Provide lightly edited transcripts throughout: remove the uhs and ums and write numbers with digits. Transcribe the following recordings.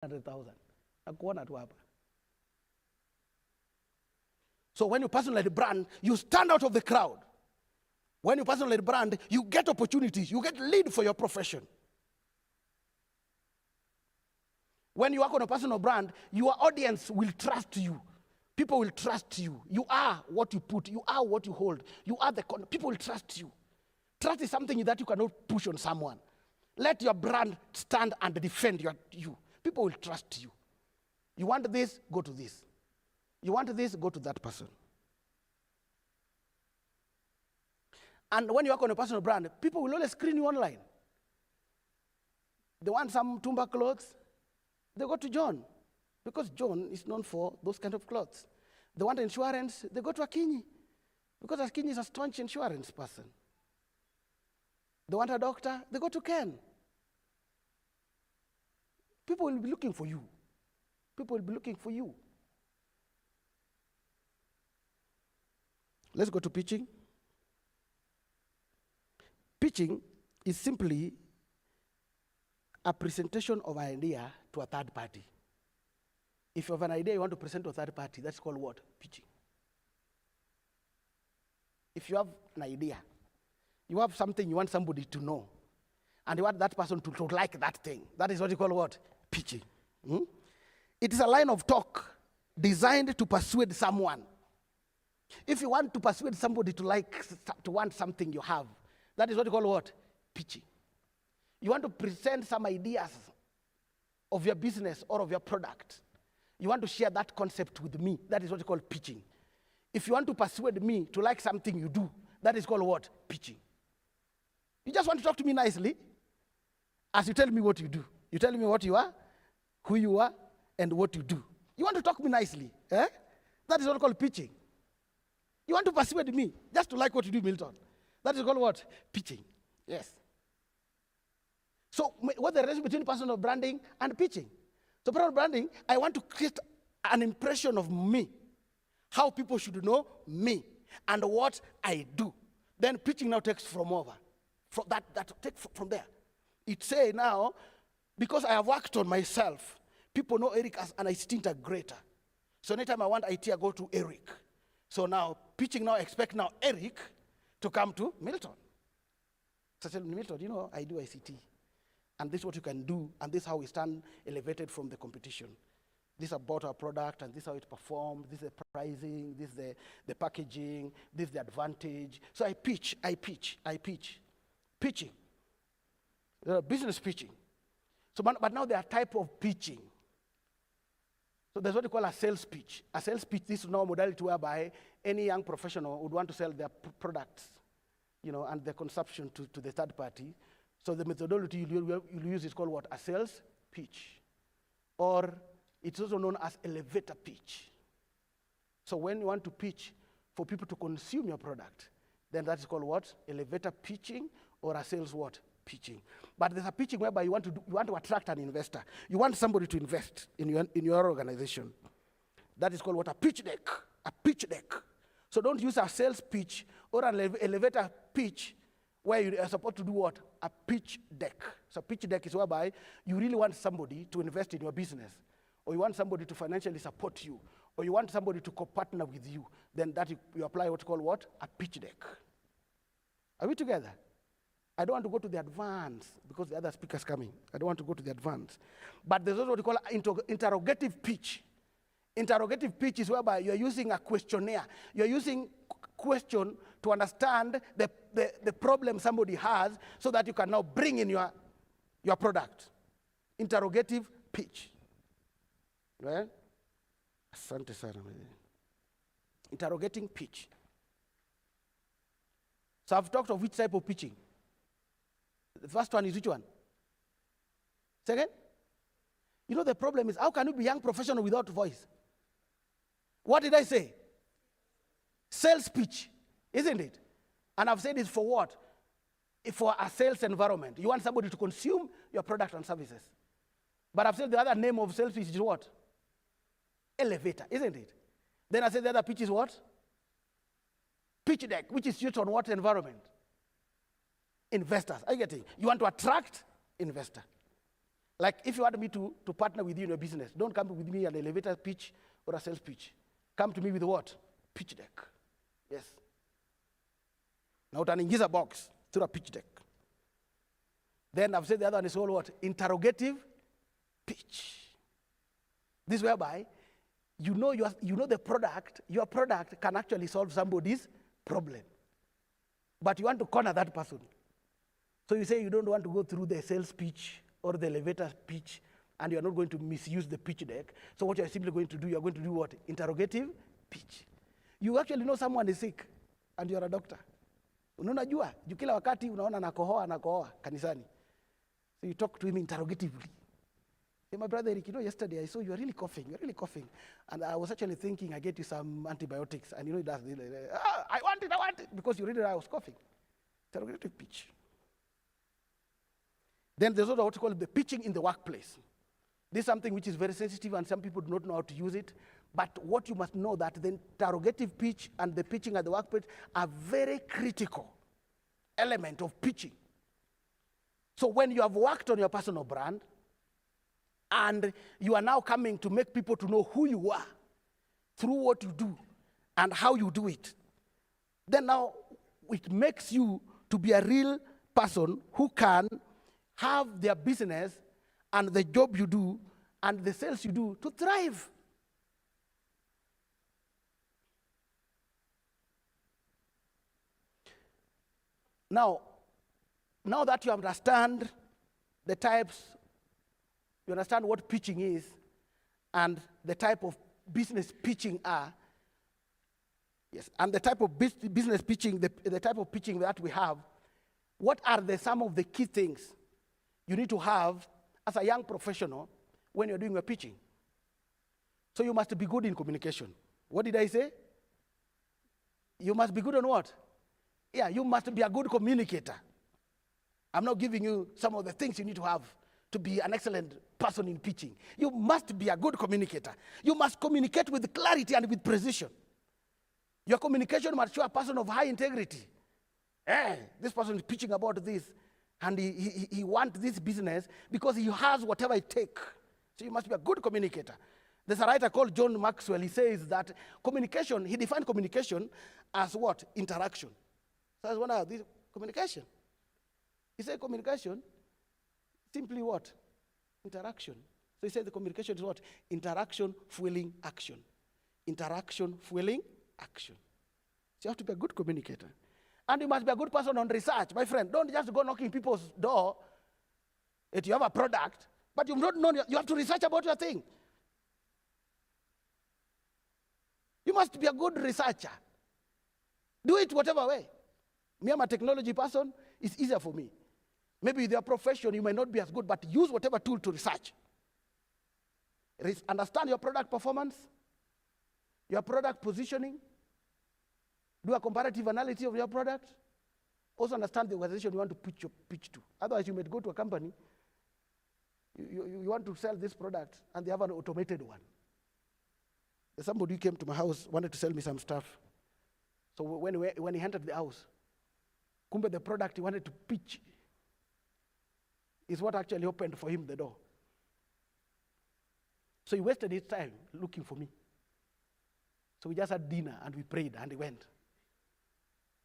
100,000. Nakuona tu hapa. So when you personally brand, you stand out of the crowd. When you personally brand, you get opportunities, you get lead for your profession. When you work on a personal brand, your audience will trust you. People will trust you. You are what you put. You are what you hold. You are the people will trust you. Trust is something that you cannot push on someone. Let your brand stand and defend you. People will trust you. You want this, go to this. You want this, go to that person. And when you work on a personal brand, people will always screen you online. They want some Tumba clothes, they go to John, because John is known for those kind of clothes. They want insurance, they go to Akinyi, because Akinyi is a staunch insurance person. They want a doctor, they go to Ken. People will be looking for you. People will be looking for you. Let's go to pitching. Pitching is simply a presentation of an idea to a third party. If you have an idea you want to present to a third party, that's called what? Pitching. If you have an idea, you have something you want somebody to know, and you want that person to like that thing, that is what you call what? Pitching. It is a line of talk designed to persuade someone. If you want to persuade somebody to want something you have, that is what you call what? Pitching. You want to present some ideas of your business or of your product. You want to share that concept with me. That is what you call pitching. If you want to persuade me to like something you do, that is called what? Pitching. You just want to talk to me nicely as you tell me what you do. You tell me what you are, who you are, and what you do. You want to talk to me nicely. Eh? That is what you call pitching. You want to persuade me just to like what you do, Milton. That is called what? Pitching. Yes. So what's the relation between personal branding and pitching? So personal branding, I want to create an impression of me, how people should know me, and what I do. Then pitching now takes from over. From that take from there. It say now, because I have worked on myself, people know Eric as an IT integrator. So anytime I want IT, I go to Eric. So now pitching now expect now Eric to come to Milton. So I said, Milton, you know, I do ICT. And this is what you can do, and this is how we stand elevated from the competition. This is about our product, and this is how it performs, this is the pricing, this is the packaging, this is the advantage. So I pitch. Pitching. Business pitching. So, but now there are type of pitching. So there's what you call a sales pitch. A sales pitch, this is now a modality whereby any young professional would want to sell their products, you know, and their consumption to the third party. So the methodology you'll use is called what? A sales pitch. Or it's also known as elevator pitch. So when you want to pitch for people to consume your product, then that is called what? Elevator pitching, or a sales what? Pitching. But there's a pitching whereby you want to attract an investor. You want somebody to invest in your organization. That is called what? A pitch deck. A pitch deck. So don't use a sales pitch or an elevator pitch where you are supposed to do what? A pitch deck. So pitch deck is whereby you really want somebody to invest in your business, or you want somebody to financially support you, or you want somebody to co-partner with you. Then that you apply what's called what? A pitch deck. Are we together? I don't want to go to the advance because the other speaker's coming. I don't want to go to the advance. But there's also what we call interrogative pitch. Interrogative pitch is whereby you're using a questionnaire. You're using question to understand the problem somebody has so that you can now bring in your product. Interrogative pitch. Right? Asante sana. Interrogating pitch. So I've talked of which type of pitching. The first one is which one? Second? You know the problem is, how can you be a young professional without voice? What did I say? Sales pitch, isn't it? And I've said it's for what? For a sales environment. You want somebody to consume your product and services. But I've said the other name of sales pitch is what? Elevator, isn't it? Then I said the other pitch is what? Pitch deck, which is used on what environment? Investors. Are you getting? You want to attract investor. Like if you want me to partner with you in your business, don't come with me an elevator pitch or a sales pitch. Come to me with what? Pitch deck. Yes. Now utaningiza box through a pitch deck. Then I've said the other one is all what? Interrogative pitch. This whereby you know the product, your product can actually solve somebody's problem. But you want to corner that person. So you say you don't want to go through the sales pitch or the elevator pitch, and you're not going to misuse the pitch deck. So what you're simply going to do, you're going to do what? Interrogative pitch. You actually know someone is sick, and you're a doctor. Unajua, juu kila wakati unaona anakohoa kanisani. So you talk to him interrogatively. Hey, my brother Eric, yesterday I saw you are really coughing. And I was actually thinking I get you some antibiotics. And he does, I want it, because you really know I was coughing. Interrogative pitch. Then there's also what we call the pitching in the workplace. This is something which is very sensitive and some people do not know how to use it. But what you must know that the interrogative pitch and the pitching at the workplace are very critical element of pitching. So when you have worked on your personal brand, and you are now coming to make people to know who you are through what you do and how you do it, then now it makes you to be a real person who can have their business and the job you do and the sales you do to thrive. Now that you understand the types, you understand what pitching is and the type of business pitching are, yes, and the type of business pitching, the type of pitching that we have, what are some of the key things you need to have as a young professional when you're doing your pitching? So you must be good in communication. What did I say? You must be good on what? Yeah, you must be a good communicator. I'm not giving you some of the things you need to have to be an excellent person in pitching. You must be a good communicator. You must communicate with clarity and with precision. Your communication must show a person of high integrity. This person is pitching about this, and he wants this business because he has whatever it takes. So you must be a good communicator. There's a writer called John Maxwell. He says that communication, he defined communication as what? Interaction. So I was wondering, this communication. He said communication, simply what? Interaction. So he said the communication is what? Interaction fueling action. Interaction fueling action. So you have to be a good communicator. And you must be a good person on research. My friend, don't just go knocking people's door if you have a product, but you've not known, you have to research about your thing. You must be a good researcher. Do it whatever way. Me, I'm a technology person, it's easier for me. Maybe with your profession, you may not be as good, but use whatever tool to research. Understand your product performance, your product positioning, do a comparative analysis of your product. Also understand the organization you want to pitch to. Otherwise, you may go to a company, you want to sell this product, and they have an automated one. Somebody came to my house, wanted to sell me some stuff. So when he entered the house, kumbe the product he wanted to pitch is what actually opened for him the door. So he wasted his time looking for me. So we just had dinner and we prayed and he went.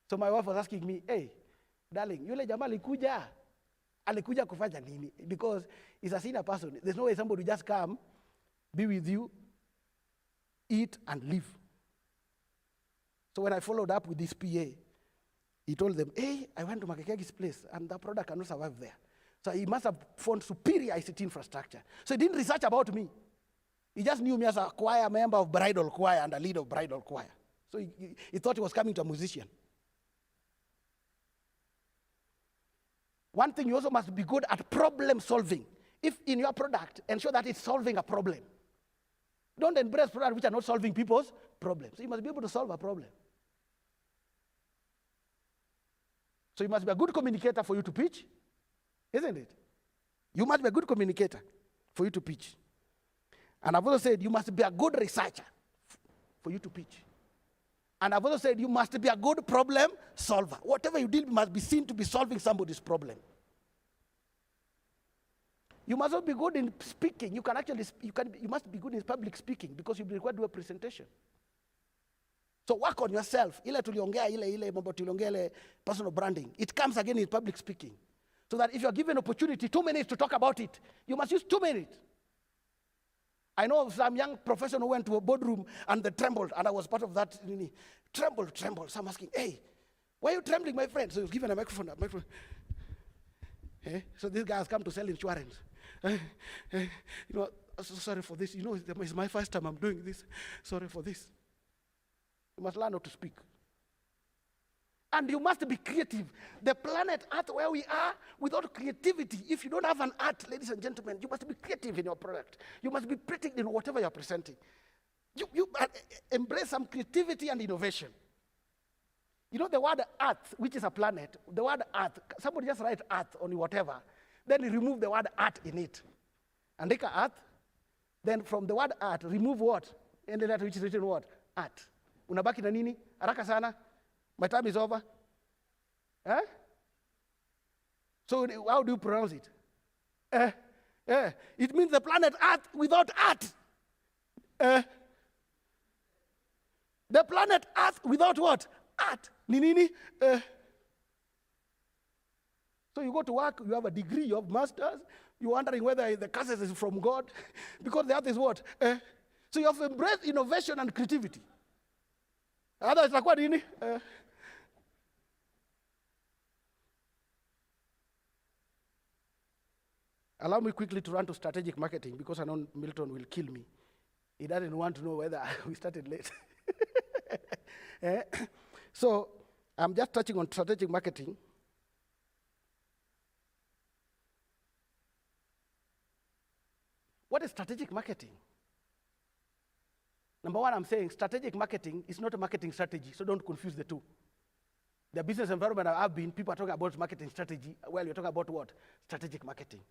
So my wife was asking me, hey, darling, yule jamaa alikuja kufanya nini? Because he's a senior person. There's no way somebody will just come, be with you, eat and leave. So when I followed up with this PA, he told them, hey, I went to Makekegi's place and the product cannot survive there. So he must have found superior ICT infrastructure. So he didn't research about me. He just knew me as a choir member of bridal choir and a leader of bridal choir. So he thought he was coming to a musician. One thing, you also must be good at problem solving. If in your product, ensure that it's solving a problem. Don't embrace products which are not solving people's problems. So you must be able to solve a problem. So you must be a good communicator for you to pitch, isn't it? You must be a good communicator for you to pitch. And I've also said you must be a good researcher for you to pitch. And I've also said you must be a good problem solver. Whatever you deal with must be seen to be solving somebody's problem. You must not be good in speaking. You must be good in public speaking because you'll be required to do a presentation. So work on yourself. Ile mambo tuliongea ile personal branding. It comes again in public speaking. So that if you're given opportunity, 2 minutes to talk about it, you must use 2 minutes. I know of some young professional who went to a boardroom and they trembled, and I was part of that. Tremble. So I'm asking, hey, why are you trembling, my friend? So he was given a microphone. So this guy has come to sell insurance. So sorry for this. It's my first time I'm doing this. Sorry for this. You must learn how to speak. And you must be creative. The planet Earth where we are, without creativity, if you don't have an art, ladies and gentlemen, you must be creative in your product. You must be creative in whatever you're presenting. You embrace some creativity and innovation. The word Earth, which is a planet, the word Earth, somebody just write Earth on whatever, then remove the word Earth in it. And take a Earth, then from the word Earth, remove what? And the letter which is written what? Earth. Unabaki na nini? Haraka sana. My time is over. Huh? So how do you pronounce it? It means the planet Earth without Earth. The planet Earth without what? Earth. Nini? So you go to work, you have a degree, you have masters, you're wondering whether the curse is from God, because the earth is what? So you have embraced innovation and creativity. Otherwise, like what? Allow me quickly to run to strategic marketing because I know Milton will kill me. He doesn't want to know whether we started late. So I'm just touching on strategic marketing. What is strategic marketing? Number one, I'm saying strategic marketing is not a marketing strategy, so don't confuse the two. The business environment I've been, people are talking about marketing strategy. Well, you're talking about what? Strategic marketing.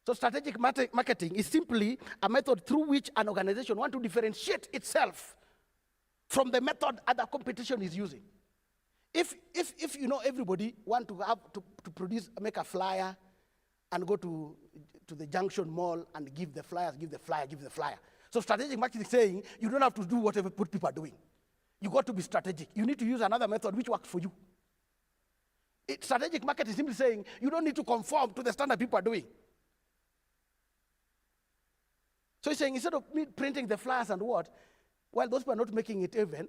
So strategic marketing is simply a method through which an organization wants to differentiate itself from the method other competition is using. If everybody want to have to produce, make a flyer and go to the Junction Mall and give the flyer. So strategic marketing is saying you don't have to do whatever people are doing. You got to be strategic. You need to use another method which works for you. Strategic marketing is simply saying you don't need to conform to the standard people are doing. So he's saying instead of me printing the flyers and what, while those people are not making it even,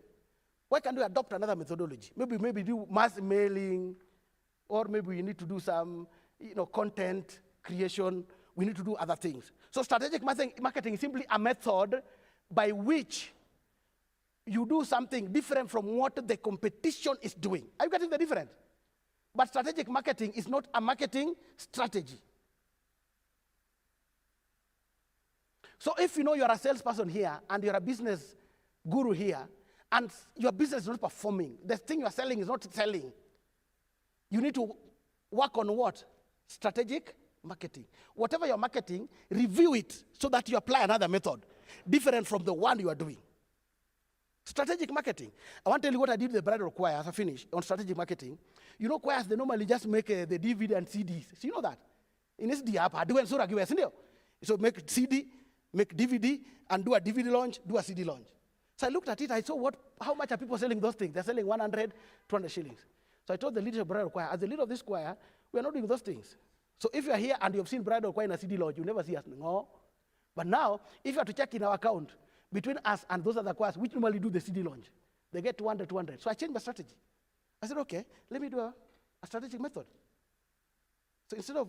why can't we adopt another methodology? Maybe do mass mailing, or maybe we need to do some content creation. We need to do other things. So strategic marketing is simply a method by which you do something different from what the competition is doing. Are you getting the difference? But strategic marketing is not a marketing strategy. So if you're a salesperson here and you're a business guru here and your business is not performing, the thing you're selling is not selling, you need to work on what? Strategic marketing. Whatever you're marketing, review it so that you apply another method different from the one you are doing. Strategic marketing. I want to tell you what I did with the bridal choir as I finish on strategic marketing. Choirs, they normally just make the DVD and CDs. So you know that? In SDAC, so make CD, make DVD, and do a DVD launch, do a CD launch. So I looked at it, I saw how much are people selling those things. They're selling 100, 200 shillings. So I told the leader of bridal choir, as the leader of this choir, we are not doing those things. So if you are here and you have seen bridal choir in a CD launch, you never see us. No. But now, if you have to check in our account, between us and those other choirs, which normally do the CD launch, they get 200. So I changed my strategy. I said, okay, let me do a strategic method. So instead of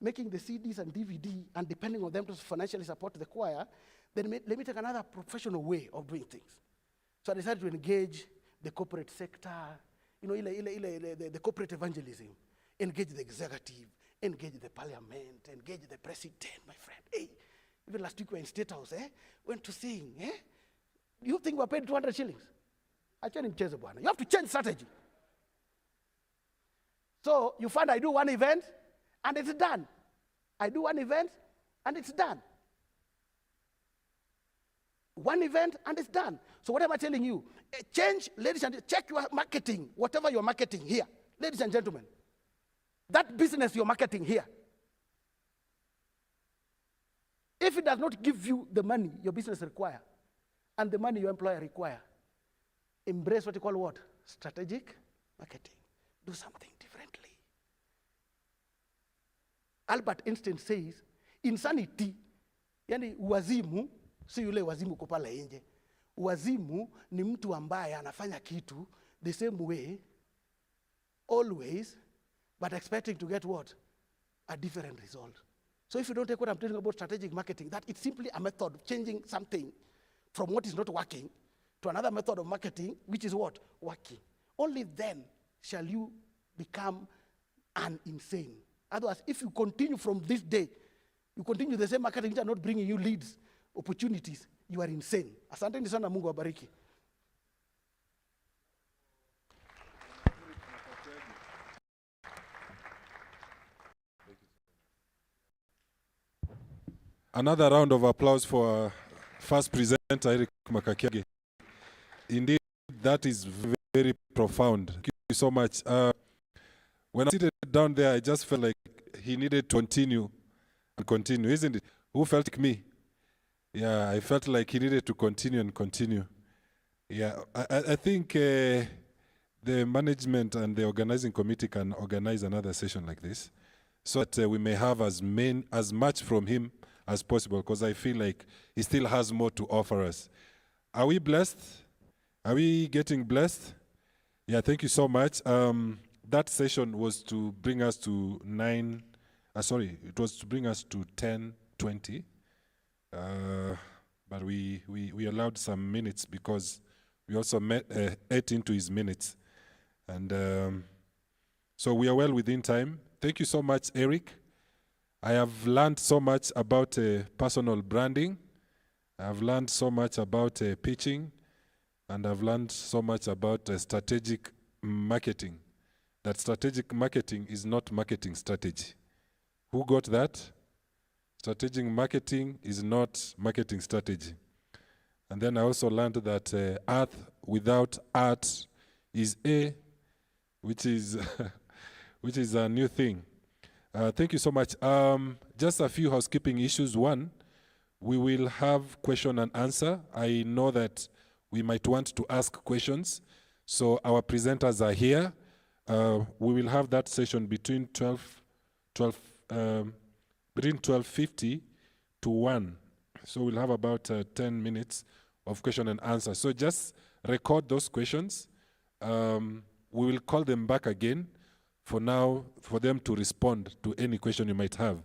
making the CDs and DVD and depending on them to financially support the choir, then let me take another professional way of doing things. So I decided to engage the corporate sector, the corporate evangelism, engage the executive, engage the parliament, engage the president, my friend. Hey, even last week we were in State House, went to sing, You think we're paid 200 shillings? I tell him, you have to change strategy. So you find I do one event, and it's done. I do one event, and it's done. One event, and it's done. So what am I telling you? Change, ladies and gentlemen, check your marketing, whatever you're marketing here. Ladies and gentlemen, that business you're marketing here. If it does not give you the money your business require and the money your employer require, embrace what you call what? Strategic marketing. Do something differently. Albert Einstein says, insanity, yani wazimu, si yule wazimu kupala nje. Wazimu ni mtu ambaye anafanya kitu the same way, always, but expecting to get what? A different result. So if you don't take what I'm talking about strategic marketing, that it's simply a method of changing something from what is not working to another method of marketing, which is what? Working. Only then shall you become an insane. Otherwise, if you continue from this day, you continue the same marketing which are not bringing you leads, opportunities, you are insane. Asanteni sana, Mungu awabariki. Another round of applause for our first presenter, Eric Makakiage. Indeed, that is very profound. Thank you so much. When I seated down there, I just felt like he needed to continue and continue, isn't it? Who felt like me? Yeah, I felt like he needed to continue and continue. Yeah, I think the management and the organizing committee can organize another session like this so that we may have as much from him as possible, because I feel like he still has more to offer us. Are we blessed? Are we getting blessed? Yeah, thank you so much. That session was to bring us to it was to bring us to 10:20. But we allowed some minutes because we also ate into his minutes. And so we are well within time. Thank you so much, Eric. I have learned so much about personal branding. I've learned so much about pitching. And I've learned so much about strategic marketing. That strategic marketing is not marketing strategy. Who got that? Strategic marketing is not marketing strategy. And then I also learned that art without art is which is which is a new thing. Thank you so much. Just a few housekeeping issues. One, we will have question and answer. I know that we might want to ask questions, so our presenters are here. We will have that session between 12:50 to 1. So we'll have about 10 minutes of question and answer. So just record those questions. We will call them back again for now, for them to respond to any question you might have.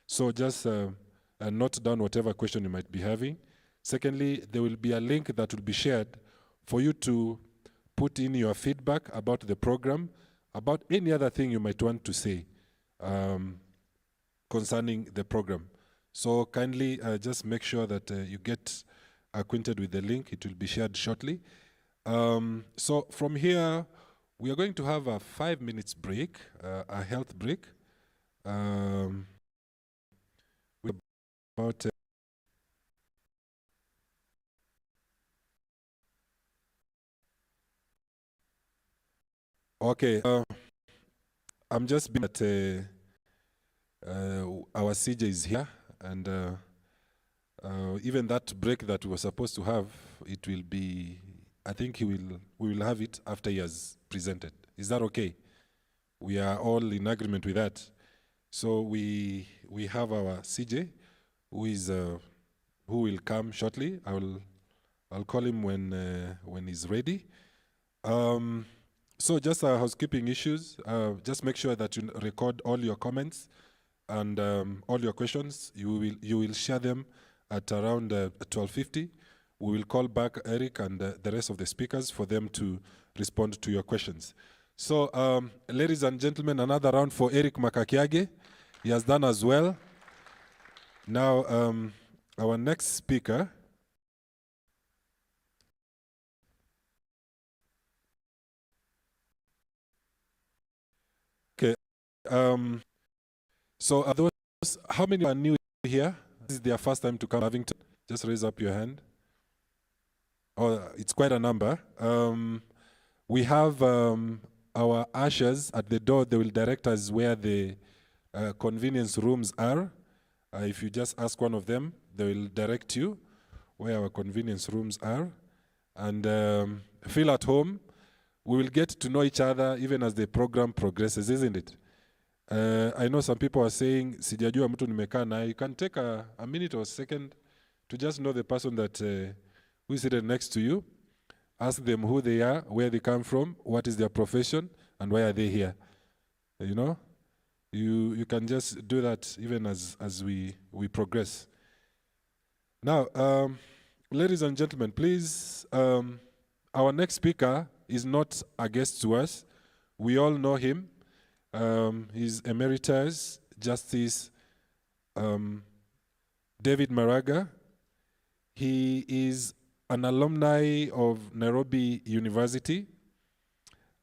So just note down whatever question you might be having. Secondly, there will be a link that will be shared for you to put in your feedback about the program, about any other thing you might want to say concerning the program. So kindly just make sure that you get acquainted with the link. It will be shared shortly. So from here, we are going to have a 5 minutes break, a health break. About okay, I'm just being at our CJ is here, and even that break that we were supposed to have, it will be, I think we will have it after he has presented. Is that okay? We are all in agreement with that. So we have our CJ, who will come shortly. I'll call him when he's ready. So just housekeeping issues. Just make sure that you record all your comments and all your questions. You will share them at around 12:50. We will call back Eric and the rest of the speakers for them to respond to your questions. So, ladies and gentlemen, another round for Eric Makakiage. He has done as well. Now, our next speaker. Okay. So, are those, how many are new here? This is their first time to come to Lavington. Just raise up your hand. Oh, it's quite a number. We have our ushers at the door. They will direct us where the convenience rooms are. If you just ask one of them, they will direct you where our convenience rooms are. And feel at home. We will get to know each other even as the program progresses, isn't it? I know some people are saying, sijajua mtu nimekaa naye. You can take a minute or a second to just know the person that who is seated next to you. Ask them who they are, where they come from, what is their profession, and why are they here. You know? You can just do that even as we progress. Now, ladies and gentlemen, please, our next speaker is not a guest to us. We all know him. He's Emeritus Justice David Maraga. He is an alumni of Nairobi University.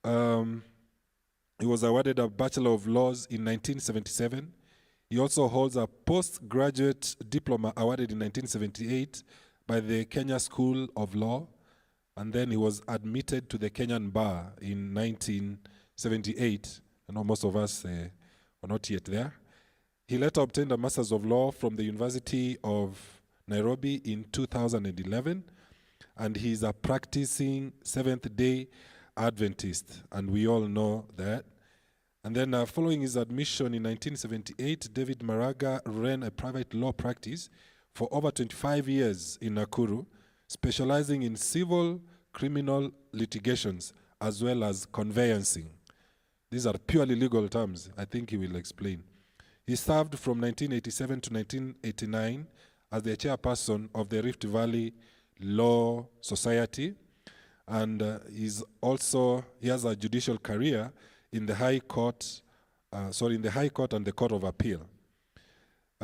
He was awarded a Bachelor of Laws in 1977. He also holds a postgraduate diploma awarded in 1978 by the Kenya School of Law, and then he was admitted to the Kenyan Bar in 1978. I know most of us were not yet there. He later obtained a Master's of Law from the University of Nairobi in 2011, and he's a practicing Seventh-day Adventist, and we all know that. And then following his admission in 1978, David Maraga ran a private law practice for over 25 years in Nakuru, specializing in civil, criminal litigations, as well as conveyancing. These are purely legal terms. I think he will explain. He served from 1987 to 1989 as the chairperson of the Rift Valley Law Society, and he has a judicial career in the High Court, in the High Court and the Court of Appeal.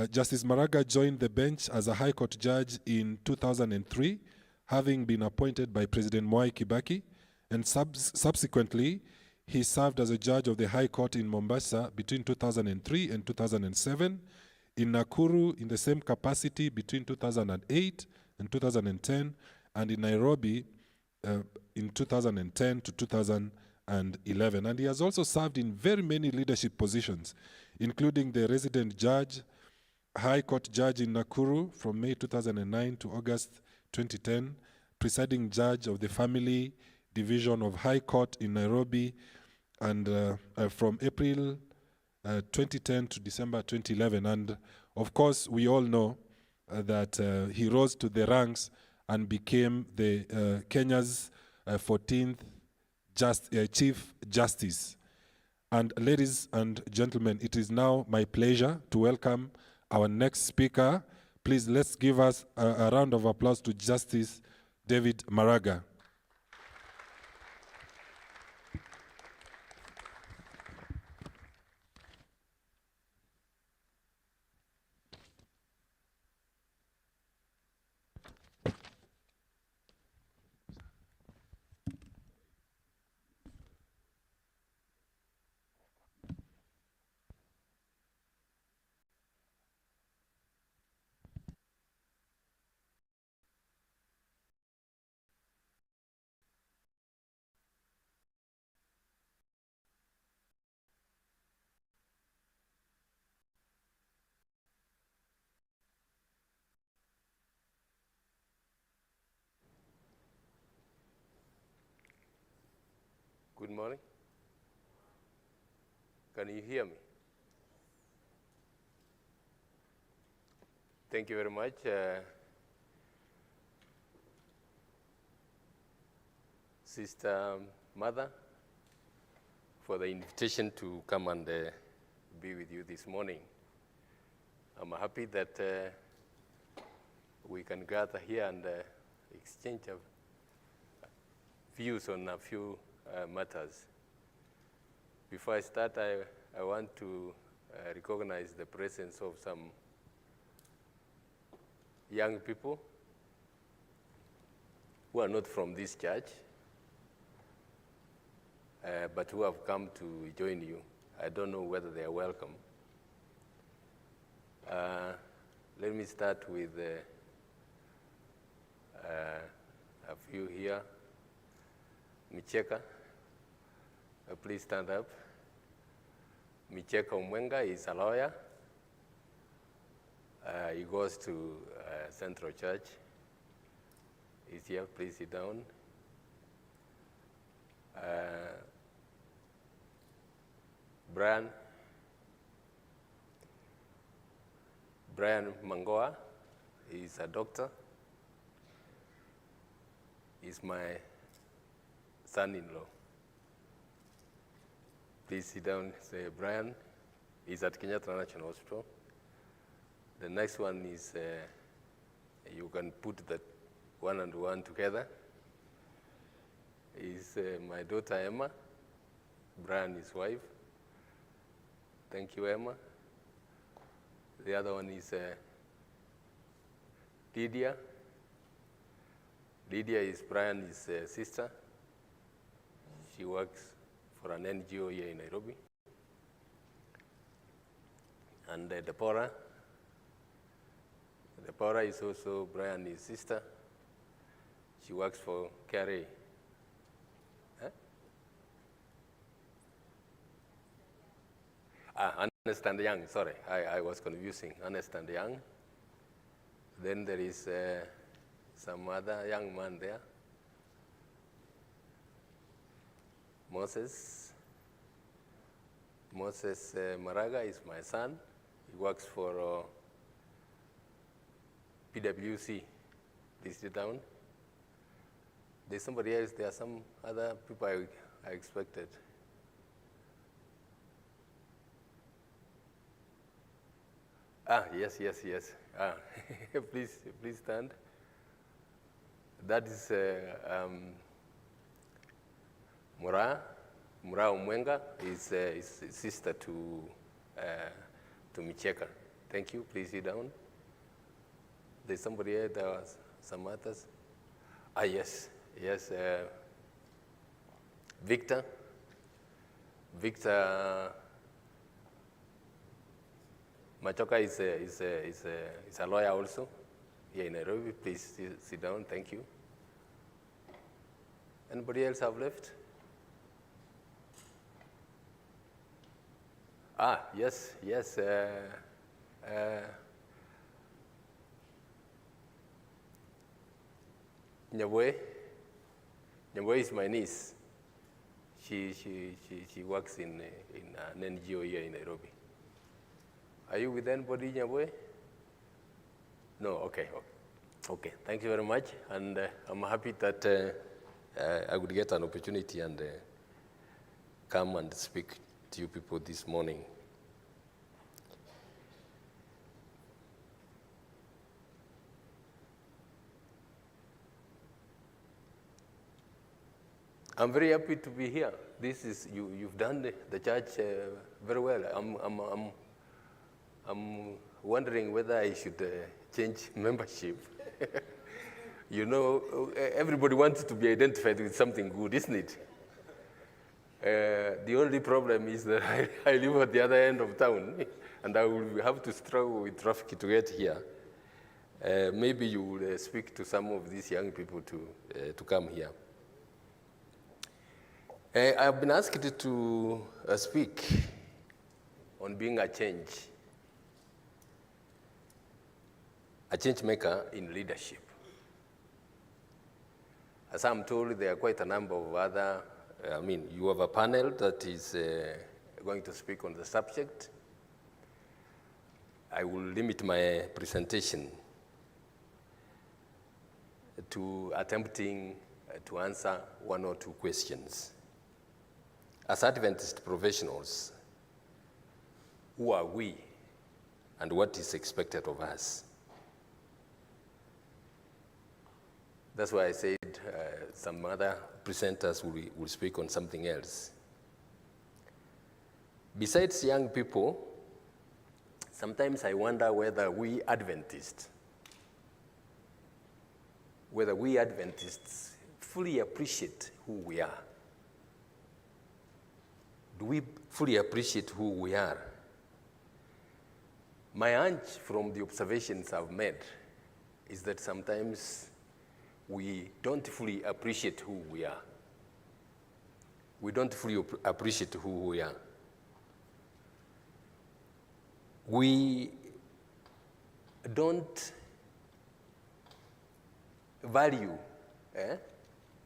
Justice Maraga joined the bench as a High Court judge in 2003, having been appointed by President Mwai Kibaki, and subsequently, he served as a judge of the High Court in Mombasa between 2003 and 2007, in Nakuru in the same capacity between 2008 and 2010, and in Nairobi in 2010 to 2011. And he has also served in very many leadership positions, including the resident judge, High Court judge in Nakuru from May 2009 to August 2010, presiding judge of the Family Division of High Court in Nairobi, and from April 2010 to December 2011. And of course, we all know that he rose to the ranks and became the Kenya's 14th Chief Justice. And ladies and gentlemen, it is now my pleasure to welcome our next speaker. Please, let's give us a round of applause to Justice David Maraga. Good morning. Can you hear me? Thank you very much. Sister Mother, for the invitation to come and be with you this morning. I'm happy that we can gather here and exchange views on a few matters. Before I start, I want to recognize the presence of some young people who are not from this church, but who have come to join you. I don't know whether they are welcome. Let me start with a few here. Micheka, please stand up. Micheka Umwenga is a lawyer. He goes to Central Church. He's here, please sit down. Brian Mangoa is a doctor. He's my son-in-law. Please sit down. Say, Brian is at Kenyatta National Hospital. The next one is, you can put that one and one together, is my daughter Emma, Brian, his wife. Thank you, Emma. The other one is Lydia. Lydia is Brian's sister. She works for an NGO here in Nairobi. And Deborah. Deborah is also Brian's sister. She works for KRA. Ernest and Young, sorry, I was confusing. Ernest and Young. Then there is some other young man there. Moses Maraga is my son. He works for PwC. Please sit down. There's somebody else. There are some other people I expected. Yes. Please stand. That is Mura Umwenga is sister to Micheka. Thank you. Please sit down. There's somebody here. There was some others. Yes. Victor Machoka is a lawyer also here in Nairobi. Please sit down. Thank you. Anybody else have left? Yes. Nyabwe is my niece. She works in an NGO here in Nairobi. Are you with anybody, Nyabwe? No. Okay. Thank you very much, and I'm happy that I would get an opportunity and come and speak to you people this morning. I'm very happy to be here. This is you've done the church very well. I'm wondering whether I should change membership. You know, everybody wants to be identified with something good, isn't it? The only problem is that I live at the other end of town, and I will have to struggle with traffic to get here. Maybe you will speak to some of these young people to come here. I've been asked to speak on being a change maker in leadership. As I'm told, there are quite a number of other, you have a panel that is going to speak on the subject. I will limit my presentation to attempting to answer one or two questions. As Adventist professionals, who are we and what is expected of us? That's why I said some other presenters will speak on something else. Besides young people, sometimes I wonder whether we Adventists fully appreciate who we are. Do we fully appreciate who we are? My hunch from the observations I've made is that sometimes we don't fully appreciate who we are. We don't fully appreciate who we are. We don't value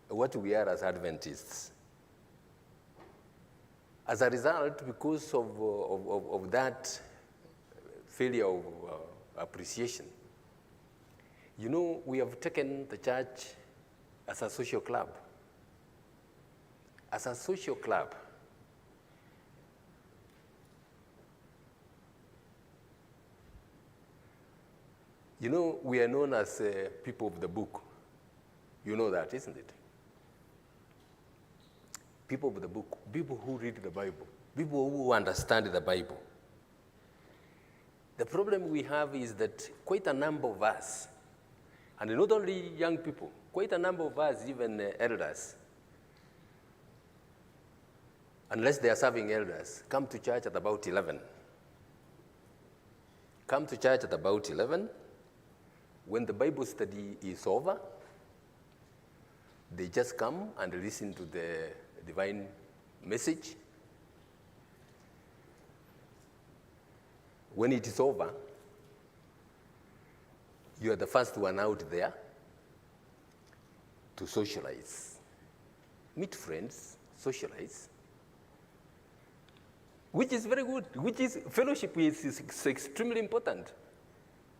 what we are as Adventists. As a result, because of that failure of appreciation, you know, we have taken the church as a social club. As a social club. You know, we are known as people of the book. You know that, isn't it? People of the book, people who read the Bible, people who understand the Bible. The problem we have is that quite a number of us, and not only young people, quite a number of us, even elders, unless they are serving elders, come to church at about 11. Come to church at about 11. When the Bible study is over, they just come and listen to the divine message. When it is over, you are the first one out there to socialize. Meet friends, socialize, which is very good, fellowship is extremely important.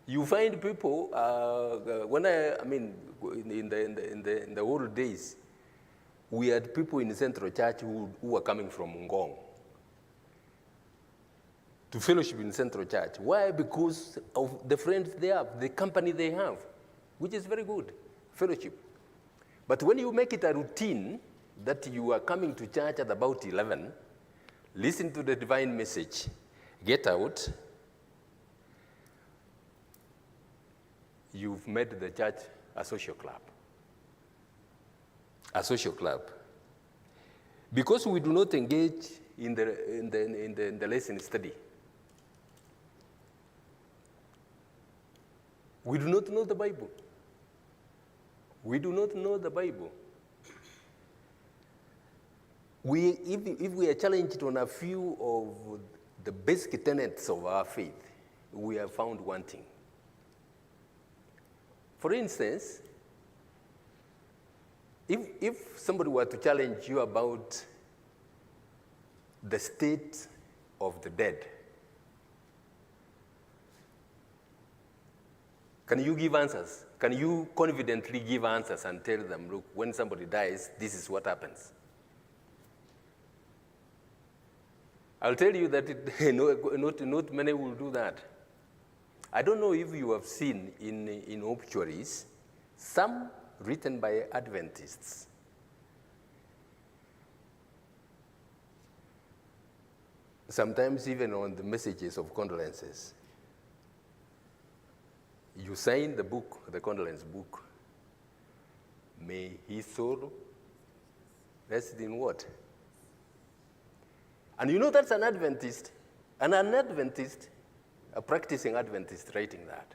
You find people, in the old days, we had people in the Central Church who were coming from Ngong to fellowship in Central Church. Why? Because of the friends they have, the company they have, which is very good, fellowship. But when you make it a routine that you are coming to church at about 11, listen to the divine message, get out, you've made the church a social club. A social club. Because we do not engage in the lesson study. We do not know the Bible. We do not know the Bible. If we are challenged on a few of the basic tenets of our faith, we are found wanting. For instance, if somebody were to challenge you about the state of the dead, can you give answers? Can you confidently give answers and tell them, look, when somebody dies, this is what happens? I'll tell you that not many will do that. I don't know if you have seen in obituaries, some written by Adventists. Sometimes even on the messages of condolences. You sign the book, the condolence book. May his soul rest in what? And you know that's an Adventist, and an Adventist, a practicing Adventist writing that.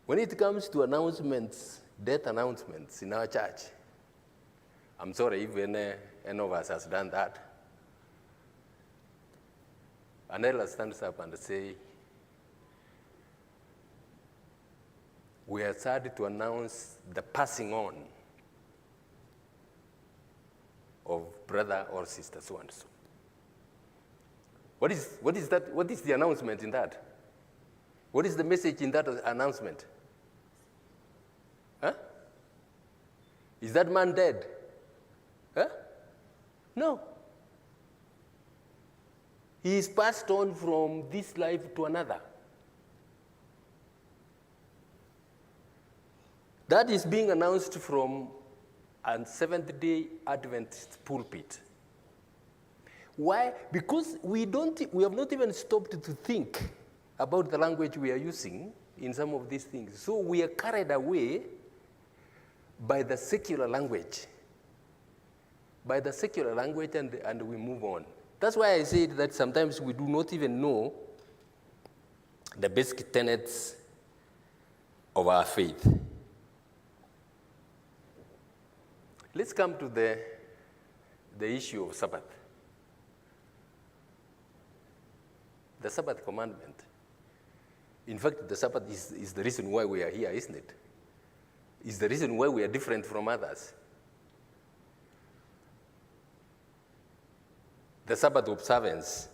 When it comes to announcements, death announcements in our church, I'm sorry if any of us has done that. An elder stands up and say, we are sad to announce the passing on of brother or sister so-and-so. What is that? What is the announcement in that? What is the message in that announcement? Huh? Is that man dead? Huh? No. He is passed on from this life to another. That is being announced from a Seventh-day Adventist pulpit. Why? Because we have not even stopped to think about the language we are using in some of these things. So we are carried away by the secular language. By the secular language, and we move on. That's why I said that sometimes we do not even know the basic tenets of our faith. Let's come to the issue of Sabbath. The Sabbath commandment. In fact, the Sabbath is the reason why we are here, isn't it? It's the reason why we are different from others. The Sabbath observance.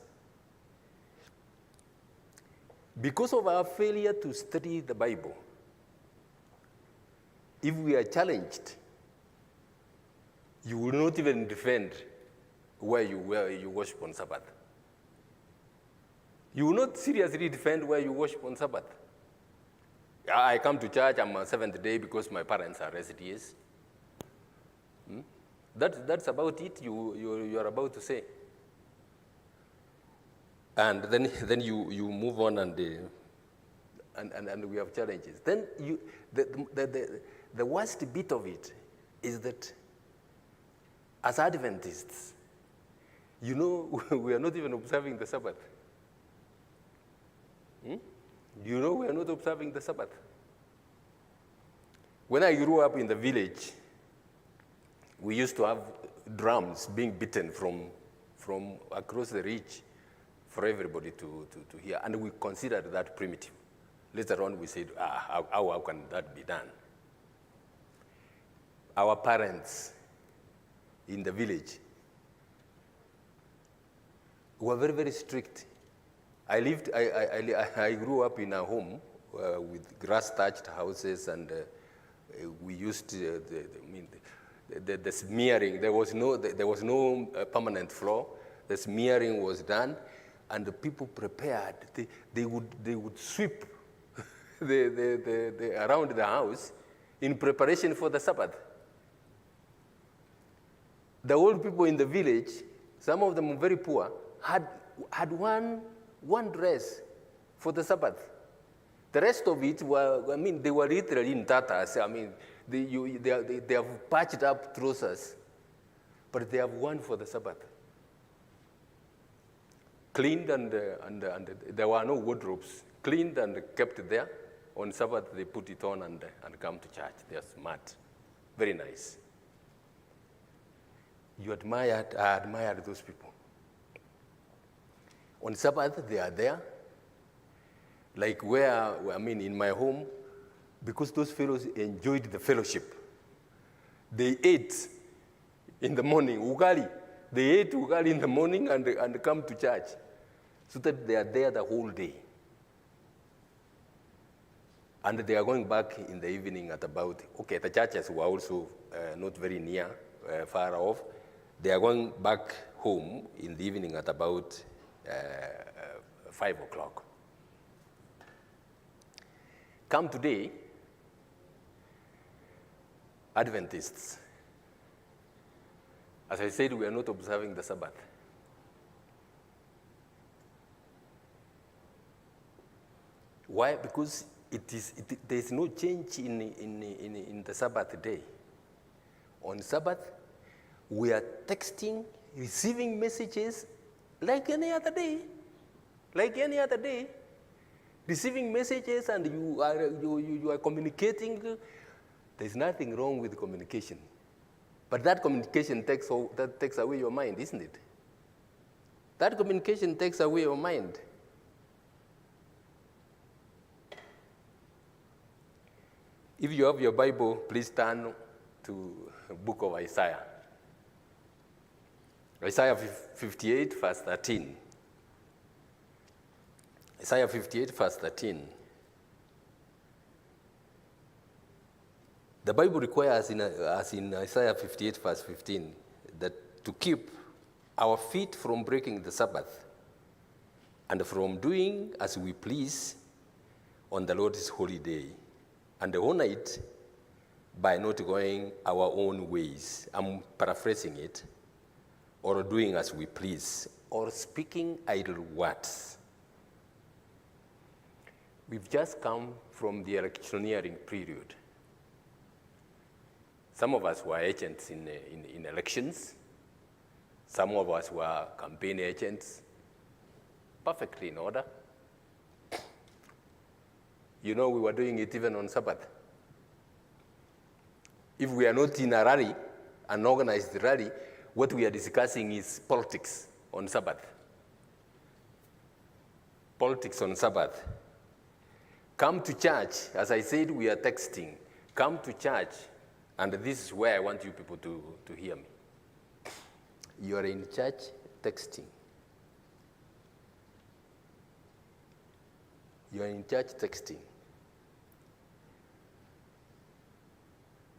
Because of our failure to study the Bible, if we are challenged, you will not even defend where you worship on Sabbath. You will not seriously defend where you worship on Sabbath. I come to church, I'm a Seventh Day because my parents are SDAs. That's about it you are about to say. And then you move on and we have challenges. Then the worst bit of it is that as Adventists, we are not even observing the Sabbath. We are not observing the Sabbath. When I grew up in the village, we used to have drums being beaten from across the ridge for everybody to hear, and we considered that primitive. Later on, we said, how can that be done? Our parents in the village were very, very strict. I grew up in a home with grass-thatched houses, and we used the smearing. There was no permanent floor. The smearing was done, and the people prepared. They would sweep around the house in preparation for the Sabbath. The old people in the village, some of them were very poor, had one dress for the Sabbath. The rest of it they were literally in tatters. They have patched up trousers, but they have one for the Sabbath. Cleaned and there were no wardrobes. Cleaned and kept there. On Sabbath, they put it on and come to church. They are smart. Very nice. I admired those people. On Sabbath, they are there. Like in my home, because those fellows enjoyed the fellowship. They ate in the morning, ugali. They ate ugali in the morning and come to church. So that they are there the whole day. And they are going back in the evening at about, the churches were also not very near, far off. They are going back home in the evening at about 5 o'clock. Come today, Adventists. As I said, we are not observing the Sabbath. Why? Because there is no change in the Sabbath day. On Sabbath, we are texting, receiving messages like any other day. Like any other day. Receiving messages and you are communicating. There's nothing wrong with communication. But that communication takes away your mind, isn't it? That communication takes away your mind. If you have your Bible, please turn to the book of Isaiah. Isaiah 58, verse 13. Isaiah 58, verse 13. The Bible requires, as in Isaiah 58, verse 15, that to keep our feet from breaking the Sabbath and from doing as we please on the Lord's holy day, and honor it by not going our own ways. I'm paraphrasing it. Or doing as we please, or speaking idle words. We've just come from the electioneering period. Some of us were agents in elections. Some of us were campaign agents. Perfectly in order. We were doing it even on Sabbath. If we are not in a rally, an organized rally, what we are discussing is politics on Sabbath. Politics on Sabbath. Come to church. As I said, we are texting. Come to church. And this is where I want you people to hear me. You are in church texting. You are in church texting.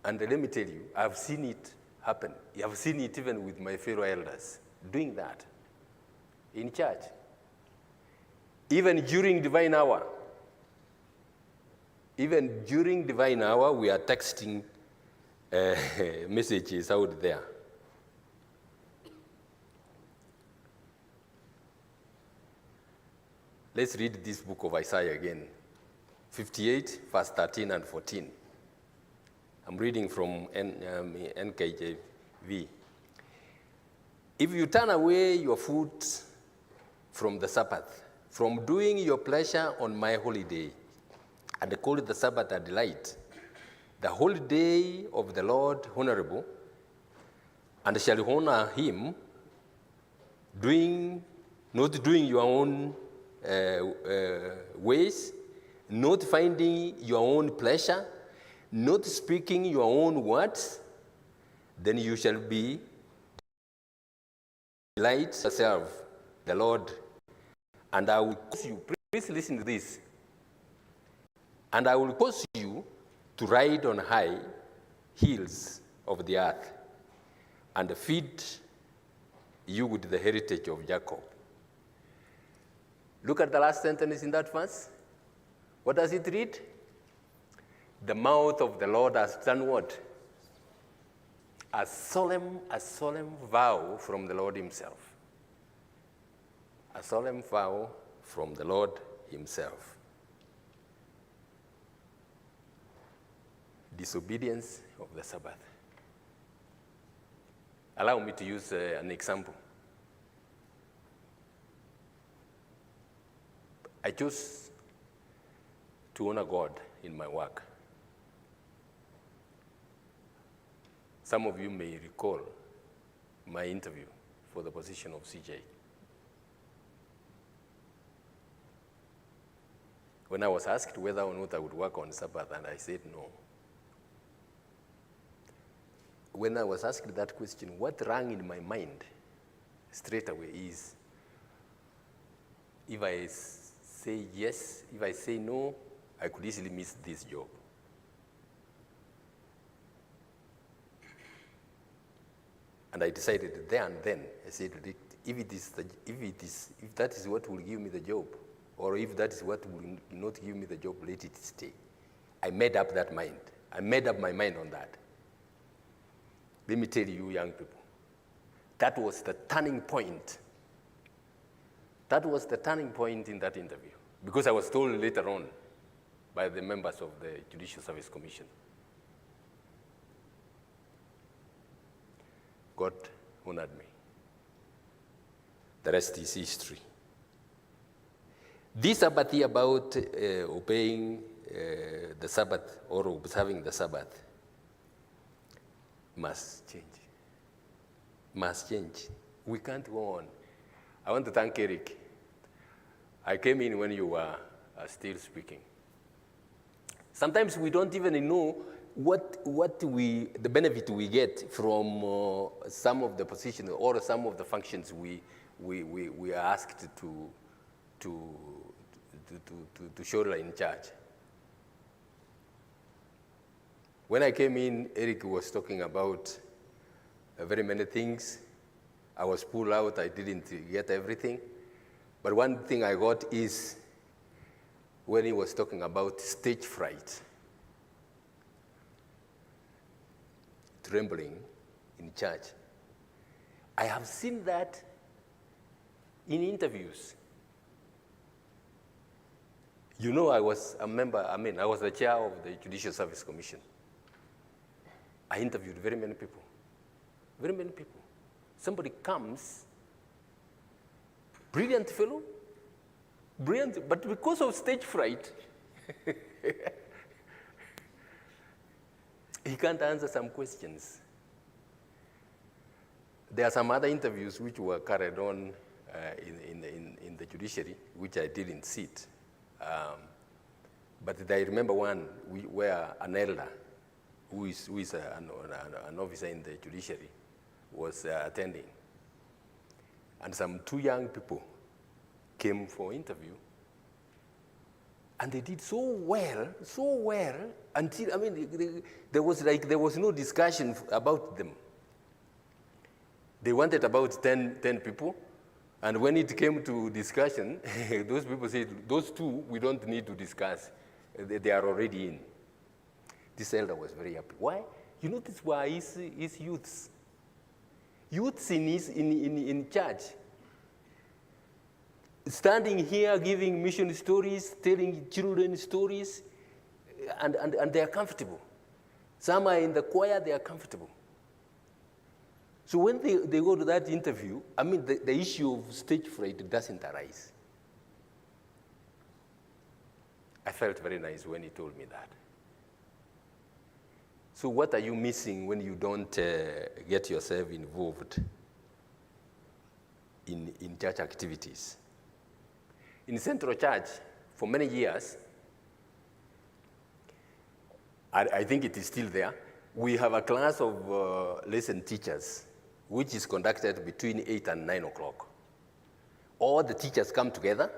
And let me tell you, I've seen it happen. I've seen it even with my fellow elders doing that in church. Even during divine hour. Even during divine hour, we are texting messages out there. Let's read this book of Isaiah again. 58, verse 13 and 14. I'm reading from NKJV. If you turn away your foot from the Sabbath, from doing your pleasure on my holy day, and call the Sabbath a delight, the holy day of the Lord honorable, and shall honor him, not doing your own ways, not finding your own pleasure, not speaking your own words, then you shall be delight yourself, the Lord, and I will cause you, please listen to this, and I will cause you to ride on high hills of the earth, and feed you with the heritage of Jacob. Look at the last sentence in that verse. What does it read? The mouth of the Lord has done what? A solemn vow from the Lord himself. A solemn vow from the Lord himself. Disobedience of the Sabbath. Allow me to use an example. I chose to honor God in my work. Some of you may recall my interview for the position of CJ. When I was asked whether or not I would work on Sabbath, and I said no. When I was asked that question, what rang in my mind straight away is, if I say yes, if I say no, I could easily miss this job. And I decided there and then, I said, if that is what will give me the job, or if that is what will not give me the job, let it stay. I made up that mind. I made up my mind on that. Let me tell you, young people, that was the turning point. That was the turning point in that interview, because I was told later on by the members of the Judicial Service Commission. God honored me. The rest is history. This Sabbath about obeying the Sabbath or observing the Sabbath must change. Must change. We can't go on. I want to thank Eric. I came in when you were still speaking. Sometimes we don't even know the benefit we get from some of the positions or some of the functions we are asked to shoulder in charge. When I came in, Eric was talking about very many things. I was pulled out, I didn't get everything. But one thing I got is when he was talking about stage fright, trembling in church. I have seen that in interviews. You know, I was a member, I was the chair of the Judicial Service Commission. I interviewed very many people. Very many people. Somebody comes, brilliant fellow, brilliant, but because of stage fright, he can't answer some questions. There are some other interviews which were carried on in the judiciary, which I didn't sit. But I remember one where an elder, who is an officer in the judiciary, was attending. And some 2 young people came for interview. And they did so well, until, there was no discussion about them. They wanted about 10 people. And when it came to discussion, those people said, those 2, we don't need to discuss. They are already in. This elder was very happy. Why? You notice why his youths. Youths in church. Standing here, giving mission stories, telling children stories, and they are comfortable. Some are in the choir, they are comfortable. So when they go to that interview, the issue of stage fright doesn't arise. I felt very nice when he told me that. So what are you missing when you don't get yourself involved in church activities? In Central Church, for many years, I think it is still there, we have a class of lesson teachers, which is conducted between 8 and 9 o'clock. All the teachers come together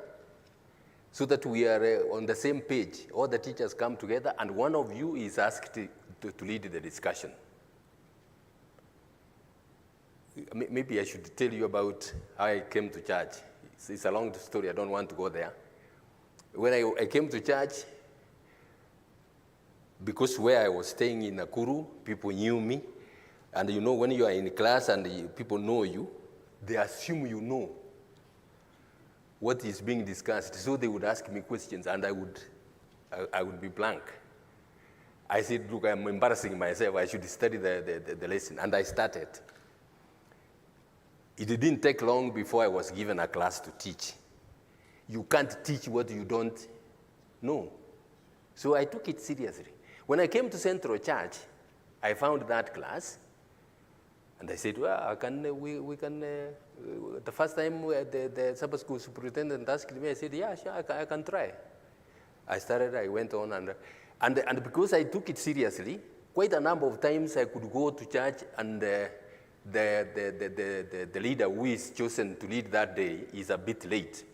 so that we are on the same page. All the teachers come together, and one of you is asked to lead the discussion. Maybe I should tell you about how I came to church. It's a long story, I don't want to go there. When I came to church, because where I was staying in Nakuru, people knew me. And you know, when you are in class and people know you, they assume you know what is being discussed. So they would ask me questions, and I would be blank. I said, look, I'm embarrassing myself. I should study the lesson. And I started. It didn't take long before I was given a class to teach. You can't teach what you don't know. So I took it seriously. When I came to Central Church, I found that class. And I said, well, we can, the first time the Sabbath school superintendent asked me, I said, yeah, sure, I can try. I went on, and because I took it seriously, quite a number of times I could go to church, and the leader who is chosen to lead that day is a bit late.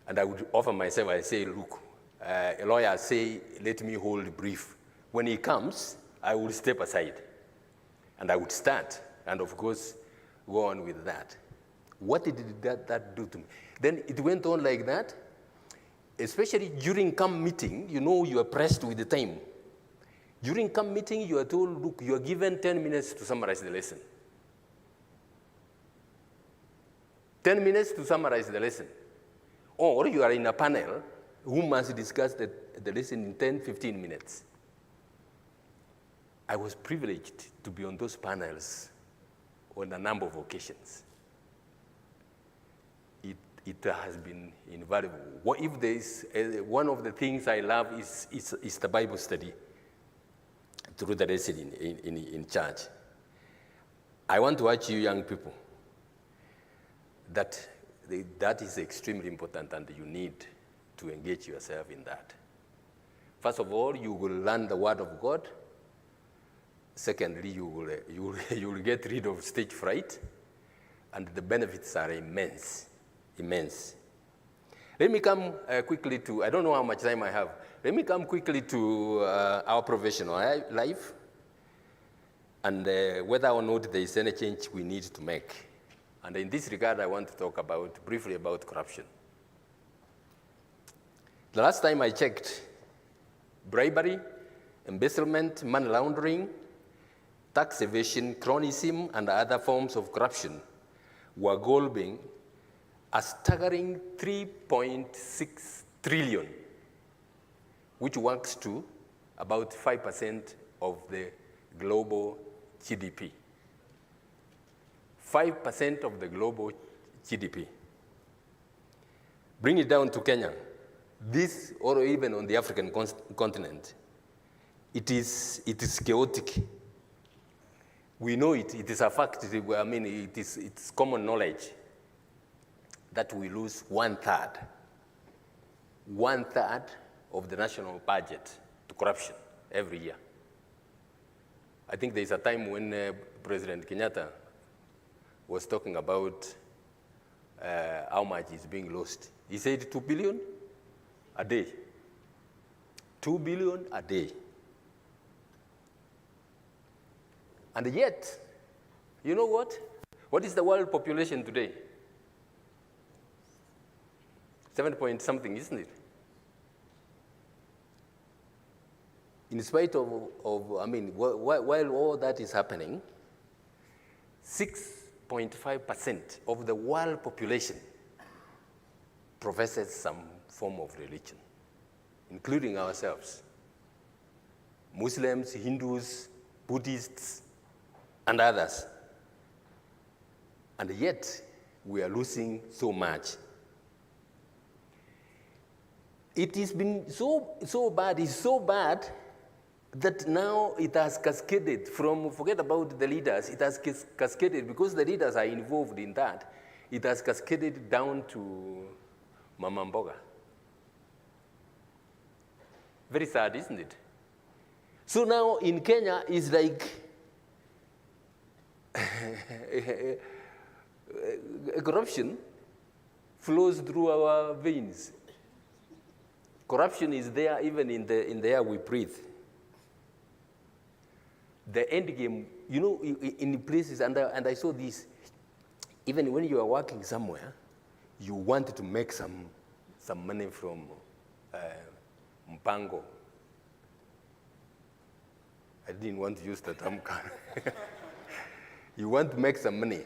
And I would offer myself, I say, look, a lawyer say, let me hold brief. When he comes, I will step aside. And I would start, and of course, go on with that. What did that do to me? Then it went on like that, especially during camp meeting. You know, you are pressed with the time. During camp meeting, you are told, look, you are given 10 minutes to summarize the lesson. 10 minutes to summarize the lesson. Or you are in a panel who must discuss the lesson in 10, 15 minutes. I was privileged to be on those panels on a number of occasions. It has been invaluable. What if there is one of the things I love is the Bible study through the lesson in church. I want to urge you young people that is extremely important, and you need to engage yourself in that. First of all, you will learn the Word of God. Secondly, you will get rid of stage fright, and the benefits are immense. Let me come quickly to, I don't know how much time I have. Let me come quickly to our professional life, and whether or not there is any change we need to make. And in this regard, I want to talk briefly about corruption. The last time I checked, bribery, embezzlement, money laundering, tax evasion, cronyism, and other forms of corruption were gulping a staggering 3.6 trillion, which works to about 5% of the global GDP. 5% of the global GDP. Bring it down to Kenya. This, or even on the African continent, it is chaotic. We know it is a fact. It's common knowledge that we lose one third of the national budget to corruption every year. I think there's a time when President Kenyatta was talking about how much is being lost. He said 2 billion a day. 2 billion a day. And yet, you know what? What is the world population today? 7 point something, isn't it? In spite of while all that is happening, 6.5% of the world population professes some form of religion, including ourselves. Muslims, Hindus, Buddhists, and others. And yet, we are losing so much. It has been so bad that now it has cascaded from, forget about the leaders, it has cascaded, because the leaders are involved in that, it has cascaded down to Mama Mboga. Very sad, isn't it? So now in Kenya, it's like corruption flows through our veins. Corruption is there even in the air we breathe. The end game, you know, in places, and I saw this, even when you are working somewhere, you want to make some money from mpango. I didn't want to use the term. You want to make some money.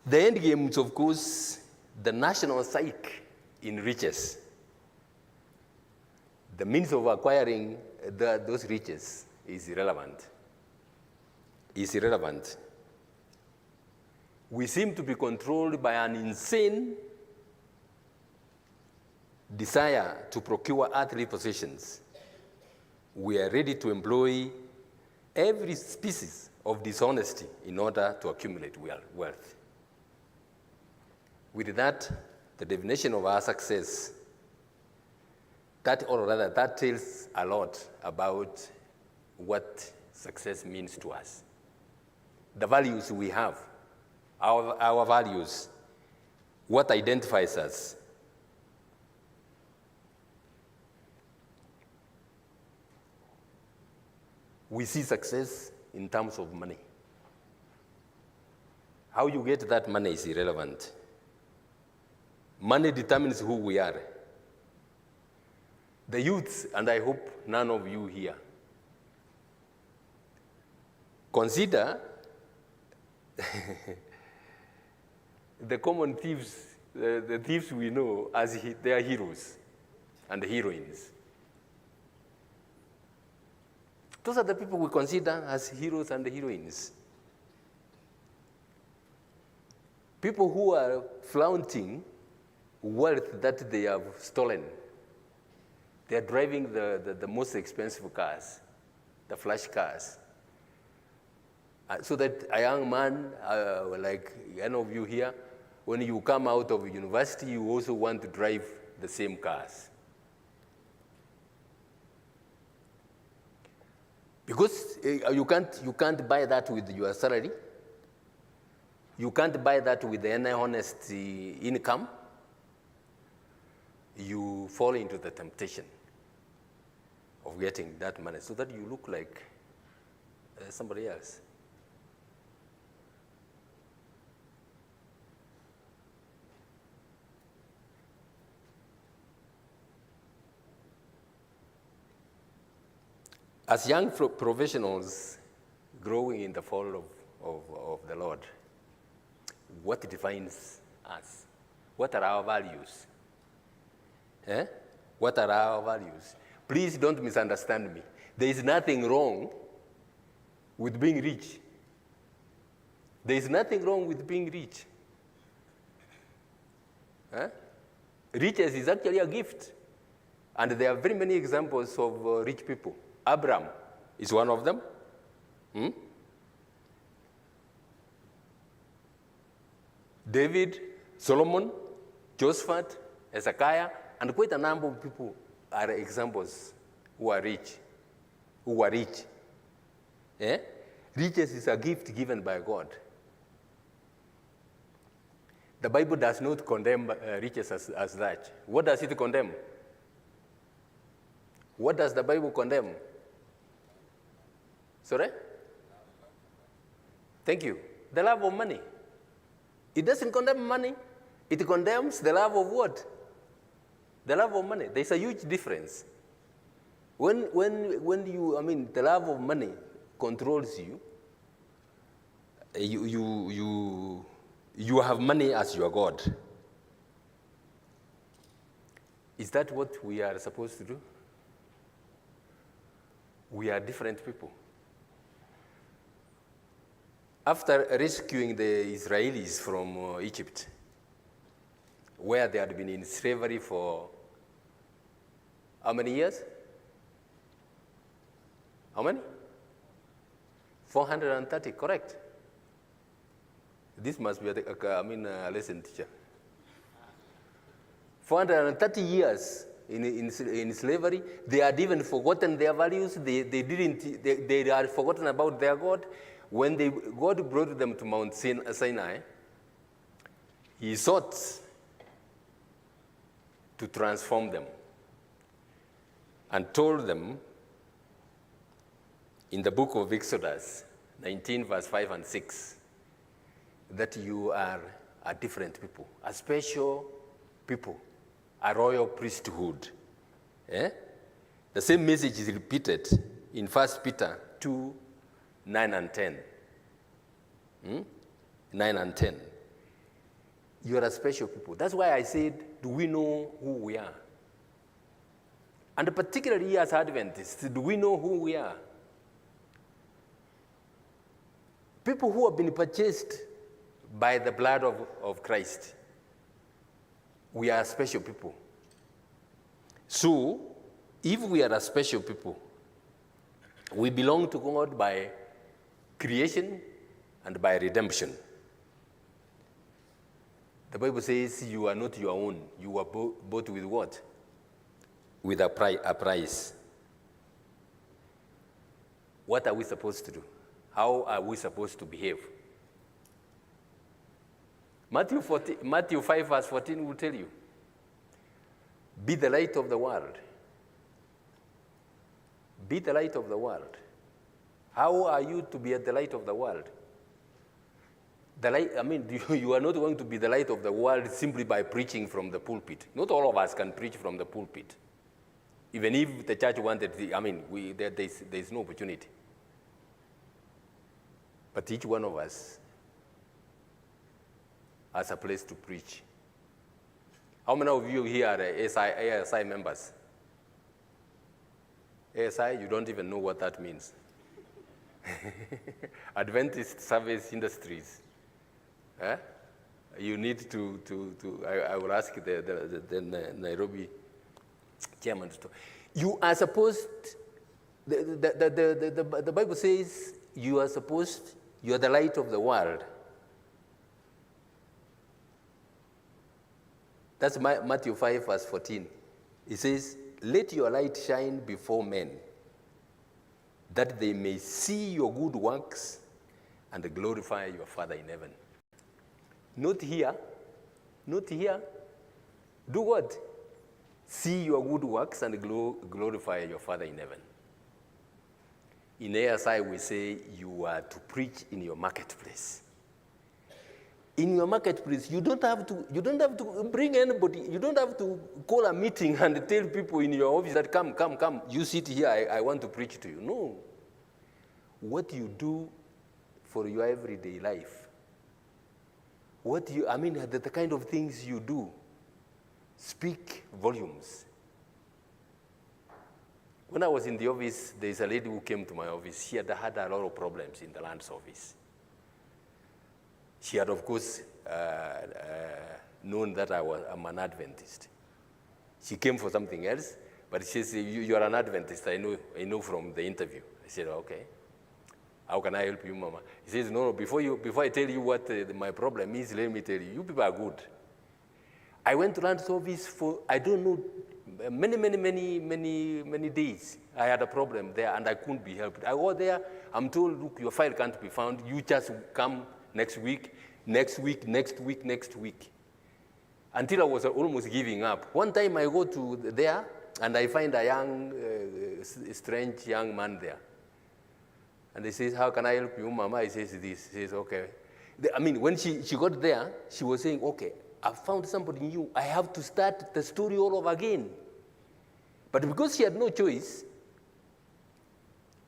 The end game is, of course, the national psyche enriches. The means of acquiring those riches is irrelevant. Is irrelevant. We seem to be controlled by an insane desire to procure earthly possessions. We are ready to employ every species of dishonesty in order to accumulate wealth. With that, the definition of our success, that tells a lot about what success means to us. The values we have, our values, what identifies us. We see success in terms of money. How you get that money is irrelevant. Money determines who we are. The youths, and I hope none of you here, consider the common thieves, the thieves we know as their heroes and heroines. Those are the people we consider as heroes and heroines. People who are flaunting wealth that they have stolen. They are driving the most expensive cars, the flash cars. So that a young man, like any of you here, when you come out of university, you also want to drive the same cars. Because you can't buy that with your salary. You can't buy that with any honest income. You fall into the temptation of getting that money so that you look like somebody else. As young professionals growing in the fold of the Lord, what defines us? What are our values? What are our values? Please don't misunderstand me. There is nothing wrong with being rich. There is nothing wrong with being rich. Riches is actually a gift. And there are very many examples of rich people. Abraham is one of them. David, Solomon, Josephat, Hezekiah, And quite a number of people are examples who are rich, who are rich. Eh? Riches is a gift given by God. The Bible does not condemn riches as that. What does it condemn? What does the Bible condemn? Sorry? Thank you. The love of money. It doesn't condemn money. It condemns the love of what? The love of money. There's a huge difference. When the love of money controls you, you have money as your God. Is that what we are supposed to do? We are different people. After rescuing the Israelis from Egypt, where they had been in slavery for how many years? How many? 430, correct. This must be a lesson teacher. 430 years in slavery. They had even forgotten their values. They had forgotten about their God. When God brought them to Mount Sinai, he sought to transform them and told them in the book of Exodus 19, verse 5 and 6, that you are a different people, a special people, a royal priesthood. Eh? The same message is repeated in 1 Peter 2, 9 and 10. 9 and 10. You are a special people. That's why I said, do we know who we are? And particularly as Adventists, do we know who we are? People who have been purchased by the blood of Christ. We are special people. So, if we are a special people, we belong to God by creation and by redemption. The Bible says you are not your own. You are bought with what? With a price. What are we supposed to do? How are we supposed to behave? Matthew 5, verse 14 will tell you, be the light of the world. Be the light of the world. How are you to be at the light of the world? The light, you are not going to be the light of the world simply by preaching from the pulpit. Not all of us can preach from the pulpit. Even if the church wanted, there's no opportunity. But each one of us has a place to preach. How many of you here are ASI members? ASI, you don't even know what that means. Adventist Service Industries. Eh? You need I will ask the Nairobi chairman to talk. You are supposed, the Bible says you are the light of the world. That's Matthew 5, verse 14. It says, let your light shine before men, that they may see your good works and glorify your Father in heaven. Not here. Do what? See your good works and glorify your Father in heaven. In ASI, we say you are to preach in your marketplace. In your marketplace, you don't have to bring anybody. You don't have to call a meeting and tell people in your office that come, you sit here, I want to preach to you. No. What you do for your everyday life, the kind of things you do speak volumes. When I was in the office, there's a lady who came to my office. She had had a lot of problems in the lands office. She had, of course, known that I'm an Adventist. She came for something else, but she said, you are an Adventist, I know from the interview. I said, okay. How can I help you, Mama? He says, no, before I tell you what my problem is, let me tell you, you people are good. I went to land's office for, I don't know, many days. I had a problem there and I couldn't be helped. I go there, I'm told, look, your file can't be found. You just come next week, next week. Until I was almost giving up. One time I go to there and I find a young, strange young man there. And he says, how can I help you, Mama? He says this. He says, okay. When she got there, she was saying, okay, I found somebody new. I have to start the story all over again. But because she had no choice,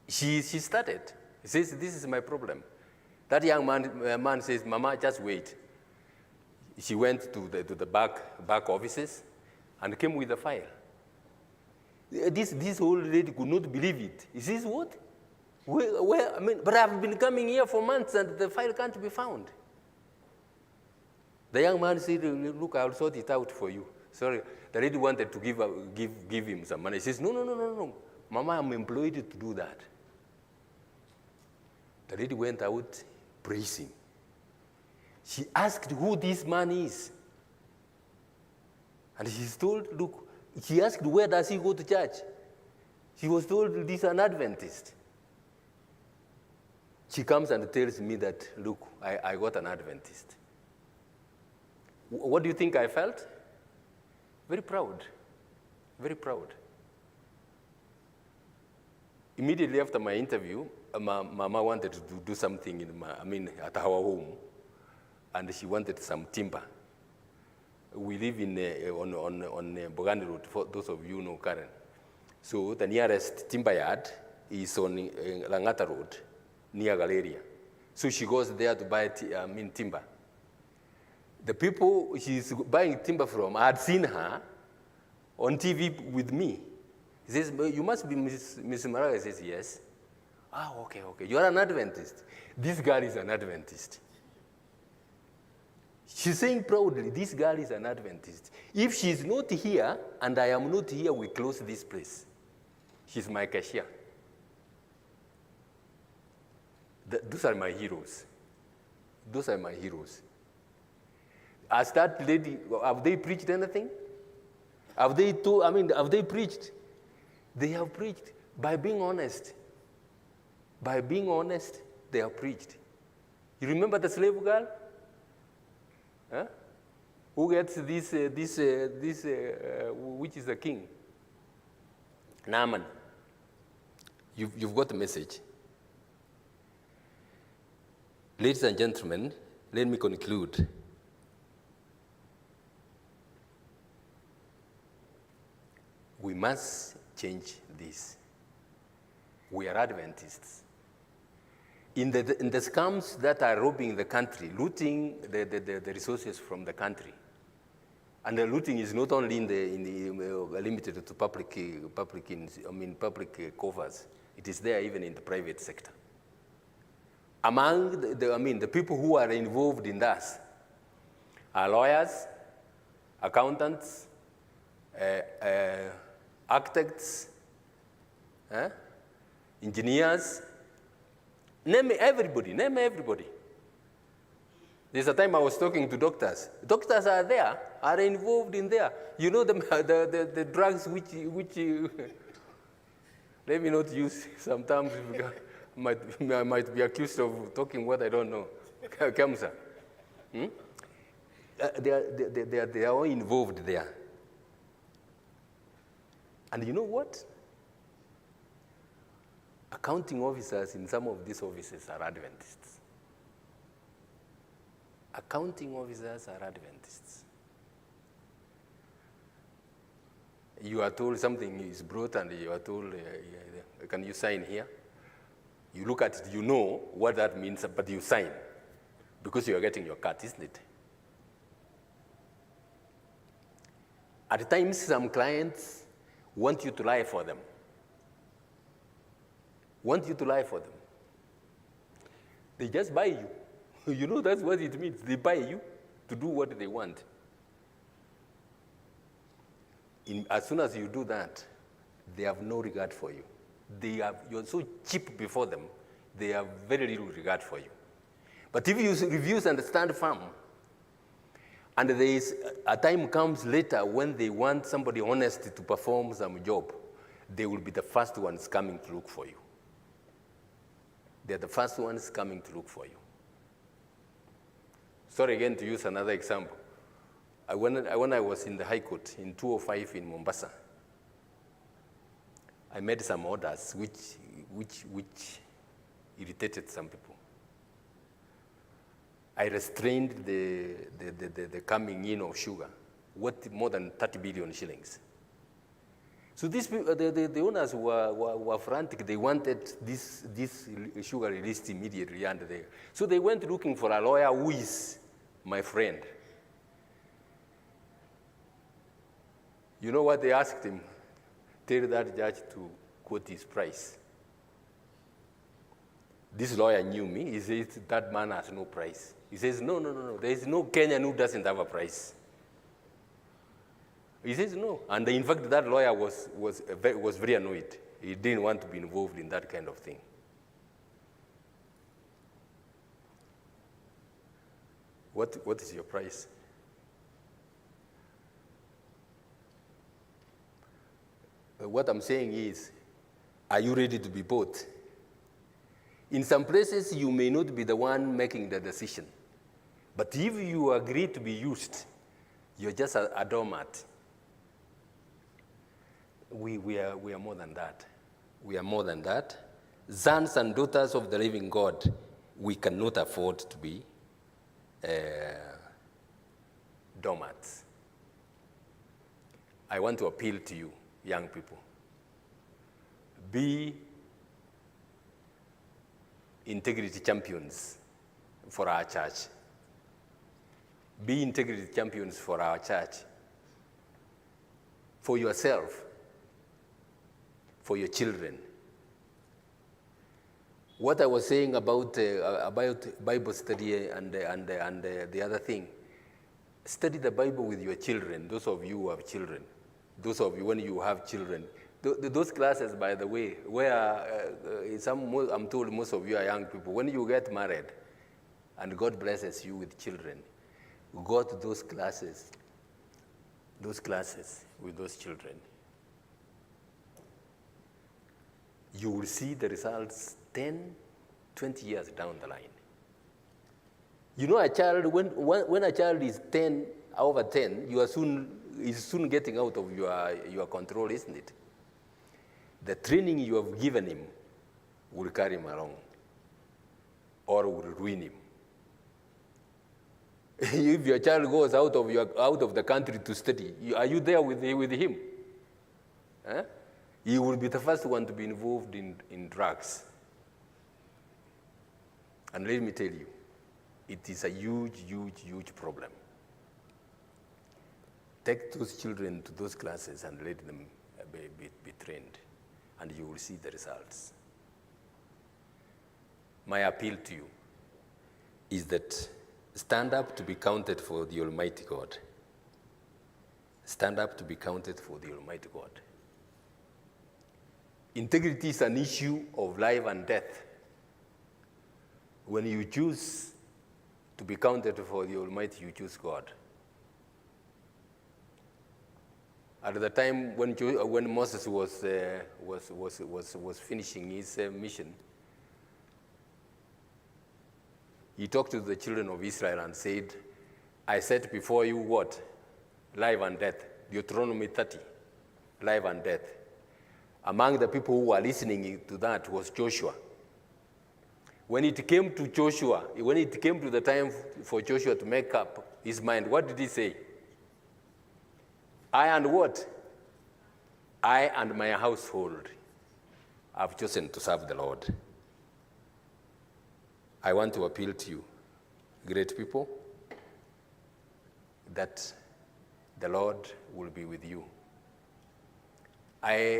she started. He says, this is my problem. That young man says, Mama, just wait. She went to the back offices and came with the file. This old lady could not believe it. He says, what? But I've been coming here for months and the file can't be found. The young man said, look, I'll sort it out for you. Sorry, the lady wanted to give him some money. He says, no. Mama, I'm employed to do that. The lady went out praising. She asked who this man is. And she's told, look, she asked where does he go to church. She was told this is an Adventist. She comes and tells me that, look, I got an Adventist. What do you think I felt? Very proud. Very proud. Immediately after my interview, Mama wanted to do something at our home, and she wanted some timber. We live on Bogani Road, for those of you who know Karen. So the nearest timber yard is on Langata Road, near Galeria. So she goes there to buy timber. The people she's buying timber from, I had seen her on TV with me. He says, you must be Miss Maraga. I says, yes. Okay. You are an Adventist. This girl is an Adventist. She's saying proudly, this girl is an Adventist. If she's not here and I am not here, we close this place. She's my cashier. Those are my heroes. Those are my heroes. As that lady, have they preached anything? Have they preached? They have preached by being honest. By being honest, they have preached. You remember the slave girl? Huh? Who gets this, which is the king? Naaman. You've got the message. Ladies and gentlemen, let me conclude. We must change this. We are Adventists. In the scams that are robbing the country, looting the resources from the country, and the looting is not only limited to public coffers. It is there even in the private sector. Among the people who are involved in that are lawyers, accountants, architects, engineers. Name everybody. There's a time I was talking to doctors. Doctors are there, are involved in there. You know the drugs which let me not use sometimes I might be accused of talking what I don't know. Kamsa. They are all involved there. And you know what? Accounting officers in some of these offices are Adventists. Accounting officers are Adventists. You are told something is brought and you are told, can you sign here? You look at it, you know what that means, but you sign because you are getting your cut, isn't it? At times, some clients want you to lie for them. They just buy you. You know, that's what it means. They buy you to do what they want. As soon as you do that, they have no regard for you. You're so cheap before them, they have very little regard for you. But if you refuse and stand firm, And there is a time comes later when they want somebody honest to perform some job, they will be the first ones coming to look for you. They're the first ones coming to look for you. Sorry again to use another example. When I was in the High Court in 2005 in Mombasa, I made some orders which irritated some people. I restrained the coming in of sugar, worth more than 30 billion shillings. So these people, the owners were frantic. They wanted this sugar released immediately. So they went looking for a lawyer who is my friend. You know what they asked him? Tell that judge to quote his price. This lawyer knew me. He says, that man has no price. He says, no. There is no Kenyan who doesn't have a price. He says, no. And in fact, that lawyer was very annoyed. He didn't want to be involved in that kind of thing. What is your price? What I'm saying is, are you ready to be bought? In some places, you may not be the one making the decision. But if you agree to be used, you're just a doormat. We are more than that. We are more than that. Sons and daughters of the living God, we cannot afford to be doormats. I want to appeal to you, young people. Be integrity champions for our church. Be integrity champions for our church. For yourself. For your children. What I was saying about Bible study and the other thing, study the Bible with your children, those of you who have children. Those of you, when you have children. Those classes, by the way, where I'm told most of you are young people, when you get married and God blesses you with children, go to those classes with those children. You will see the results 10, 20 years down the line. You know, a child, when a child is 10, over 10, is soon getting out of your control, isn't it? The training you have given him will carry him along or will ruin him. If your child goes out of the country to study, are you there with him? Huh? He will be the first one to be involved in drugs. And let me tell you, it is a huge, huge, huge problem. Take those children to those classes and let them be trained, and you will see the results. My appeal to you is that stand up to be counted for the Almighty God. Stand up to be counted for the Almighty God. Integrity is an issue of life and death. When you choose to be counted for the Almighty, you choose God. At the time when Moses was finishing his mission, he talked to the children of Israel and said, I set before you what? Life and death. Deuteronomy 30, life and death. Among the people who were listening to that was Joshua. When it came to the time for Joshua to make up his mind, what did he say? I and what? I and my household have chosen to serve the Lord. I want to appeal to you, great people, that the Lord will be with you.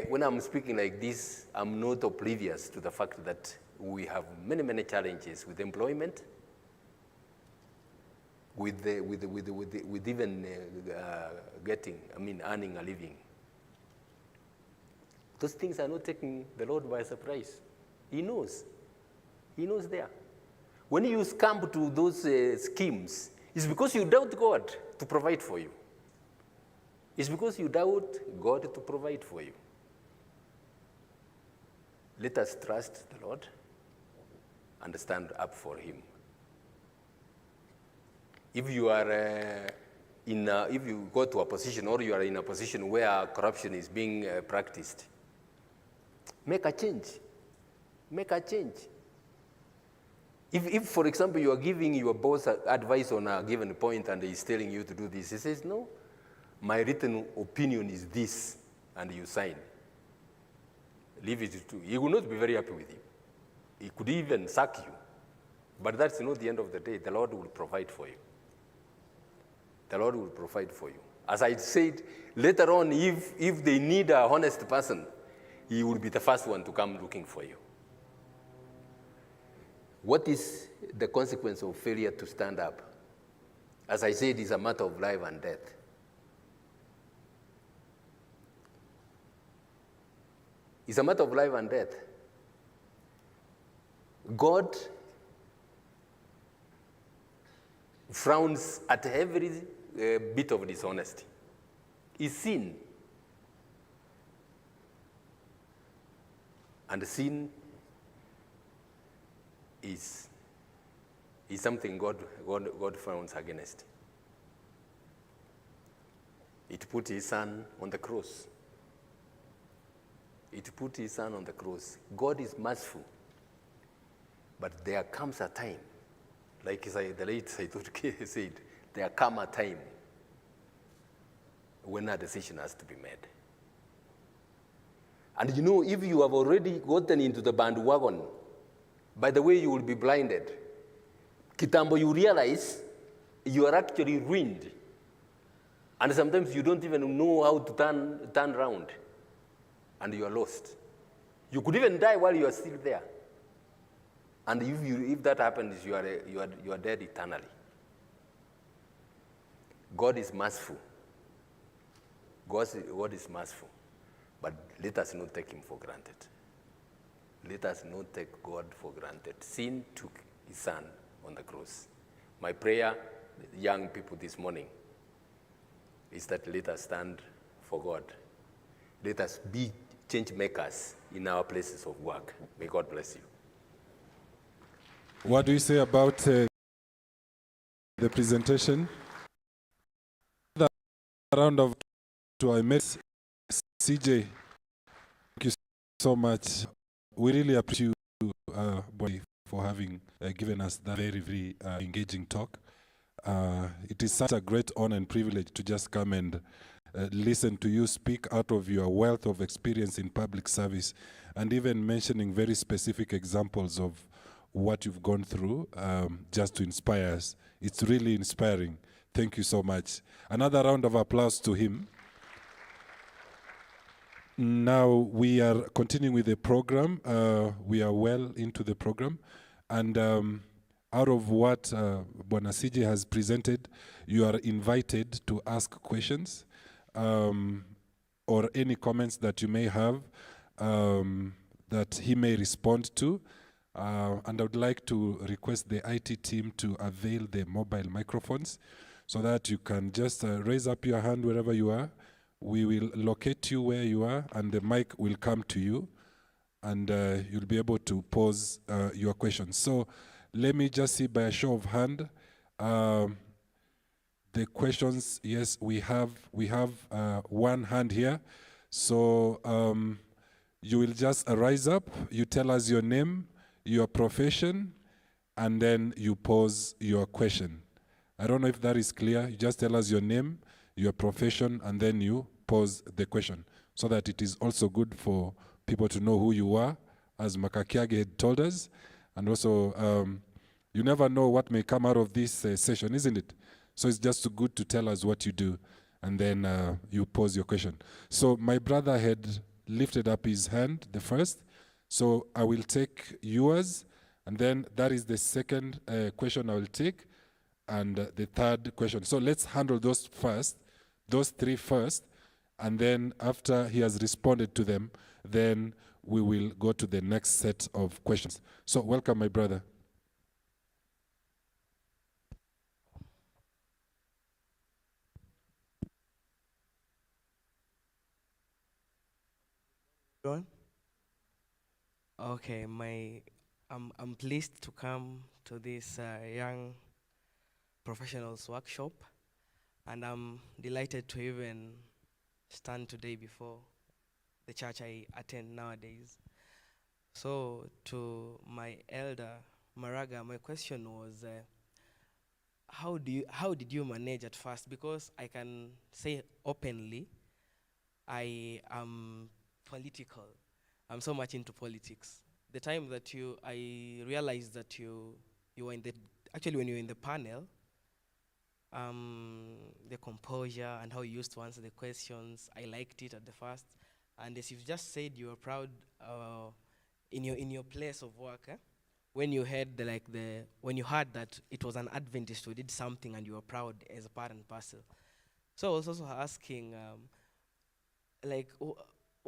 When I'm speaking like this, I'm not oblivious to the fact that we have many, many challenges with employment, with even earning a living. Those things are not taking the Lord by surprise. He knows. He knows there. When you scamp to those schemes, It's because you doubt God to provide for you. It's because you doubt God to provide for you. Let us trust the Lord and stand up for Him. If you are if you go to a position, or you are in a position where corruption is being practiced, make a change. Make a change. If, for example, you are giving your boss advice on a given point and he's telling you to do this, he says, no, my written opinion is this, and you sign. Leave it to. He will not be very happy with you. He could even sack you. But that's not the end of the day. The Lord will provide for you. The Lord will provide for you. As I said, later on, if they need a honest person, He will be the first one to come looking for you. What is the consequence of failure to stand up? As I said, it's a matter of life and death. It's a matter of life and death. God frowns at every bit of dishonesty. It's sin. And sin is something God frowns against. It put His Son on the cross. It put His Son on the cross. God is merciful. But there comes a time, like the late Saitoti said, there comes a time when a decision has to be made. And you know, if you have already gotten into the bandwagon, by the way, you will be blinded. Kitambo, you realize you are actually ruined. And sometimes you don't even know how to turn around. And you are lost. You could even die while you are still there. And if that happens, you are dead eternally. God is merciful. God is merciful. But let us not take Him for granted. Let us not take God for granted. Sin took His Son on the cross. My prayer, young people this morning, is that let us stand for God. Let us be change makers in our places of work. May God bless you. What do you say about the presentation? The round of to I met CJ. Thank you so much. We really appreciate you, Bonnie, for having given us that very, very engaging talk. It is such a great honor and privilege to just come and listen to you speak out of your wealth of experience in public service, and even mentioning very specific examples of what you've gone through just to inspire us. It's really inspiring. Thank you so much. Another round of applause to him. Now we are continuing with the program. We are well into the program. And out of what Bwana CJ has presented, you are invited to ask questions or any comments that you may have that he may respond to. And I would like to request the IT team to avail the mobile microphones so that you can just raise up your hand wherever you are. We will locate you where you are, and the mic will come to you, and you'll be able to pose your questions. So let me just see by a show of hand. The questions, yes, we have one hand here. So you will just rise up, you tell us your name, your profession, and then you pose your question. I don't know if that is clear. You just tell us your name, your profession, and then you pose the question, so that it is also good for people to know who you are, as Makakiage had told us. And also, you never know what may come out of this session, isn't it? So it's just good to tell us what you do, and then you pose your question. So my brother had lifted up his hand, the first. So I will take yours, and then that is the second question I will take, and the third question. So let's handle those first, those three first, and then after he has responded to them, then we will go to the next set of questions. So welcome, my brother. John? Okay, I'm pleased to come to this young professionals workshop, and I'm delighted to even stand today before the church I attend nowadays. So to my elder Maraga, my question was, how did you manage at first? Because I can say openly, I am political. I'm so much into politics. The time that I realized that you were in the, actually when you were in the panel, the composure and how you used to answer the questions, I liked it at the first. And as you've just said, you were proud in your place of work, when you heard when you heard that it was an Adventist who did something and you were proud as a part and parcel. So I was also asking,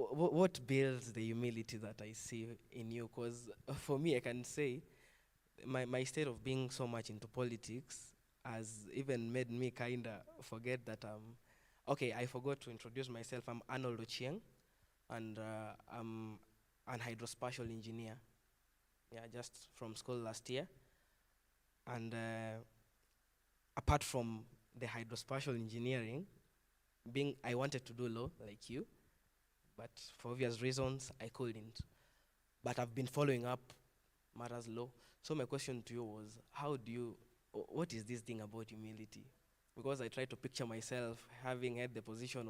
what builds the humility that I see in you? Because for me, I can say my state of being so much into politics has even made me kind of forget that okay, I forgot to introduce myself. I'm Arnold Ochieng, and I'm an hydrospatial engineer. Yeah, just from school last year. And apart from the hydrospatial engineering, I wanted to do law like you, but for obvious reasons, I couldn't. But I've been following up matters law. So my question to you was, what is this thing about humility? Because I try to picture myself having had your position,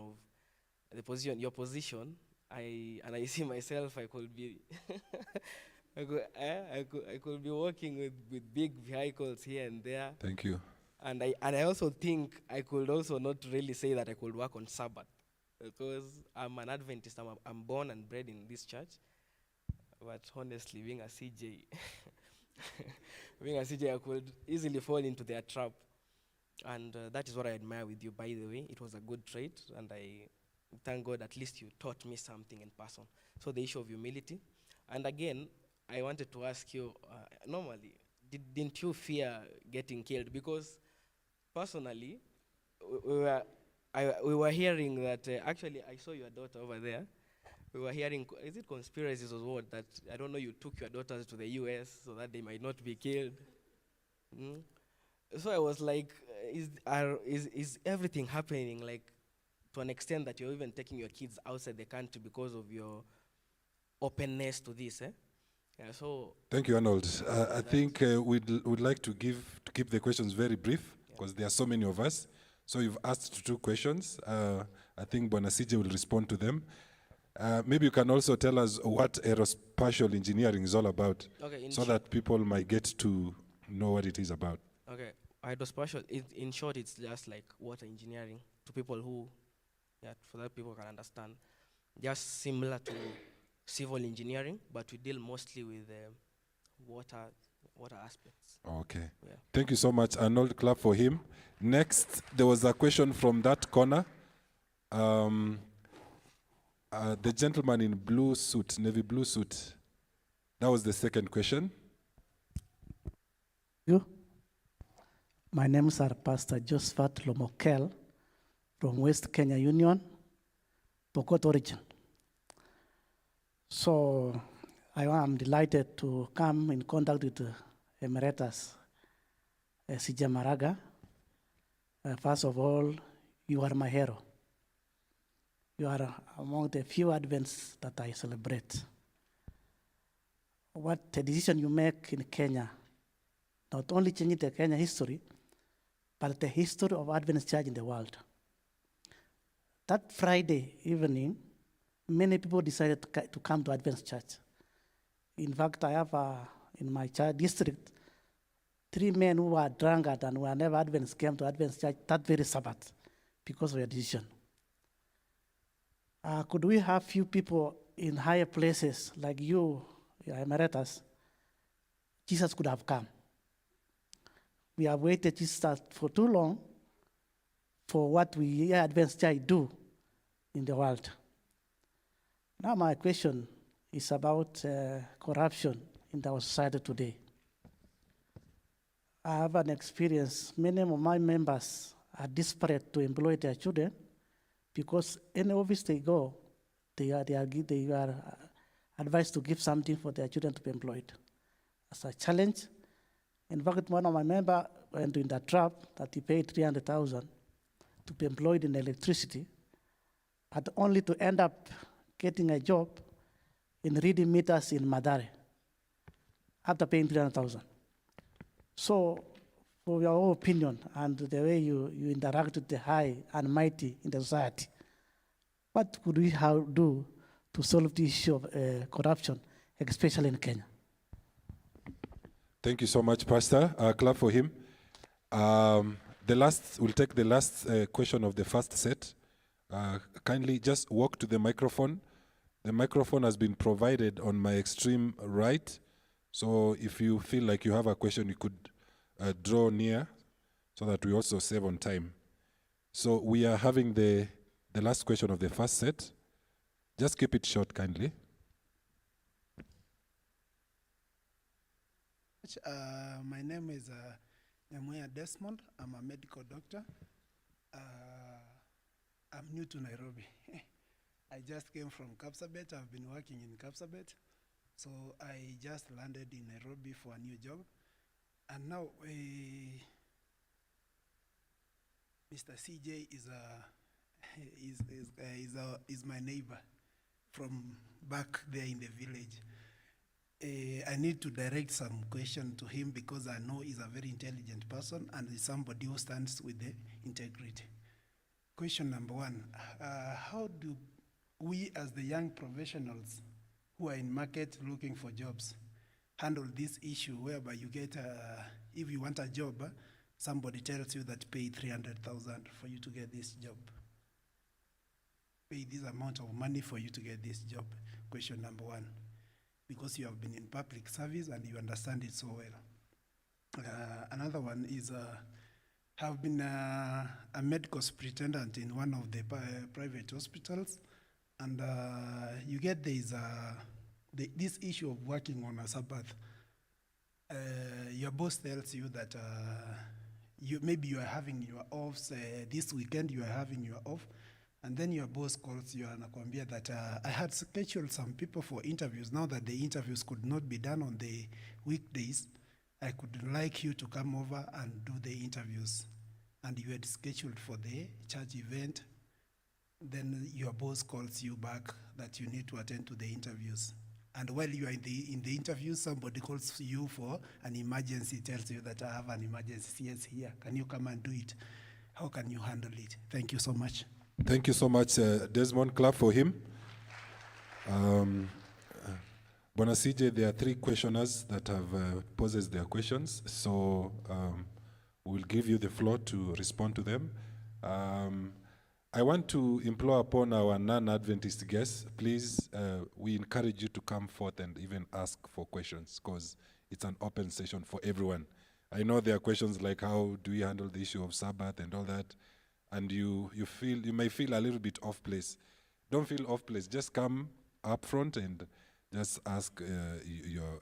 and I see myself, I could be, I could be working with big vehicles here and there. Thank you. And I also think I could also not really say that I could work on Sabbath, because I'm an Adventist. I'm born and bred in this church. But honestly, being a CJ, I could easily fall into their trap. And that is what I admire with you, by the way. It was a good trait, and I thank God at least you taught me something in person. So the issue of humility. And again, I wanted to ask you, normally, didn't you fear getting killed? Because personally, we were hearing that, actually, I saw your daughter over there. We were hearing, is it conspiracies or what, that, I don't know, you took your daughters to the US so that they might not be killed? So I was like, is everything happening like to an extent that you're even taking your kids outside the country because of your openness to this? Yeah, so Thank you, Arnold. I think we'd like to keep the questions very brief, because there are so many of us. So you've asked 2 questions. I think Bwana CJ will respond to them. Maybe you can also tell us what aerospatial engineering is all about, okay, so that people might get to know what it is about. Okay, hydrospatial, in short, it's just like water engineering to people who, for that people can understand. Just similar to civil engineering, but we deal mostly with water aspects. Okay. Yeah. Thank you so much, Arnold. Clap for him. Next, there was a question from that corner. The gentleman in blue suit, navy blue suit. That was the second question. You. My name is Pastor Josephat Lomokel from West Kenya Union, Pokot origin. So I am delighted to come in contact with Emeritus CJ Maraga. First of all, you are my hero. You are among the few Advents that I celebrate. What a decision you make in Kenya, not only changing the Kenya history, but the history of Adventist church in the world. That Friday evening, many people decided to come to Adventist church. In fact, I have in my church district, 3 men who were drunkards and were never Adventist came to Adventist church that very Sabbath because of your decision. Could we have few people in higher places like you, Emeritus? Jesus could have come. We have waited Jesus for too long for what we Adventist church do in the world. Now my question is about corruption in our society today. I have an experience. Many of my members are desperate to employ their children because any office they go, they are advised to give something for their children to be employed. As a challenge, in fact, one of my members went in that trap that he paid 300,000 to be employed in electricity, but only to end up getting a job in reading meters in Madare after paying 300,000. So, for your own opinion and the way you interact with the high and mighty in the society, what could we do to solve the issue of corruption, especially in Kenya? Thank you so much, Pastor. Clap for him. We'll take the last question of the first set. Kindly just walk to the microphone. The microphone has been provided on my extreme right. So if you feel like you have a question, you could draw near so that we also save on time. So we are having the last question of the first set. Just keep it short, kindly. My name is Nyamuya Desmond. I'm a medical doctor. I'm new to Nairobi. I just came from Kapsabet. I've been working in Kapsabet. So I just landed in Nairobi for a new job. And now Mr. CJ is my neighbor from back there in the village. I need to direct some question to him because I know he's a very intelligent person and is somebody who stands with the integrity. Question number one, how do we as the young professionals who are in market looking for jobs handle this issue whereby you get, if you want a job, somebody tells you that pay 300,000 for you to get this job. Pay this amount of money for you to get this job. Question number one. Because you have been in public service and you understand it so well. Another one is, have been a medical superintendent in one of the private hospitals, and you get this issue of working on a Sabbath. Your boss tells you that maybe you are having your offs, this weekend you are having your off, and then your boss calls you and akwambia that I had scheduled some people for interviews. Now that the interviews could not be done on the weekdays, I could like you to come over and do the interviews. And you had scheduled for the church event. Then your boss calls you back that you need to attend to the interviews. And while you are in the interview, somebody calls you for an emergency, tells you that I have an emergency. Yes, here. Can you come and do it? How can you handle it? Thank you so much. Thank you so much, Desmond. Clap for him. Bwana CJ, there are 3 questioners that have posed their questions, so we'll give you the floor to respond to them. I want to implore upon our non-Adventist guests, please, we encourage you to come forth and even ask for questions, because it's an open session for everyone. I know there are questions like how do we handle the issue of Sabbath and all that, and you may feel a little bit off place. Don't feel off place. Just come up front and just ask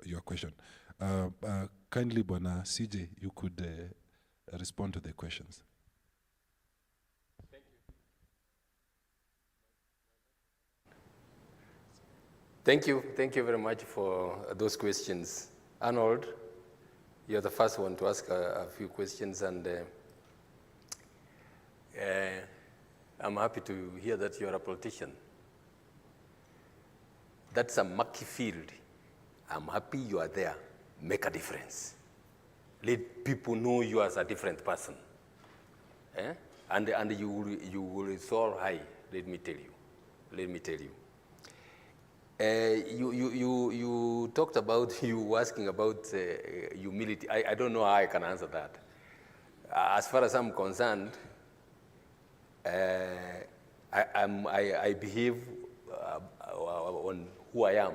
your question. Kindly, Bwana CJ, you could respond to the questions. Thank you. Thank you very much for those questions. Arnold, you're the first one to ask a few questions, and I'm happy to hear that you're a politician. That's a mucky field. I'm happy you are there. Make a difference. Let people know you as a different person. And you will soar high, let me tell you. Let me tell you. You talked about, you were asking about humility. I don't know how I can answer that. As far as I'm concerned, I behave on who I am.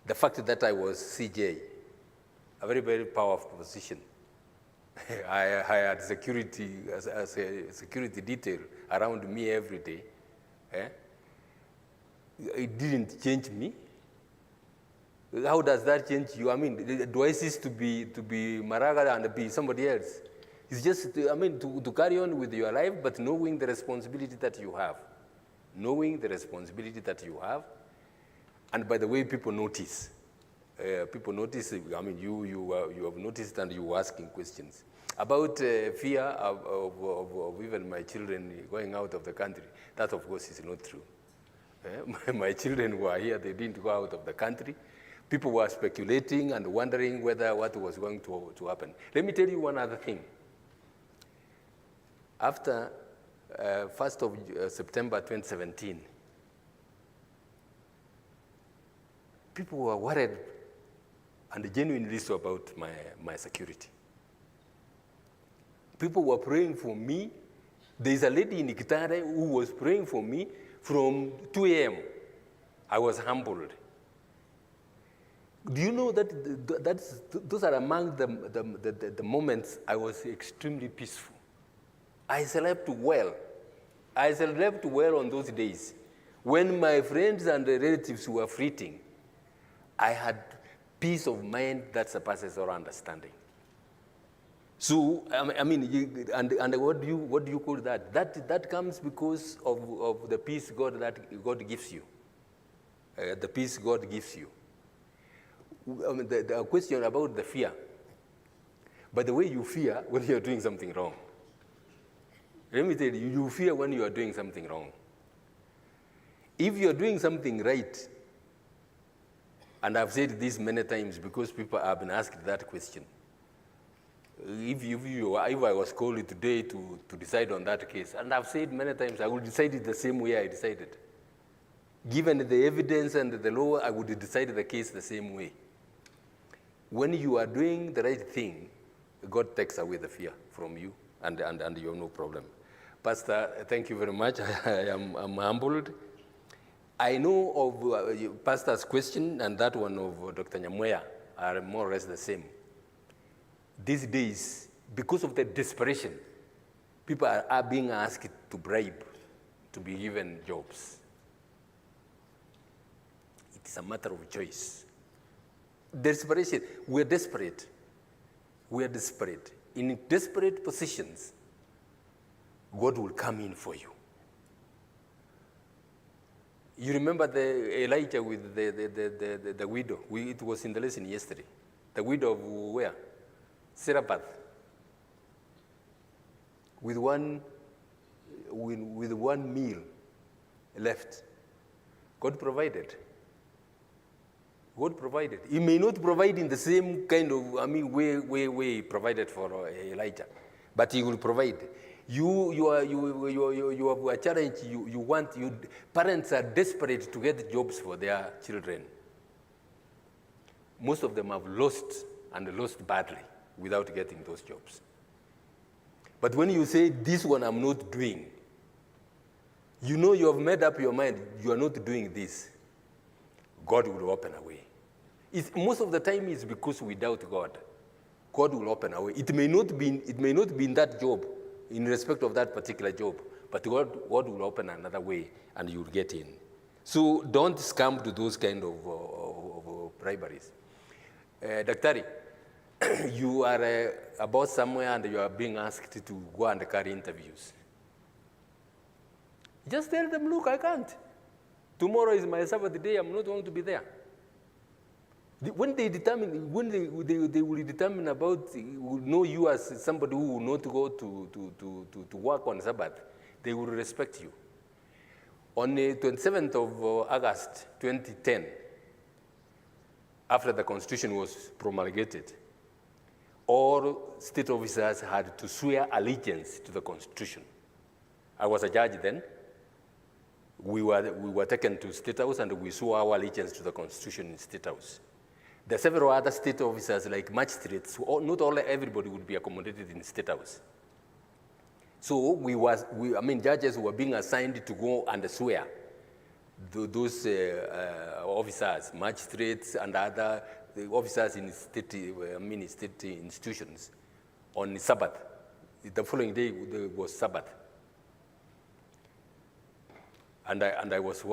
The fact that I was CJ, a very, very powerful position. I had security, as a security detail around me every day. It didn't change me. How does that change you? I mean, do I cease to be Maraga and be somebody else? It's just, to carry on with your life, but knowing the responsibility that you have. knowing the responsibility that you have. And by the way, people notice. People notice, I mean, you have noticed and you are asking questions. About fear of even my children going out of the country, that of course is not true. My children were here, they didn't go out of the country. People were speculating and wondering whether what was going to happen. Let me tell you one other thing. After 1st of September 2017, people were worried and genuinely so about my security. People were praying for me. There's a lady in Gitanga who was praying for me from 2 a.m. I was humbled. Do you know that those are among the moments I was extremely peaceful. I slept well. I slept well on those days. When my friends and relatives were fretting, I had peace of mind that surpasses all understanding. So, I mean, and what do you call that? That comes because of the peace that God gives you. The peace God gives you. I mean, the question about the fear. By the way, you fear when you are doing something wrong. Let me tell you, you fear when you are doing something wrong. If you are doing something right, and I've said this many times because people have been asked that question. If I was called today to decide on that case, and I've said many times, I would decide it the same way I decided. Given the evidence and the law, I would decide the case the same way. When you are doing the right thing, God takes away the fear from you, and you have no problem. Pastor, thank you very much. I'm humbled. I know of Pastor's question and that one of Dr. Nyamweya are more or less the same. These days, because of the desperation, people are being asked to bribe to be given jobs. It's a matter of choice. Desperation. We're desperate. We're desperate. In desperate positions, God will come in for you. You remember the Elijah with the widow? It was in the lesson yesterday. The widow of where? Seraphat. With one meal left, God provided. God provided. He may not provide in the same kind of way he provided for Elijah, but he will provide. You have a challenge. Parents are desperate to get jobs for their children. Most of them have lost and lost badly without getting those jobs. But when you say, this one I'm not doing, you know you have made up your mind, you are not doing this, God will open a way. Most of the time it's because we doubt God. God will open a way. It may not be in that job, in respect of that particular job, but God will open another way and you'll get in. So don't succumb to those kind of briberies. Daktari, you are about somewhere and you are being asked to go and carry interviews. Just tell them, look, I can't. Tomorrow is my Sabbath day, I'm not going to be there. When they will determine about, will know you as somebody who will not go to work on Sabbath, they will respect you. On the 27th of August 2010, after the Constitution was promulgated, all state officers had to swear allegiance to the Constitution. I was a judge then. We were taken to State House and we swore our allegiance to the Constitution in State House. There are several other state officers like magistrates, not everybody would be accommodated in State House. So judges were being assigned to go and swear those officers, magistrates and other officers in state institutions on Sabbath. The following day was Sabbath. And I was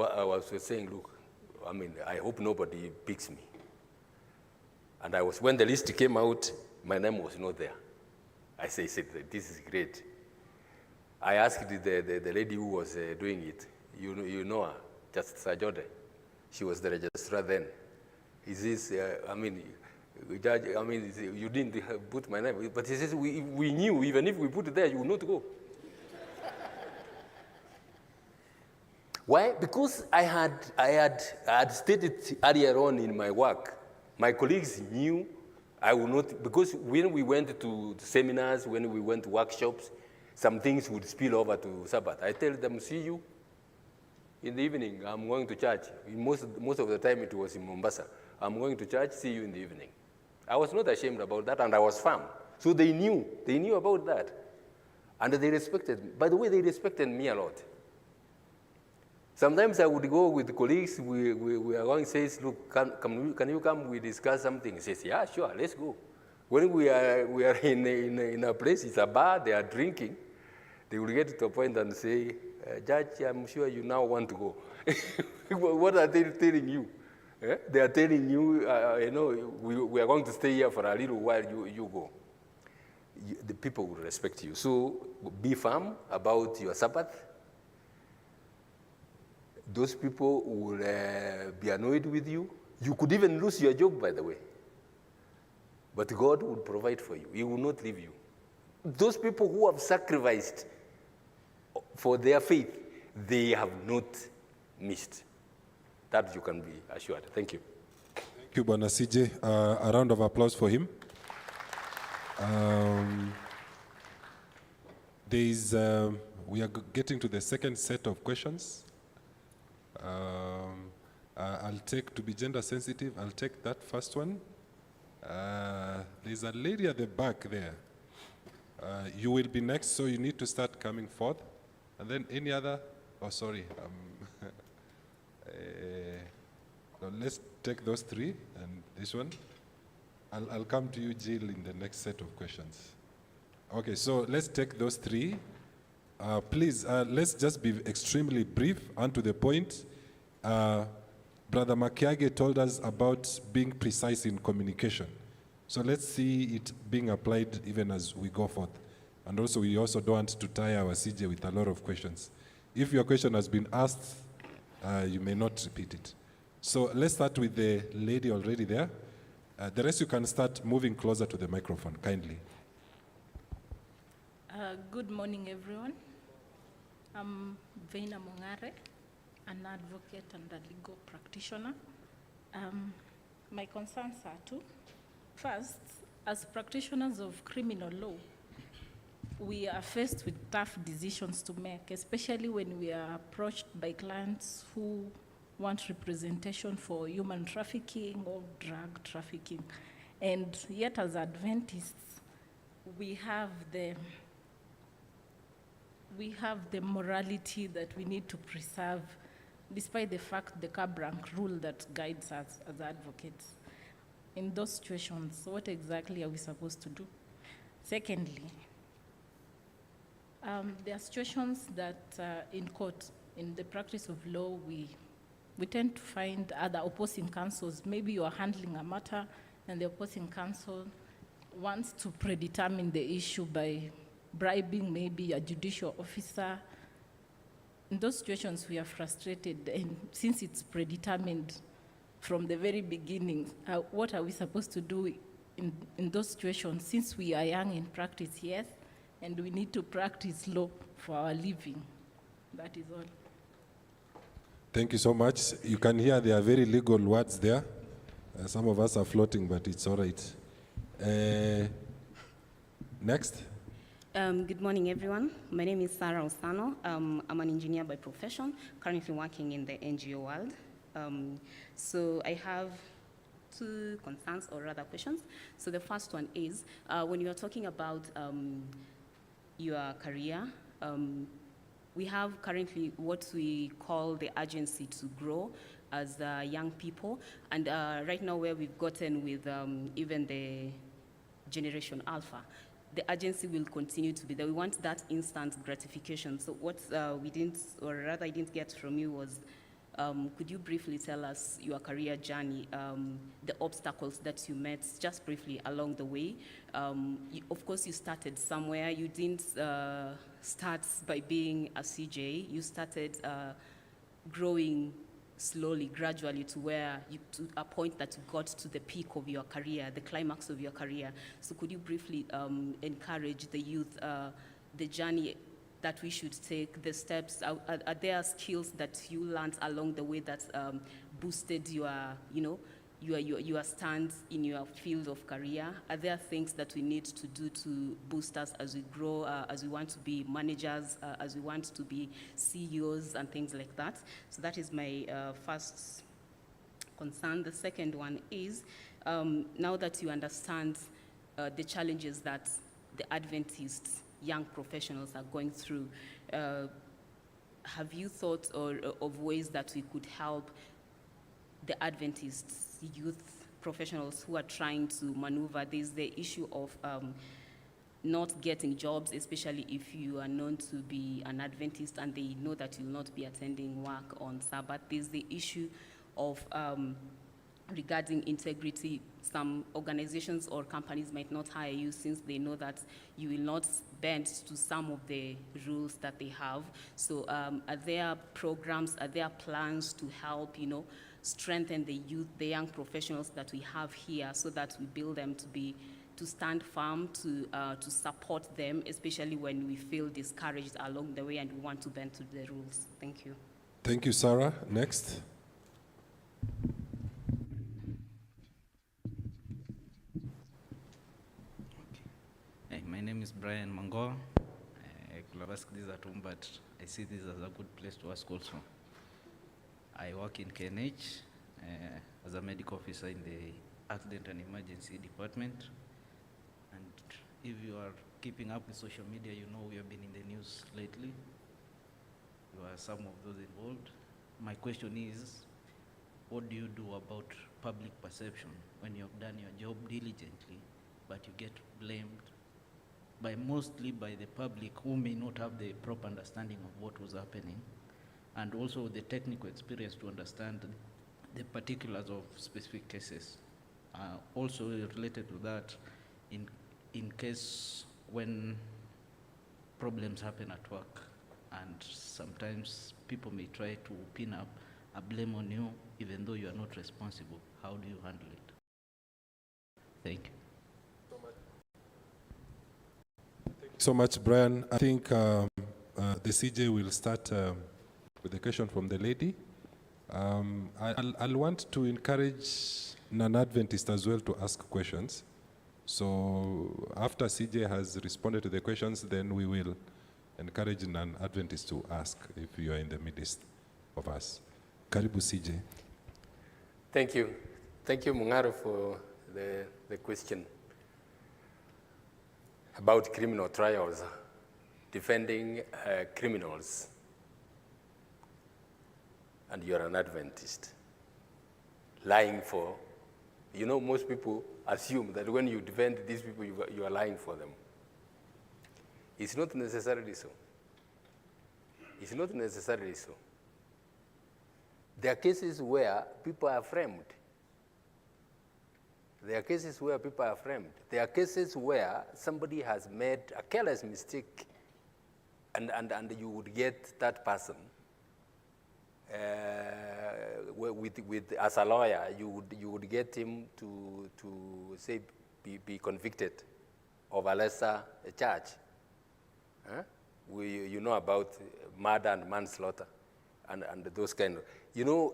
saying, look, I hope nobody picks me. And when the list came out, my name was not there. I said, this is great. I asked the lady who was doing it, you know her, Justice Ajode. She was the registrar then. Is this, Judge, you didn't put my name, but he says, we knew, even if we put it there, you would not go. Why? Because I had stated earlier on in my work, my colleagues knew I would not, because when we went to seminars, when we went to workshops, some things would spill over to Sabbath. I tell them, see you in the evening, I'm going to church. Most of the time it was in Mombasa. I'm going to church, see you in the evening. I was not ashamed about that, and I was firm. So they knew about that. And they respected me. By the way, they respected me a lot. Sometimes I would go with colleagues, we are going, says, look, can you come, we discuss something? He says, yeah, sure, let's go. When we are in a place, it's a bar, they are drinking, they will get to a point and say, Judge, I'm sure you now want to go. What are they telling you? Eh? They are telling you, we are going to stay here for a little while, you go. The people will respect you. So be firm about your Sabbath. Those people will be annoyed with you. You could even lose your job, by the way. But God will provide for you. He will not leave you. Those people who have sacrificed for their faith, they have not missed. That you can be assured. Thank you. Thank you, Bwana CJ. A round of applause for him. We are getting to the second set of questions. I'll take, to be gender sensitive, I'll take that first one. There's a lady at the back there. You will be next, so you need to start coming forth. And then any other, no, let's take those three and this one. I'll come to you, Jill, in the next set of questions. Okay, so let's take those three. Please, let's just be extremely brief and to the point. Brother Makiage told us about being precise in communication. So let's see it being applied even as we go forth. And also, we also don't want to tie our CJ with a lot of questions. If your question has been asked, you may not repeat it. So let's start with the lady already there. The rest you can start moving closer to the microphone, kindly. Good morning, everyone. I'm Vanga Mongare, an advocate and a legal practitioner. My concerns are two. First, as practitioners of criminal law, we are faced with tough decisions to make, especially when we are approached by clients who want representation for human trafficking or drug trafficking. And yet, as Adventists, we have the morality that we need to preserve, despite the fact the cab rank rule that guides us as advocates. In those situations, what exactly are we supposed to do? Secondly, there are situations that in court, in the practice of law, we tend to find other opposing counsels. Maybe you are handling a matter and the opposing counsel wants to predetermine the issue by bribing maybe a judicial officer. In those situations, we are frustrated, and since it's predetermined from the very beginning, what are we supposed to do in those situations, since we are young in practice, yes, and we need to practice law for our living? That is all. Thank you so much. You can hear there are very legal words there. Some of us are floating, but it's all right. Next. Good morning, everyone. My name is Sarah Osano. I'm an engineer by profession, currently working in the NGO world. So I have two concerns, or rather questions. So the first one is, when you are talking about your career, we have currently what we call the urgency to grow as young people. And right now where we've gotten with even the Generation Alpha, the urgency will continue to be there. We want that instant gratification. So what we didn't, or rather I didn't get from you was, could you briefly tell us your career journey, the obstacles that you met, just briefly along the way? Of course, you started somewhere. You didn't start by being a CJ. You started growing slowly, gradually to to a point that you got to the peak of your career, the climax of your career. So could you briefly encourage the youth, the journey that we should take, the steps? Are there skills that you learned along the way that boosted your stand in your field of career? Are there things that we need to do to boost us as we grow, as we want to be managers, as we want to be CEOs and things like that? So that is my first concern. The second one is, now that you understand the challenges that the Adventist young professionals are going through, have you thought of ways that we could help the Adventist youth professionals who are trying to maneuver? There's the issue of not getting jobs, especially if you are known to be an Adventist and they know that you'll not be attending work on Sabbath. There's the issue of regarding integrity. Some organizations or companies might not hire you since they know that you will not bend to some of the rules that they have. So are there programs, are there plans to help, strengthen the youth, the young professionals that we have here, so that we build them to stand firm, to support them, especially when we feel discouraged along the way and we want to bend to the rules? Thank you. Thank you, Sarah. Next. Hey, my name is Brian Mango. I could have asked this at home, but I see this as a good place to ask also. I work in KNH as a medical officer in the Accident and Emergency Department. And if you are keeping up with social media, you know we have been in the news lately. You are some of those involved. My question is, what do you do about public perception when you have done your job diligently, but you get blamed mostly by the public who may not have the proper understanding of what was happening, and also the technical experience to understand the particulars of specific cases? Also related to that, in case when problems happen at work, and sometimes people may try to pin up a blame on you, even though you are not responsible, how do you handle it? Thank you. So much, Brian. I think the CJ will start with the question from the lady. I'll want to encourage non-Adventists as well to ask questions. So after CJ has responded to the questions, then we will encourage non-Adventists to ask if you are in the midst of us. Karibu CJ. Thank you. Thank you, Mungaro, for the question about criminal trials, defending criminals, and you're an Adventist. Lying for, most people assume that when you defend these people, you are lying for them. It's not necessarily so. It's not necessarily so. There are cases where people are framed. There are cases where people are framed. There are cases where somebody has made a careless mistake, and you would get that person as a lawyer, you would get him to say be convicted of a lesser charge. Huh? You know about murder and manslaughter, and those kind of,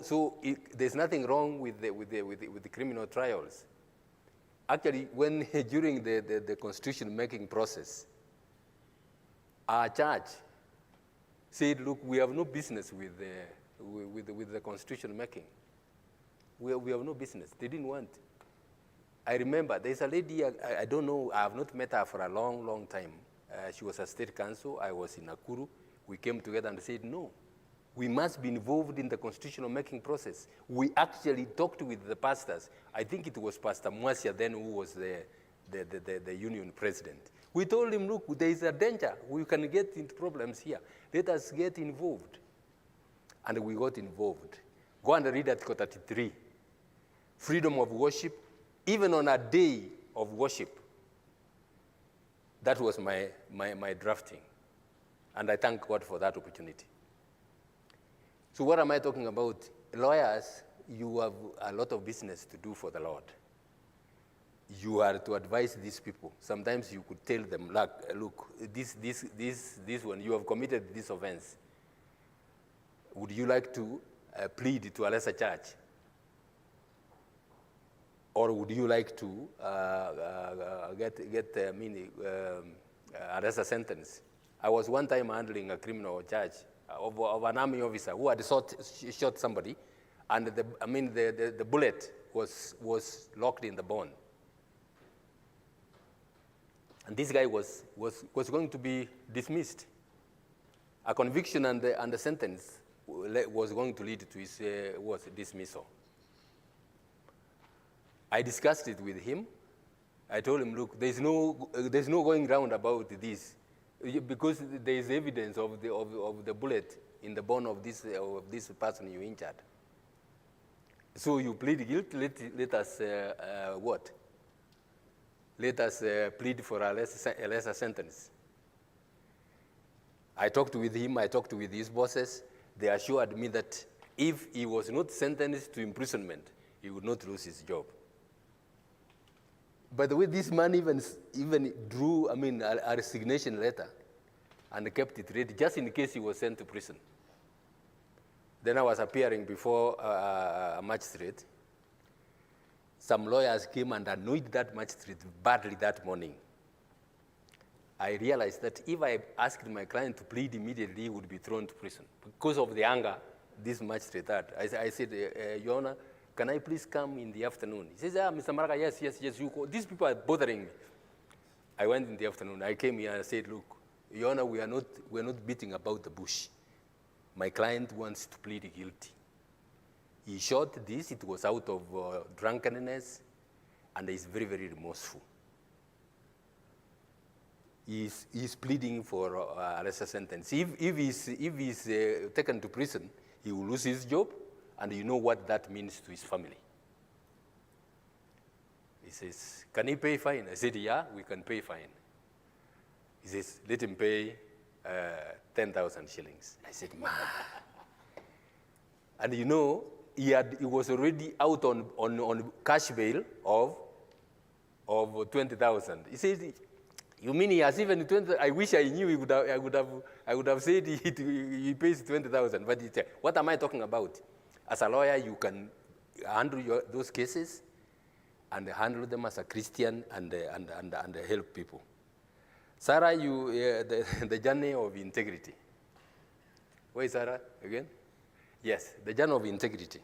so there's nothing wrong with the criminal trials. Actually, when during the constitution making process, our judge said, look, we have no business with the constitution making. We have no business. They didn't want. I remember there's a lady, I don't know, I have not met her for a long, long time. She was a state council. I was in Nakuru. We came together and said, no, we must be involved in the constitutional making process. We actually talked with the pastors. I think it was Pastor Mwasia then who was the union president. We told him, look, there is a danger. We can get into problems here. Let us get involved. And we got involved. Go and read Article 33. Freedom of worship, even on a day of worship. That was my drafting. And I thank God for that opportunity. So what am I talking about? Lawyers, you have a lot of business to do for the Lord. You are to advise these people. Sometimes you could tell them, look, this one, you have committed this offense. Would you like to plead to a lesser charge? Or would you like to get a lesser sentence? I was one time handling a criminal charge of an army officer who had shot somebody, and the bullet was locked in the bone. And this guy was going to be dismissed. A conviction and the sentence was going to lead to his dismissal. I discussed it with him. I told him, look, there's no going round about this, because there is evidence of the bullet in the bone of this person you injured. So you plead guilty. Let us what? Let us plead for a lesser sentence. I talked with him. I talked with his bosses. They assured me that if he was not sentenced to imprisonment, he would not lose his job. By the way, this man even drew, a resignation letter and kept it ready just in case he was sent to prison. Then I was appearing before a magistrate. Some lawyers came and annoyed that magistrate badly that morning. I realized that if I asked my client to plead immediately, he would be thrown to prison. Because of the anger this magistrate had, I said, Your Honor, can I please come in the afternoon? He says, Mr. Maraga, yes, you go. These people are bothering me. I went in the afternoon. I came here and I said, look, Your Honor, we're not beating about the bush. My client wants to plead guilty. He shot this. It was out of drunkenness, and he's very, very remorseful. He's pleading for a lesser sentence. If he's taken to prison, he will lose his job, and you know what that means to his family. He says, can he pay fine? I said, yeah, we can pay fine. He says, let him pay 10,000 shillings. I said, man. And you know, he was already out on cash bail of 20,000. He says, you mean he has even 20? I wish I knew I would have said he pays 20,000. But what am I talking about? As a lawyer, you can handle those cases and handle them as a Christian and help people. Sarah, the journey of integrity. Where is Sarah again? Yes, the journey of integrity.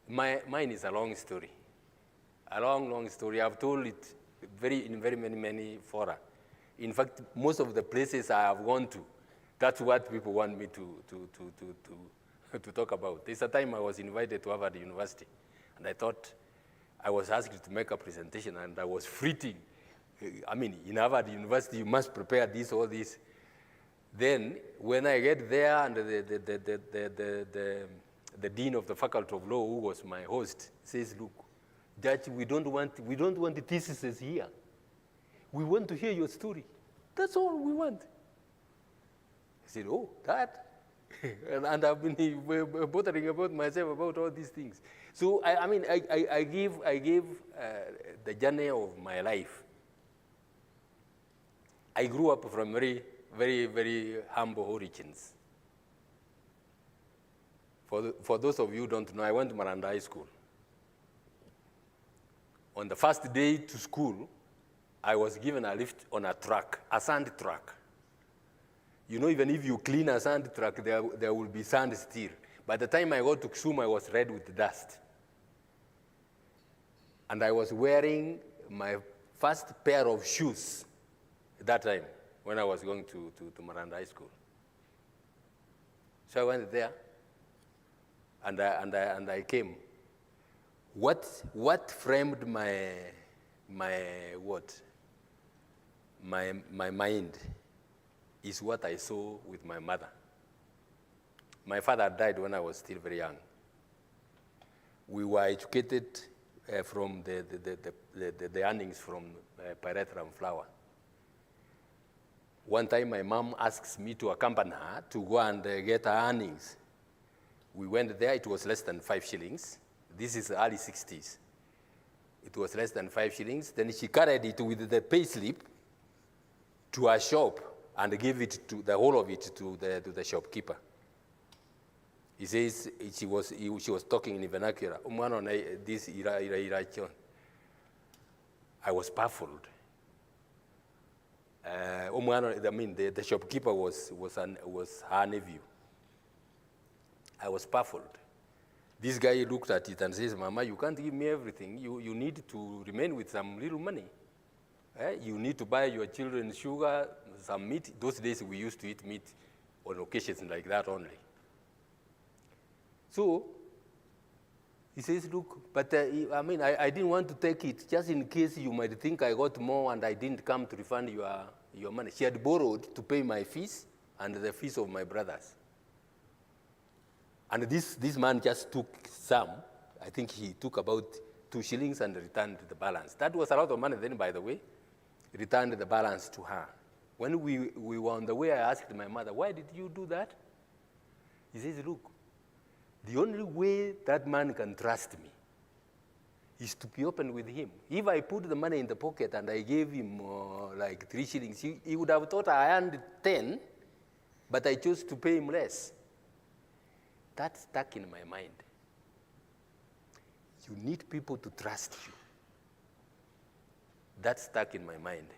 Mine is a long story. A long story. I've told it in very many fora. In fact, most of the places I have gone to, that's what people want me to talk about. There's a time I was invited to Harvard University, and I thought I was asked to make a presentation, and I was fretting. In Harvard University, you must prepare this, all this. Then, when I get there, and the dean of the faculty of law, who was my host, says, "Look, Judge, we don't want theses here. We want to hear your story. That's all we want." I said, "Oh, that." and I've been bothering about myself about all these things. So I give the journey of my life. I grew up from very, very humble origins. For those of you who don't know, I went to Maranda High School. On the first day to school, I was given a lift on a truck, a sand truck. You know, even if you clean a sand truck, there will be sand still. By the time I got to Kisumu, I was red with dust. And I was wearing my first pair of shoes at that time when I was going to Maranda High School. So I went there, and I came. What framed my mind is what I saw with my mother. My father died when I was still very young. We were educated from the earnings from pyrethrum flour. One time my mom asks me to accompany her to go and get her earnings. We went there, it was less than 5 shillings. This is early 60s. It was less than 5 shillings. Then she carried it with the pay slip to her shop and gave it to the whole of it to the shopkeeper. He says she was talking in vernacular. I was baffled. The shopkeeper was her nephew. I was baffled. This guy looked at it and says, Mama, you can't give me everything. You need to remain with some little money. You need to buy your children sugar, some meat. Those days we used to eat meat on occasions like that only. So he says, look, but I didn't want to take it just in case you might think I got more and I didn't come to refund your money. She had borrowed to pay my fees and the fees of my brothers. And this man just took some. I think he took about 2 shillings and returned the balance. That was a lot of money then, by the way. Returned the balance to her. When we were on the way, I asked my mother, why did you do that? He says, look, the only way that man can trust me is to be open with him. If I put the money in the pocket and I gave him like 3 shillings, he would have thought I earned 10, but I chose to pay him less. That stuck in my mind. You need people to trust you. That stuck in my mind.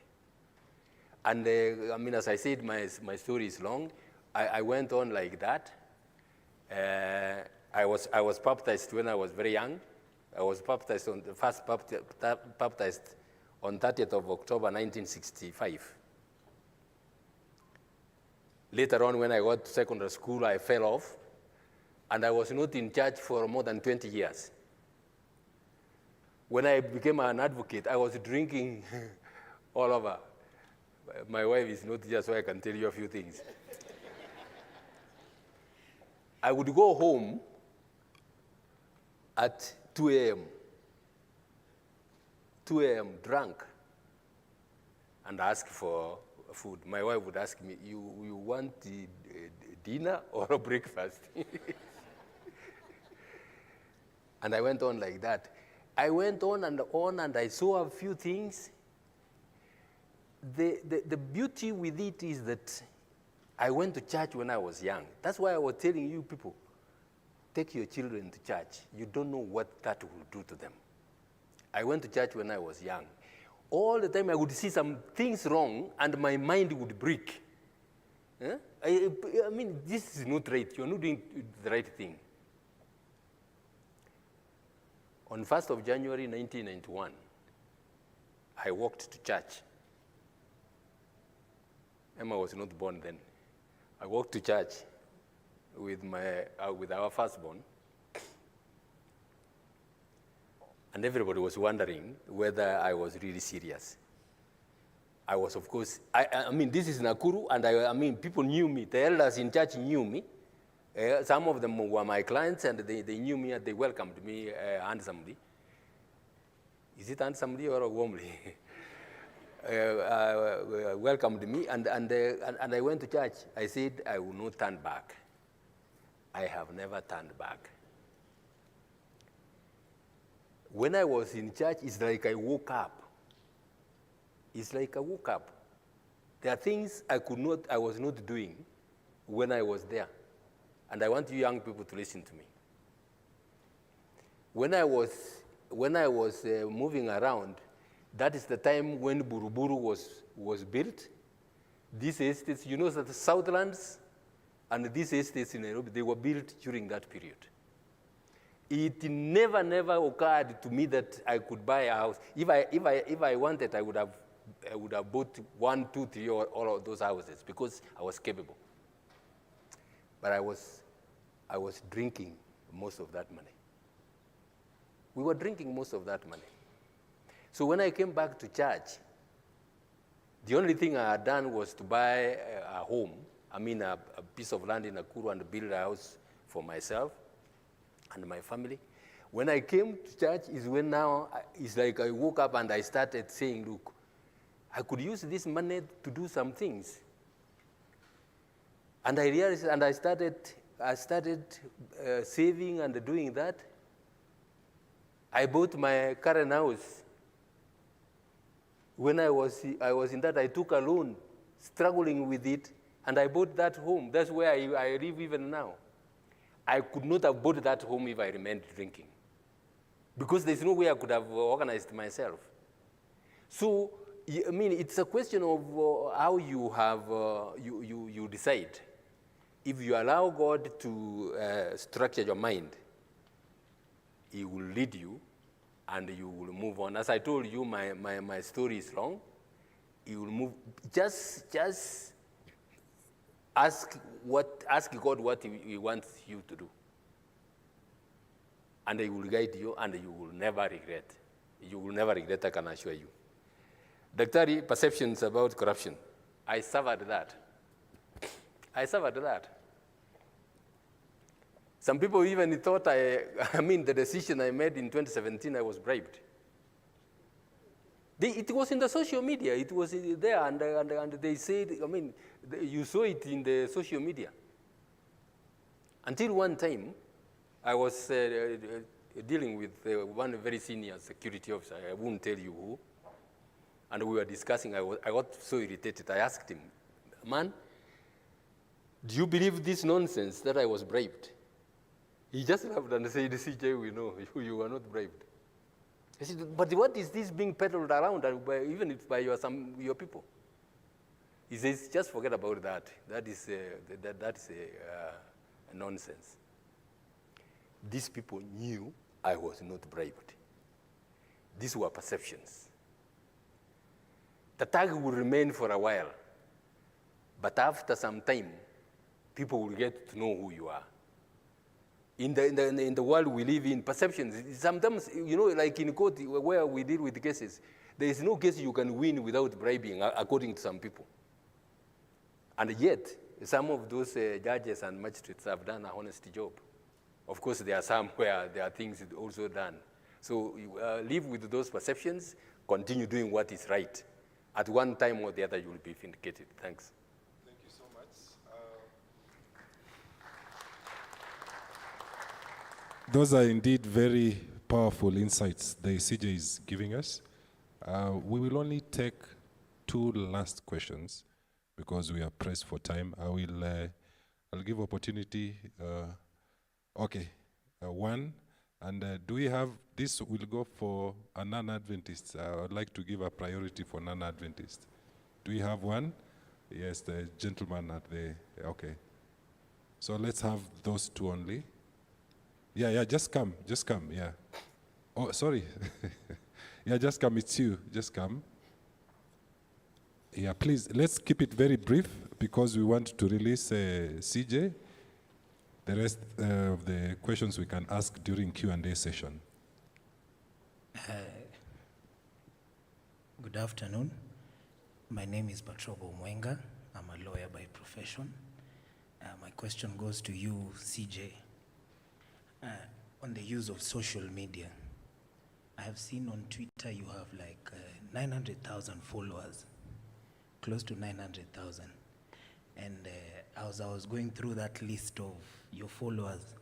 And as I said, my story is long. I went on like that. I was baptized when I was very young. I was baptized baptized on 30th of October 1965. Later on, when I got to secondary school, I fell off, and I was not in church for more than 20 years. When I became an advocate, I was drinking all over. My wife is not here, so I can tell you a few things. I would go home at 2 a.m., 2 a.m. drunk, and ask for food. My wife would ask me, you want dinner or a breakfast? And I went on like that. I went on, and I saw a few things. The beauty with it is that I went to church when I was young. That's why I was telling you people, take your children to church. You don't know what that will do to them. I went to church when I was young. All the time I would see some things wrong, and my mind would break. This is not right. You're not doing the right thing. On 1st of January 1991, I walked to church. Emma was not born then. I walked to church with our firstborn, and everybody was wondering whether I was really serious. I was, of course, this is Nakuru, and people knew me. The elders in church knew me. Some of them were my clients, and they knew me, and they welcomed me handsomely. Is it handsomely or warmly? Welcomed me, and I went to church. I said, I will not turn back. I have never turned back. When I was in church, it's like I woke up. It's like I woke up. There are things I was not doing when I was there. And I want you young people to listen to me. When I was moving around, that is the time when Buruburu was built. These estates, you know that the Southlands and these estates in Nairobi, they were built during that period. It never occurred to me that I could buy a house. If I wanted, I would have bought 1, 2, 3, or all of those houses because I was capable. But I was drinking most of that money. We were drinking most of that money. So when I came back to church, the only thing I had done was to buy a home, a piece of land in Nakuru, and build a house for myself and my family. When I came to church is when now, it's like I woke up and I started saying, look, I could use this money to do some things. And I realized, and I started saving and doing that. I bought my current house. When I was in that, I took a loan, struggling with it, and I bought that home. That's where I live even now. I could not have bought that home if I remained drinking, because there's no way I could have organized myself. So, I mean, it's a question of how you have, you decide. If you allow God to structure your mind, He will lead you, and you will move on. As I told you, my story is long. He will move. Just ask God what He wants you to do, and He will guide you, and you will never regret. You will never regret, I can assure you. Daktari, perceptions about corruption. I suffered that. Some people even thought the decision I made in 2017, I was bribed. It was in the social media. It was there, and they said, you saw it in the social media. Until one time, I was dealing with one very senior security officer. I won't tell you who. And we were discussing. I got so irritated. I asked him, man, do you believe this nonsense that I was bribed? He just laughed and said, CJ, we know you were not bribed. I said, but what is this being peddled around, even if by your people? He says, just forget about that. That is a nonsense. These people knew I was not bribed. These were perceptions. The tag will remain for a while, but after some time, people will get to know who you are. In the world we live in, perceptions, sometimes, like in court where we deal with cases, there is no case you can win without bribing, according to some people. And yet, some of those judges and magistrates have done an honest job. Of course, there are some where there are things also done. So live with those perceptions, continue doing what is right. At one time or the other, you will be vindicated. Thanks. Thank you so much. Those are indeed very powerful insights the CJ is giving us. We will only take 2 last questions because we are pressed for time. I'll give opportunity. One. And do we have, this will go for a non-Adventist. I would like to give a priority for non-Adventist. Do we have one? Yes, the gentleman at the, okay. So let's have those 2 only. Yeah, just come, yeah. Oh, sorry. Yeah, just come, it's you, just come. Yeah, please, let's keep it very brief because we want to release CJ. The rest of the questions we can ask during Q&A session. Good afternoon. My name is Patrobo Vanga. I'm a lawyer by profession. My question goes to you, CJ. On the use of social media, I have seen on Twitter you have like 900,000 followers, close to 900,000. And as I was going through that list of your followers,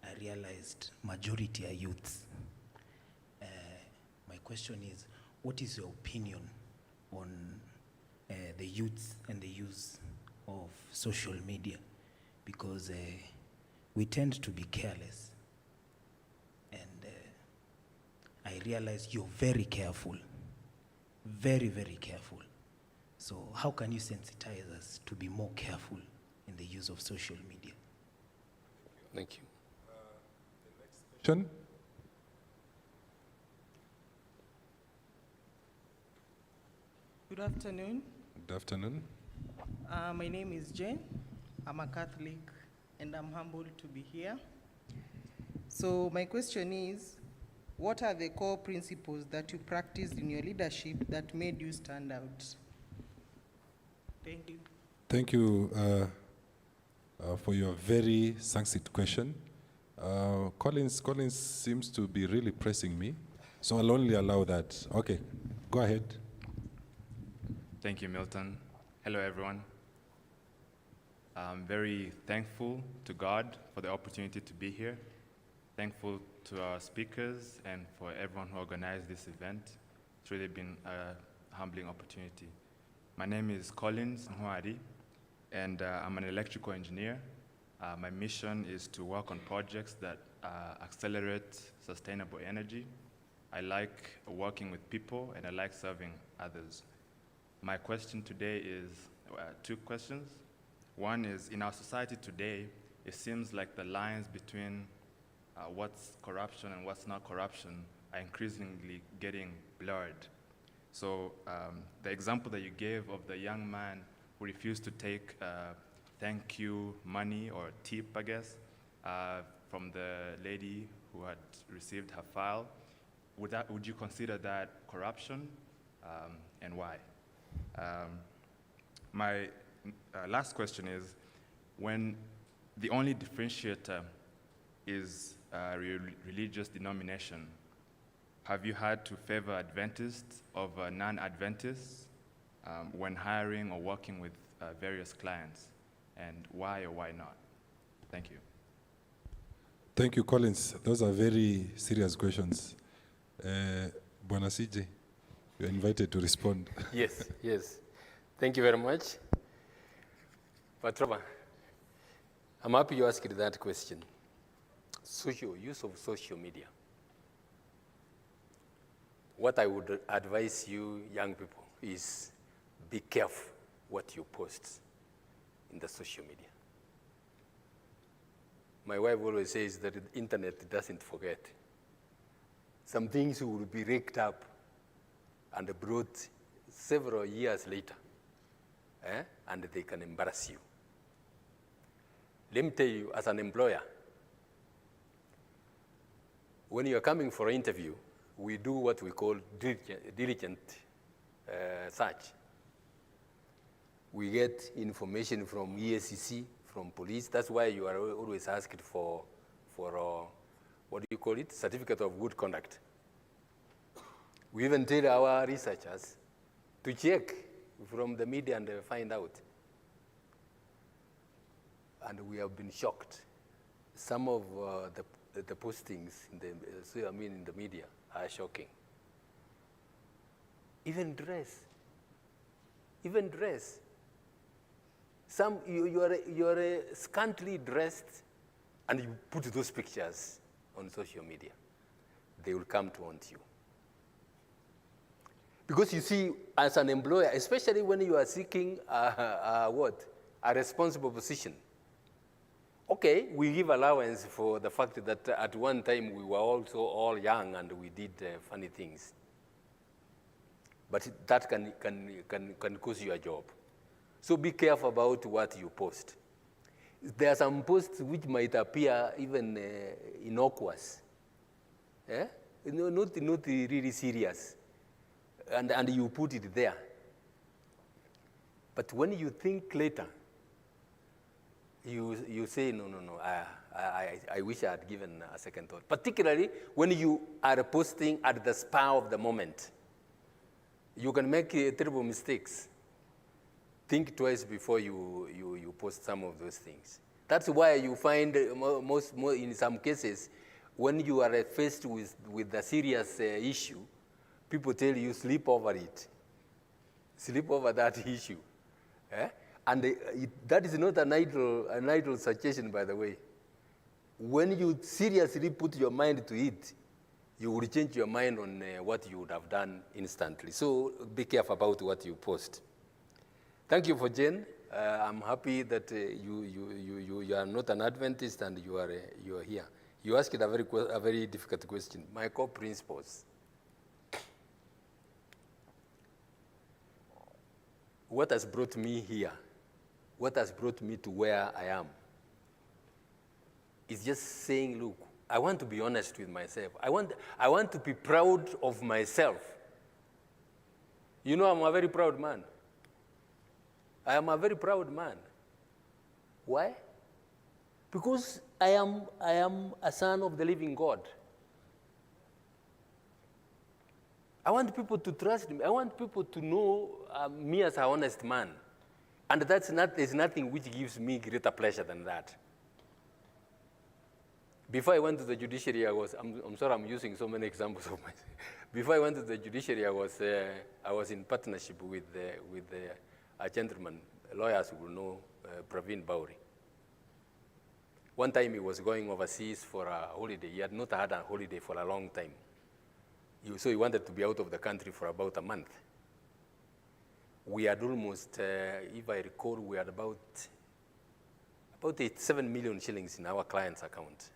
I realized majority are youths. My question is, what is your opinion on the youths and the use of social media? Because we tend to be careless. And I realize you're very careful, very, very careful. So how can you sensitize us to be more careful in the use of social media? Thank you. The next question. Good afternoon. Good afternoon. My name is Jane. I'm a Catholic, and I'm humbled to be here. So my question is, what are the core principles that you practiced in your leadership that made you stand out? Thank you. Thank you for your very succinct question. Collins seems to be really pressing me, so I'll only allow that. Okay, go ahead. Thank you, Milton. Hello, everyone. I'm very thankful to God for the opportunity to be here. Thankful to our speakers and for everyone who organized this event. It's really been a humbling opportunity. My name is Collins Nhwari, and I'm an electrical engineer. My mission is to work on projects that accelerate sustainable energy. I like working with people, and I like serving others. My question today is two questions. One is, in our society today, it seems like the lines between what's corruption and what's not corruption are increasingly getting blurred. So the example that you gave of the young man who refused to take thank you money or tip, I guess, from the lady who had received her file, would you consider that corruption, and why? My last question is, when the only differentiator is religious denomination, have you had to favor Adventists over non-Adventists when hiring or working with various clients, and why or why not? Thank you. Thank you, Collins. Those are very serious questions. Bwana CJ, you're invited to respond. Yes, yes. Thank you very much. But Robert, I'm happy you asked that question. Use of social media. What I would advise you young people is be careful what you post in the social media. My wife always says that the internet doesn't forget. Some things will be raked up and brought several years later, and they can embarrass you. Let me tell you, as an employer, when you are coming for an interview, we do what we call diligent search. We get information from ESCC, from police. That's why you are always asked for what do you call it? Certificate of good conduct. We even tell our researchers to check from the media and find out. And we have been shocked. Some of the postings in the media are shocking. Even dress. Some you are scantily dressed, and you put those pictures on social media. They will come to haunt you. Because you see, as an employer, especially when you are seeking a responsible position. Okay, we give allowance for the fact that at one time we were also all young and we did funny things. But that can cost you a job. So be careful about what you post. There are some posts which might appear even innocuous, not really serious, and you put it there. But when you think later, you say, no, I wish I had given a second thought. Particularly when you are posting at the spur of the moment. You can make terrible mistakes. Think twice before you post some of those things. That's why you find in some cases, when you are faced with a serious issue, people tell you sleep over it. Sleep over that issue. And that is not an idle suggestion, by the way. When you seriously put your mind to it, you will change your mind on what you would have done instantly. So be careful about what you post. Thank you for Jane. I'm happy that you are not an Adventist and you are here. You asked a very difficult question. My core principles. What has brought me here? What has brought me to where I am? Is just saying, look, I want to be honest with myself. I want to be proud of myself. You know, I'm a very proud man. I am a very proud man. Why? Because I am a son of the living God. I want people to trust me. I want people to know me as an honest man. And there's nothing which gives me greater pleasure than that. Before I went to the judiciary, I'm sorry I'm using so many examples of myself. Before I went to the judiciary, I was in partnership with a gentleman, lawyers who will know, Praveen Bauri. One time he was going overseas for a holiday. He had not had a holiday for a long time. So he wanted to be out of the country for about a month. We had almost, if I recall, we had about 7 million shillings in our client's account.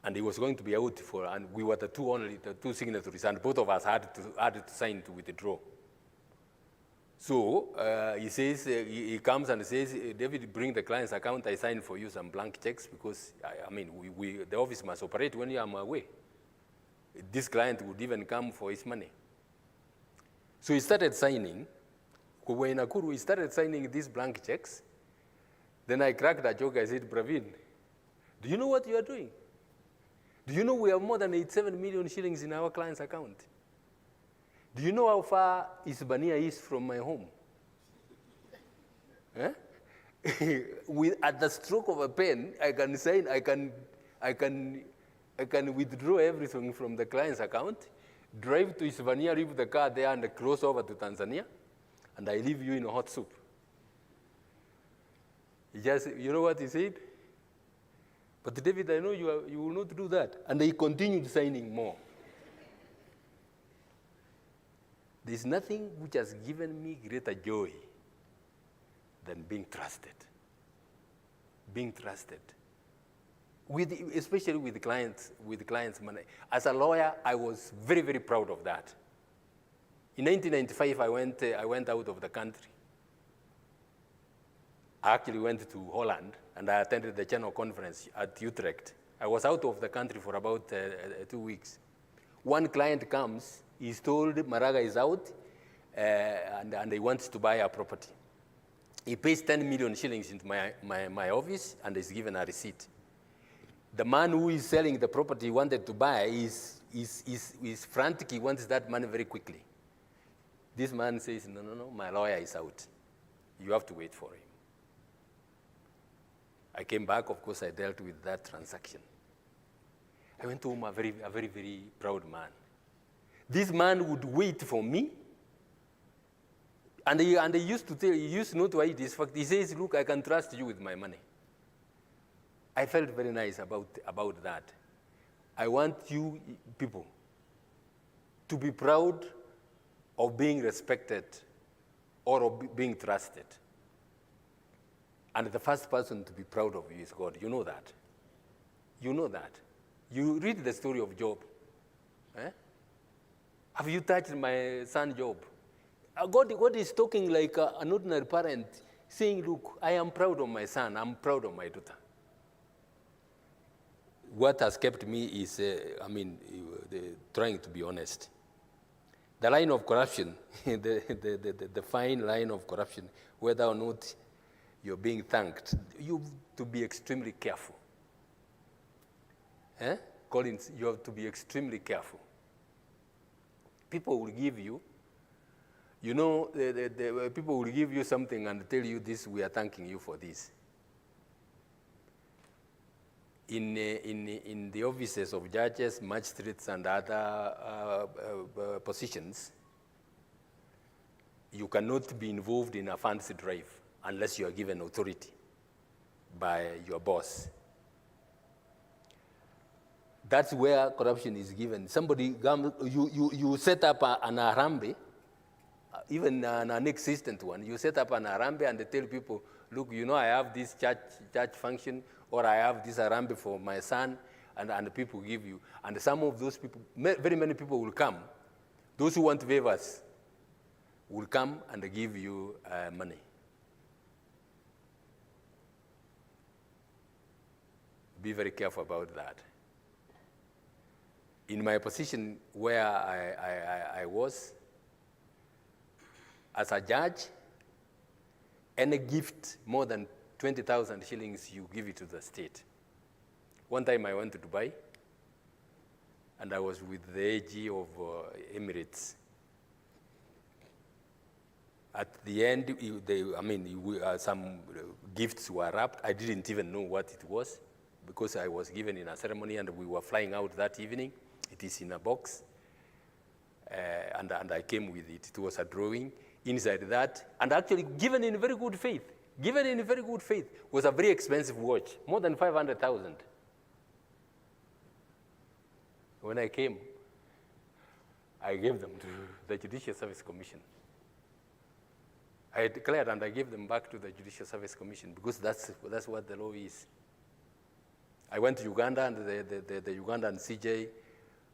And he was going to be out and we were the two signatories, and both of us had to sign to withdraw. So he says, he comes and says, David, bring the client's account, I sign for you some blank checks, because, the office must operate when I'm away. This client would even come for his money. So he started signing. We were in Nakuru, he started signing these blank checks. Then I cracked a joke, I said, Praveen, do you know what you are doing? Do you know we have more than 87 million shillings in our client's account? Do you know how far Isbania is from my home? At the stroke of a pen, I can sign, I can withdraw everything from the client's account, drive to Isbania, leave the car there, and cross over to Tanzania, and I leave you in a hot soup. You know what he said? But David, I know you will not do that. And he continued signing more. There's nothing which has given me greater joy than being trusted. Being trusted. Especially with clients' money. As a lawyer, I was very, very proud of that. In 1995, I went out of the country. I actually went to Holland, and I attended the General Conference at Utrecht. I was out of the country for about 2 weeks. One client comes, he's told Maraga is out, and he wants to buy a property. He pays 10 million shillings into my office, and is given a receipt. The man who is selling the property he wanted to buy is frantic. He wants that money very quickly. This man says, no, my lawyer is out. You have to wait for him. I came back, of course, I dealt with that transaction. I went home a very, very proud man. This man would wait for me, and he used not to hide this fact. He says, look, I can trust you with my money. I felt very nice about that. I want you people to be proud of being respected or of being trusted. And the first person to be proud of you is God. You know that. You know that. You read the story of Job. Have you touched my son Job? God is talking like an ordinary parent, saying, look, I am proud of my son. I'm proud of my daughter. What has kept me is, trying to be honest. The line of corruption, the fine line of corruption, whether or not you're being thanked, you have to be extremely careful. Collins, you have to be extremely careful. People will give you, the people will give you something and tell you this, we are thanking you for this. In the offices of judges, magistrates, and other positions, you cannot be involved in a fancy drive unless you are given authority by your boss. That's where corruption is given. Somebody, you set up an Arambe, even an inexistent one. You set up an Arambe and they tell people, look, I have this church function, or I have this Arambe for my son, and people give you. And some of those people, very many people will come. Those who want favors will come and give you money. Be very careful about that. In my position where I was, as a judge, any gift more than 20,000 shillings, you give it to the state. One time I went to Dubai, and I was with the AG of Emirates. At the end, some gifts were wrapped. I didn't even know what it was because I was given in a ceremony and we were flying out that evening. It is in a box. And I came with it. It was a drawing inside that, and actually given in very good faith. Given in very good faith was a very expensive watch, more than 500,000. When I came, I gave them to the Judicial Service Commission. I declared and I gave them back to the Judicial Service Commission because that's what the law is. I went to Uganda and the Ugandan CJ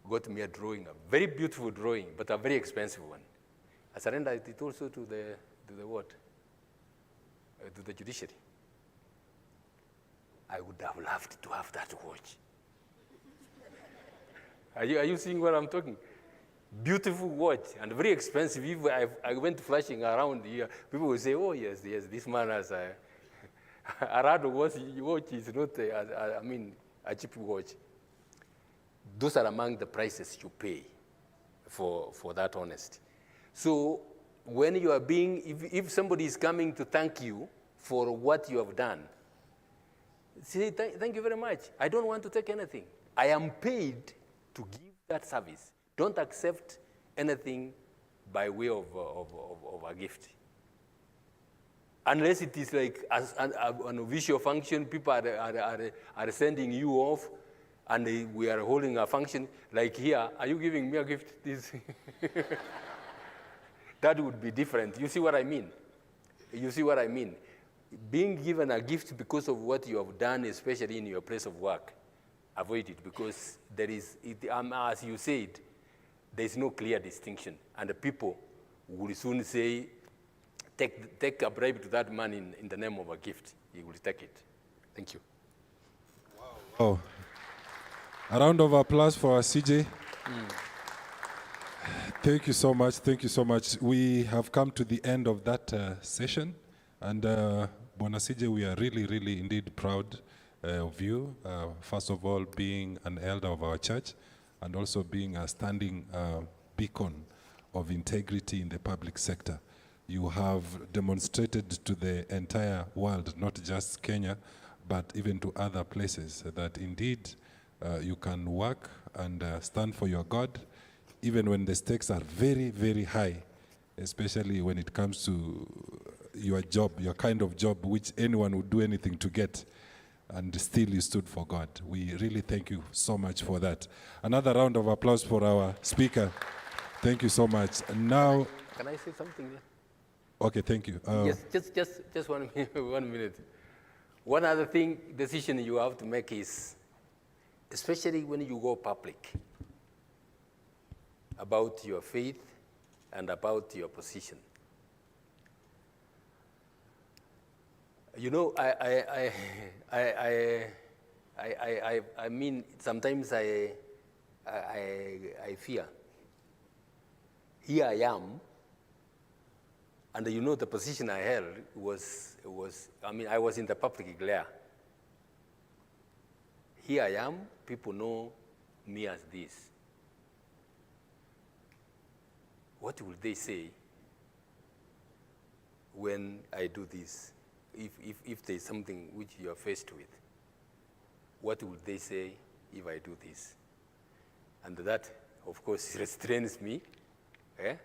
got me a drawing, a very beautiful drawing, but a very expensive one. I surrendered it also to the what? To the judiciary. I would have loved to have that watch. Are you seeing what I'm talking? Beautiful watch and very expensive. If I went flashing around here, people will say, oh yes, this man has a rad watch is not, a cheap watch. Those are among the prices you pay for that honesty. So when you are if somebody is coming to thank you for what you have done, say, thank you very much. I don't want to take anything. I am paid to give that service. Don't accept anything by way of a gift. Unless it is like an official function, people are sending you off, and we are holding a function. Like here, are you giving me a gift? This that would be different. You see what I mean? You see what I mean? Being given a gift because of what you have done, especially in your place of work, avoid it because there is, as you said, there is no clear distinction. And the people will soon say, take a bribe to that man in the name of a gift. He will take it. Thank you. Wow. A round of applause for our CJ. Thank you so much. Thank you so much. We have come to the end of that session. And Bona CJ, we are really, really indeed proud of you. First of all, being an elder of our church and also being a standing beacon of integrity in the public sector. You have demonstrated to the entire world, not just Kenya, but even to other places, that indeed you can work and stand for your God, even when the stakes are very, very high, especially when it comes to your job, your kind of job, which anyone would do anything to get, and still you stood for God. We really thank you so much for that. Another round of applause for our speaker. Thank you so much. And now... Can I say something there? Okay, thank you. Yes, just 1 minute, 1 minute. One other decision you have to make is, especially when you go public, about your faith and about your position. You know, I mean, sometimes I fear. Here I am, and you know the position I held was I was in the public glare. Here I am, people know me as this. What will they say when I do this? If there's something which you are faced with, what will they say if I do this? And that, of course, restrains me. It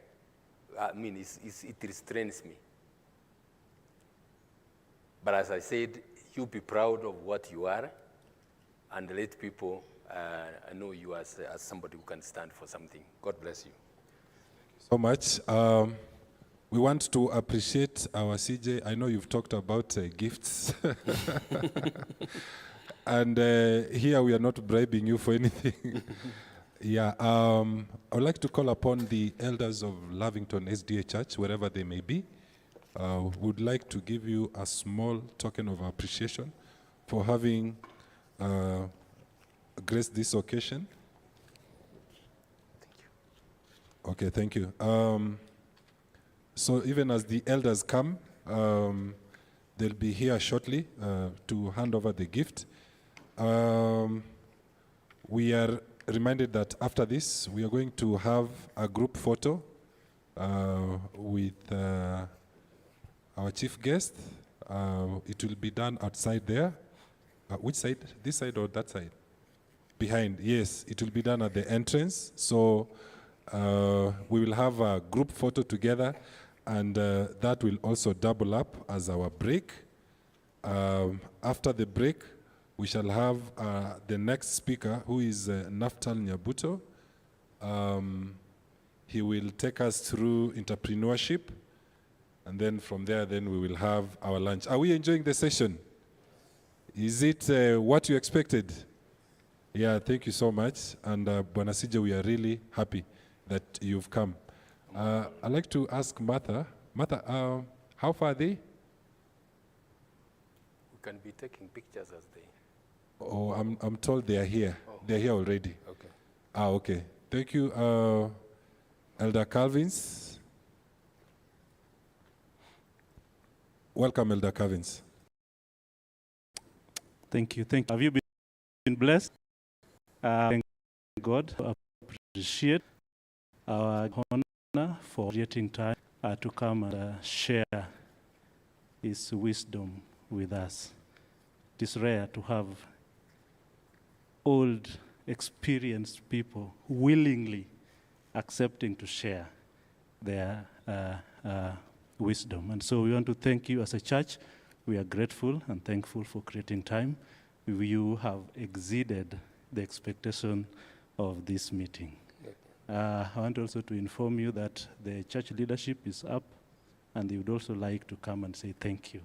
restrains me. But as I said, you be proud of what you are and let people know you as somebody who can stand for something. God bless you. So much. We want to appreciate our CJ. I know you've talked about gifts. And here we are not bribing you for anything. Yeah, I would like to call upon the elders of Lavington SDA Church, wherever they may be. Would like to give you a small token of appreciation for having graced this occasion. Thank you. Okay, thank you. So even as the elders come, they'll be here shortly to hand over the gift. We are reminded that after this, we are going to have a group photo with our chief guest. It will be done outside there. Which side? This side or that side? Behind, yes. It will be done at the entrance. So we will have a group photo together, and that will also double up as our break. After the break, we shall have the next speaker, who is Naftal Nyabuto. He will take us through entrepreneurship, and then from there, then we will have our lunch. Are we enjoying the session? Is it what you expected? Yeah, thank you so much. And Bwana CJ, we are really happy that you've come. I'd like to ask Martha. Martha, how far are they? We can be taking pictures as they. Oh, I'm told they are here. Oh. They're here already. Okay. Okay. Thank you, Elder Calvins. Welcome, Elder Calvins. Thank you. Thank you. Have you been blessed? Thank God. Appreciate our honor for getting time to come and share His wisdom with us. It is rare to have old, experienced people willingly accepting to share their wisdom. And so we want to thank you as a church. We are grateful and thankful for creating time. You have exceeded the expectation of this meeting. I want also to inform you that the church leadership is up, and they would also like to come and say thank you.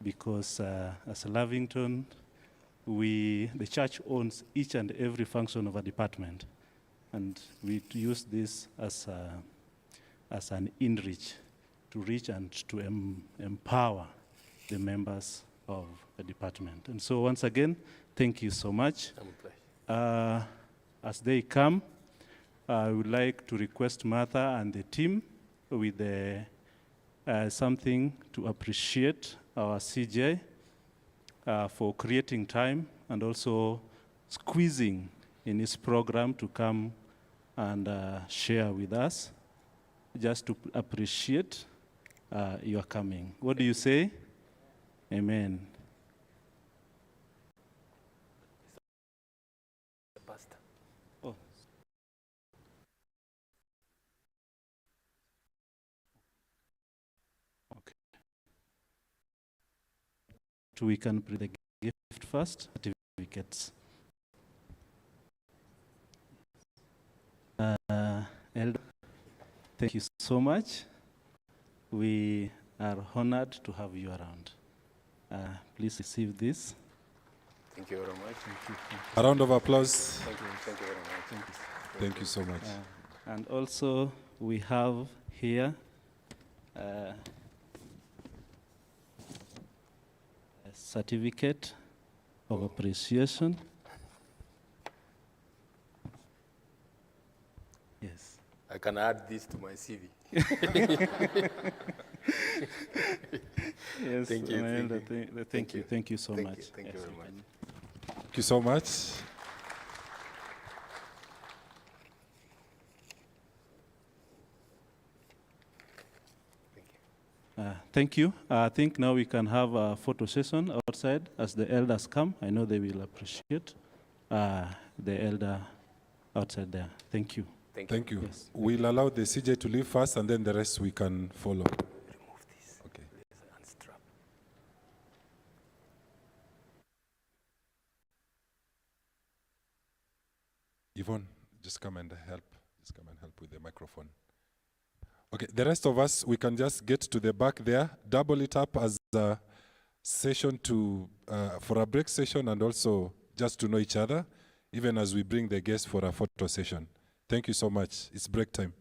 Because as Lavington, the church owns each and every function of a department, and we use this as an in-reach to reach and to empower the members of the department. And so once again, thank you so much. As they come, I would like to request Martha and the team with something to appreciate our CJ for creating time and also squeezing in his program to come and share with us, just to appreciate your coming. What do you say? Amen. Oh. Okay. So we can bring the gift first, certificates. Elder, thank you so much. We are honored to have you around. Please receive this. Thank you very much. A round of applause. Thank you very much. Thank you so much. And also, we have here a certificate of appreciation. Yes. I can add this to my CV. Yes, thank you. Thank you. Thank you so much. Thank you very much. Thank you so much. Thank you. I think now we can have a photo session outside as the elders come. I know they will appreciate the elder outside there. Thank you. Thank you. Yes. We'll allow the CJ to leave first, and then the rest we can follow. Remove this. Okay. Unstrap. Yvonne, just come and help. Just come and help with the microphone. Okay, the rest of us, we can just get to the back there, double it up as a session for a break session, and also just to know each other, even as we bring the guests for a photo session. Thank you so much. It's break time.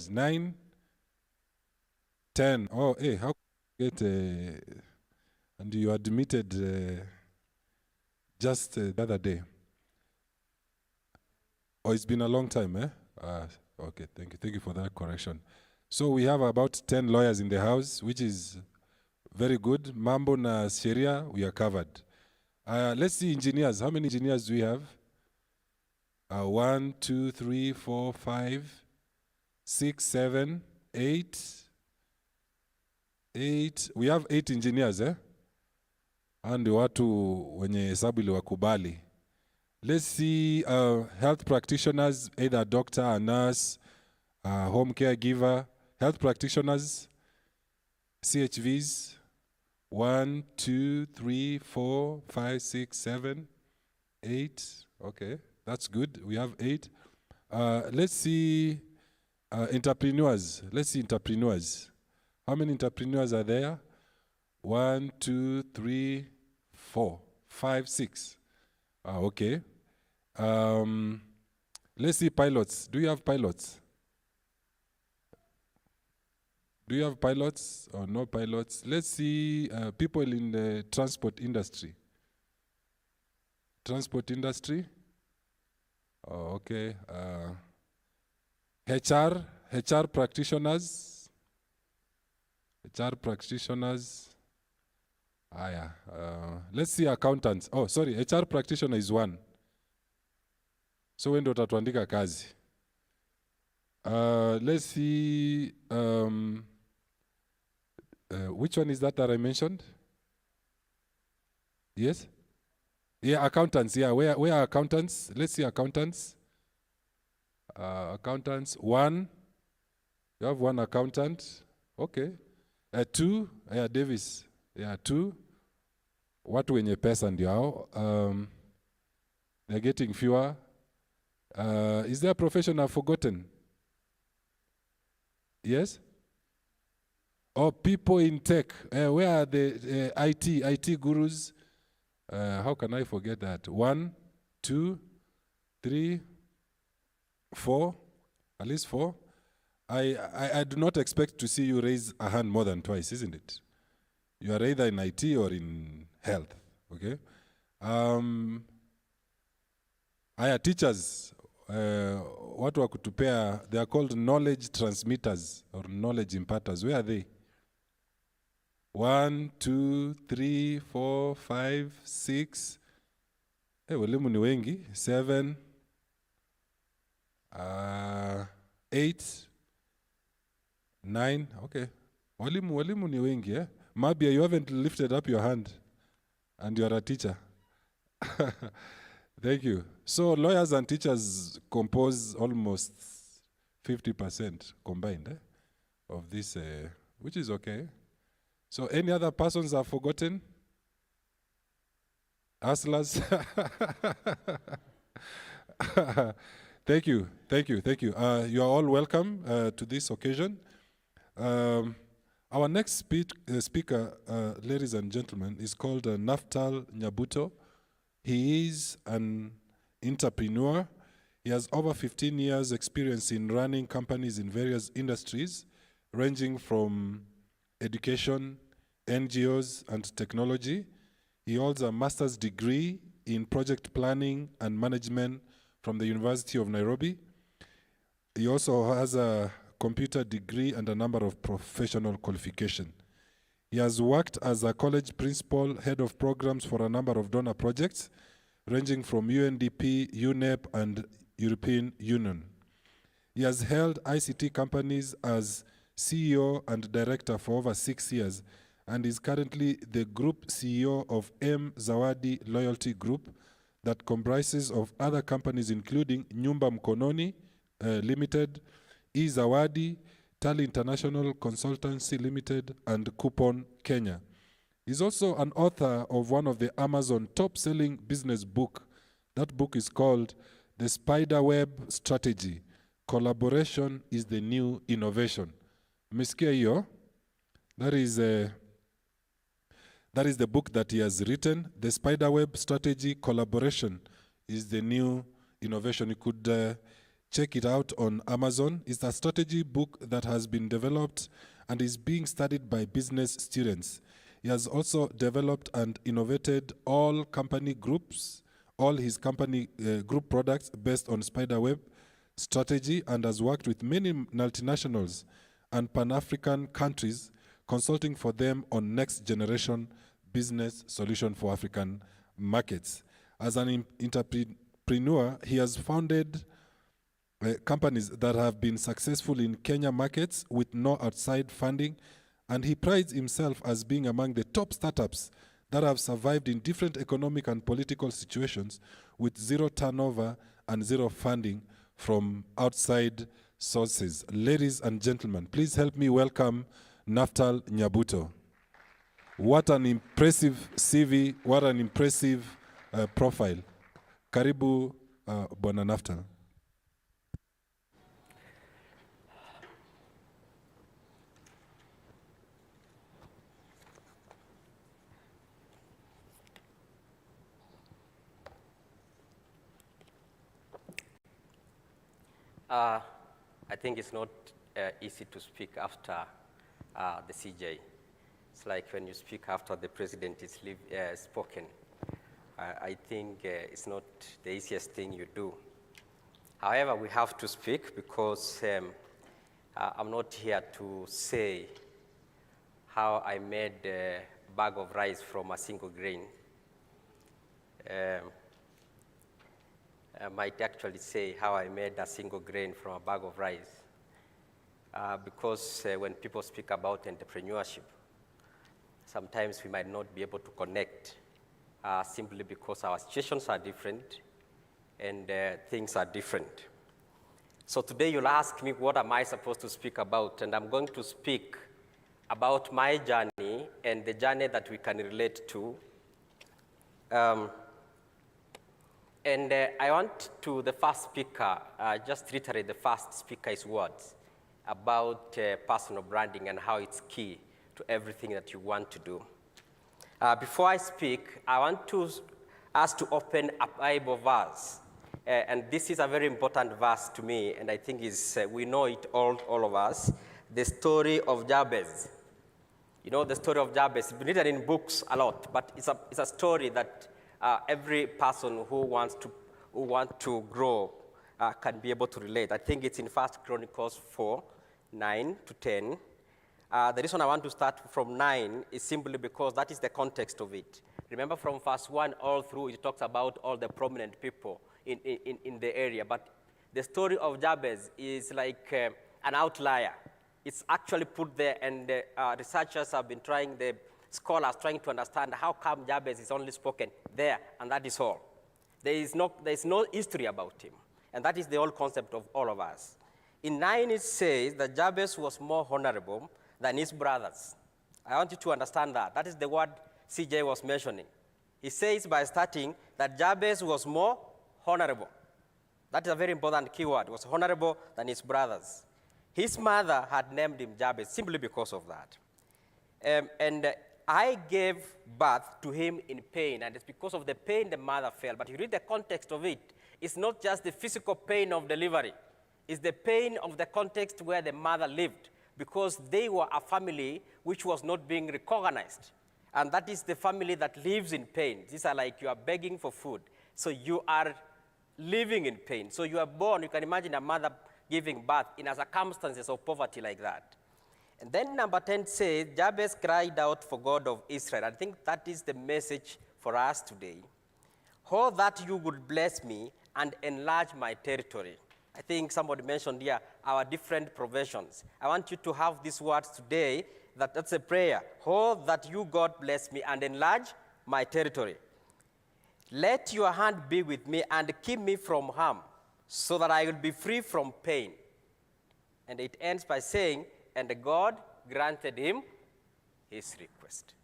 lawyers. 9, 10. Oh, hey, how get and you admitted just the other day. Oh, it's been a long time, eh? Okay, thank you for that correction. So we have about 10 lawyers in the house, which is very good. Mambo na sheria, we are covered. Let's see engineers. How many engineers do we have? 1, 2, 3, 4, 5, 6, 7, 8. 8. We have 8 engineers, eh? And watu wenye hesabu iliwakubali. Let's see health practitioners, either doctor, a nurse, home caregiver, health practitioners, CHVs. 1, 2, 3, 4, 5, 6, 7, 8. Okay, that's good. We have 8. Let's see entrepreneurs. Let's see entrepreneurs. How many entrepreneurs are there? 1, 2, 3, 4, 5, 6. Okay. Let's see pilots. Do you have pilots? Do you have pilots or no pilots? Let's see people in the transport industry. Transport industry? Oh, okay. HR practitioners. HR practitioners. Yeah. Let's see accountants. Oh, sorry, HR practitioner is 1. So when ndo tatuandika kazi. Let's see, which one is that I mentioned? Yes? Yeah, accountants, yeah. Where are accountants? Let's see accountants. Accountants, 1. You have 1 accountant. Okay. 2, yeah, Davis. Yeah, 2. Watu wenye pesa ndio hao. They're getting fewer. Is there a profession I've forgotten? Yes? Oh, people in tech. Where are the IT gurus? How can I forget that? 1, 2, 3, 4. At least 4. I do not expect to see you raise a hand more than twice, isn't it? You are either in IT or in health. Okay? Teachers. Watu wa kutupea, they are called knowledge transmitters or knowledge imparters. Where are they? 1, 2, 3, 4, 5, 6. Walimu ni wengi. 7, 8, 9. Okay. Walimu ni wengi, eh? Mabia, you haven't lifted up your hand and you are a teacher. Thank you. So lawyers and teachers compose almost 50% combined of this, which is okay. So any other persons I've forgotten? Hustlers? Thank you. You are all welcome to this occasion. Our next speaker, ladies and gentlemen, is called Naftal Nyabuto. He is an entrepreneur. He has over 15 years experience in running companies in various industries, ranging from education, NGOs, and technology. He holds a master's degree in project planning and management from the University of Nairobi. He also has a computer degree and a number of professional qualifications. He has worked as a college principal, head of programs for a number of donor projects, ranging from UNDP, UNEP, and European Union. He has held ICT companies as CEO and director for over 6 years, and is currently the group CEO of M Zawadi Loyalty Group that comprises of other companies including Nyumba Mkononi Limited, E Zawadi, Tali International Consultancy Limited, and Coupon Kenya. He's also an author of one of the Amazon top-selling business book. That book is called The Spiderweb Strategy. Collaboration is the new innovation. Misikia hiyo? That is the book that he has written. The Spiderweb Strategy, Collaboration is the new innovation. You could check it out on Amazon. It's a strategy book that has been developed and is being studied by business students. He has also developed and innovated all company groups, all his company group products based on spiderweb strategy, and has worked with many multinationals and Pan-African countries, consulting for them on next generation business solution for African markets. As an entrepreneur, he has founded companies that have been successful in Kenya markets with no outside funding, and he prides himself as being among the top startups that have survived in different economic and political situations with zero turnover and zero funding from outside sources. Ladies and gentlemen, please help me welcome Naftal Nyabuto. What an impressive CV, what an impressive profile. Karibu, Bwana Naftal. I think it's not easy to speak after the CJ. It's like when you speak after the president is spoken. I think it's not the easiest thing you do. However, we have to speak because I'm not here to say how I made a bag of rice from a single grain. I might actually say how I made a single grain from a bag of rice. Because when people speak about entrepreneurship, sometimes we might not be able to connect simply because our situations are different and things are different. So today you'll ask me, what am I supposed to speak about? And I'm going to speak about my journey and the journey that we can relate to. And I want to the first speaker, just reiterate the first speaker's words about personal branding and how it's key to everything that you want to do. Before I speak, I want us to open a Bible verse. And this is a very important verse to me, and I think we know it all of us, the story of Jabez. You know the story of Jabez. It's been written in books a lot, but it's a story that every person who wants to grow can be able to relate. I think it's in 1 Chronicles 4, 9 to 10. The reason I want to start from 9 is simply because that is the context of it. Remember from verse 1 all through, it talks about all the prominent people in the area. But the story of Jabez is like an outlier. It's actually put there, and researchers have been the scholars trying to understand how come Jabez is only spoken there, and that is all. There is no history about him, and that is the whole concept of all of us. In 9, it says that Jabez was more honorable than his brothers. I want you to understand that. That is the word CJ was mentioning. He says by starting that Jabez was more honorable. That is a very important keyword. He was honorable than his brothers. His mother had named him Jabez simply because of that. And I gave birth to him in pain, and it's because of the pain the mother felt. But you read the context of it, it's not just the physical pain of delivery. It's the pain of the context where the mother lived, because they were a family which was not being recognized. And that is the family that lives in pain. These are like you are begging for food. So you are living in pain. So you are born, you can imagine a mother giving birth in a circumstances of poverty like that. And then number 10 says, Jabez cried out for God of Israel. I think that is the message for us today. Oh, that you would bless me and enlarge my territory. I think somebody mentioned here our different professions. I want you to have these words today, that's a prayer. Oh, that you, God, bless me and enlarge my territory. Let your hand be with me and keep me from harm, so that I will be free from pain. And it ends by saying, and God granted him his request.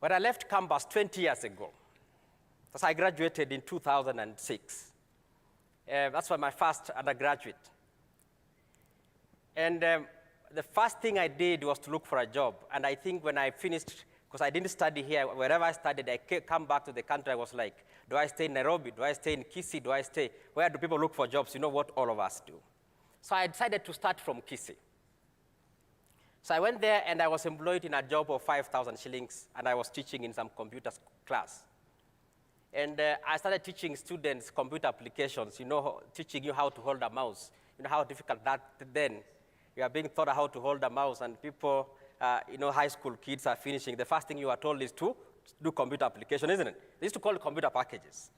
When I left campus 20 years ago, because I graduated in 2006. That's my first undergraduate. And the first thing I did was to look for a job. And I think when I finished, because I didn't study here, wherever I studied, I come back to the country, I was like Do I stay in Nairobi? Do I stay in Kisii? Do I stay? Where do people look for jobs? You know what all of us do. So I decided to start from Kisii. So I went there and I was employed in a job of 5,000 shillings and I was teaching in some computer class. And I started teaching students computer applications, teaching you how to hold a mouse. You know how difficult that then. You are being taught how to hold a mouse and people, high school kids are finishing. The first thing you are told is to do computer application, isn't it? They used to call it computer packages.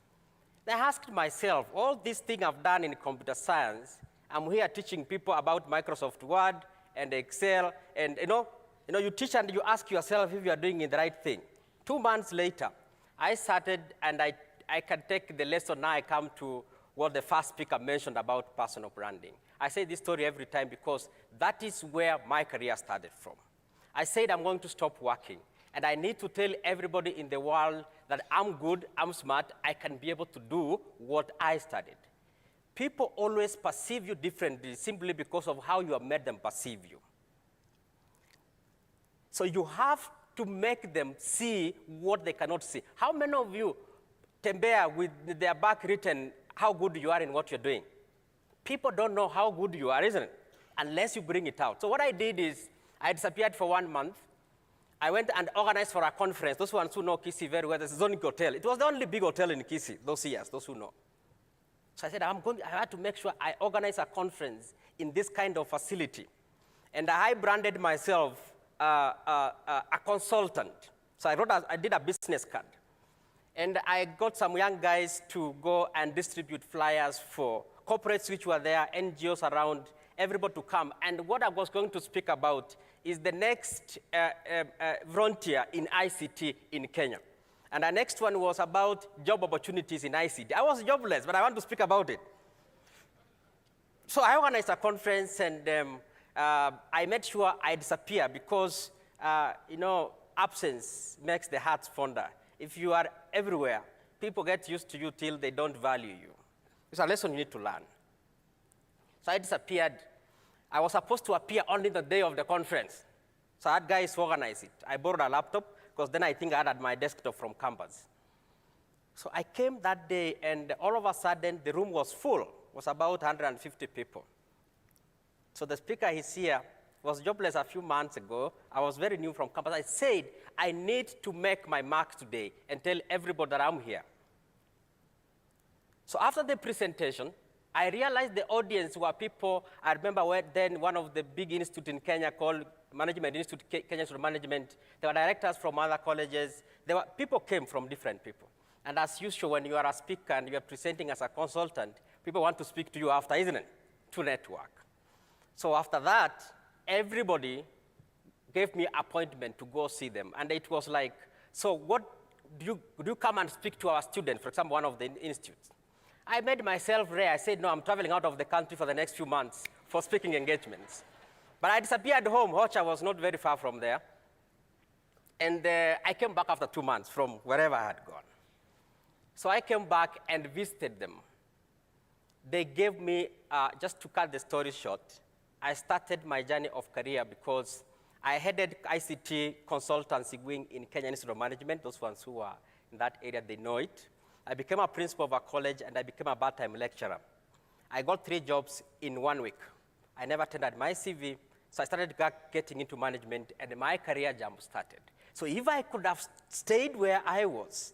Then I asked myself, all these things I've done in computer science, I'm here teaching people about Microsoft Word and Excel, and you teach and you ask yourself if you are doing the right thing. 2 months later, I started, and I can take the lesson now. I come to what the first speaker mentioned about personal branding. I say this story every time because that is where my career started from. I said I'm going to stop working, and I need to tell everybody in the world that I'm good, I'm smart, I can be able to do what I studied. People always perceive you differently simply because of how you have made them perceive you. So you have to make them see what they cannot see. How many of you tembea with their back written how good you are in what you're doing? People don't know how good you are, isn't it? Unless you bring it out. So what I did is I disappeared for 1 month. I went and organized for a conference. Those ones who know Kisii very well, there's a Zonic Hotel. It was the only big hotel in Kisii those years, those who know. So I said, I had to make sure I organize a conference in this kind of facility. And I branded myself a consultant. So I did a business card. And I got some young guys to go and distribute flyers for corporates which were there, NGOs around, everybody to come. And what I was going to speak about is the next frontier in ICT in Kenya. And the next one was about job opportunities in ICT. I was jobless, but I want to speak about it. So I organized a conference, and I made sure I disappear because, absence makes the heart fonder. If you are everywhere, people get used to you till they don't value you. It's a lesson you need to learn. So I disappeared. I was supposed to appear only the day of the conference. So I had guys organize it. I borrowed a laptop, because then I think I had my desktop from campus. So I came that day, and all of a sudden, the room was full. It was about 150 people. So the speaker is here, was jobless a few months ago. I was very new from campus. I said, I need to make my mark today and tell everybody that I'm here. So after the presentation, I realized the audience were people. I remember then one of the big institutes in Kenya called Management Institute, Kenya Institute of Management. There were directors from other colleges. People came from different people. And as usual, when you are a speaker and you are presenting as a consultant, people want to speak to you after, isn't it? To network. So after that, everybody gave me an appointment to go see them. And it was like, so what, do you come and speak to our students, for example, one of the institutes? I made myself ready. I said, no, I'm traveling out of the country for the next few months for speaking engagements. But I disappeared home. Hocha was not very far from there. And I came back after 2 months from wherever I had gone. So I came back and visited them. They gave me, just to cut the story short, I started my journey of career because I headed ICT consultancy wing in Kenya Institute of Management. Those ones who are in that area, they know it. I became a principal of a college, and I became a part-time lecturer. I got 3 jobs in 1 week. I never tendered my CV, so I started getting into management, and my career jump started. So if I could have stayed where I was,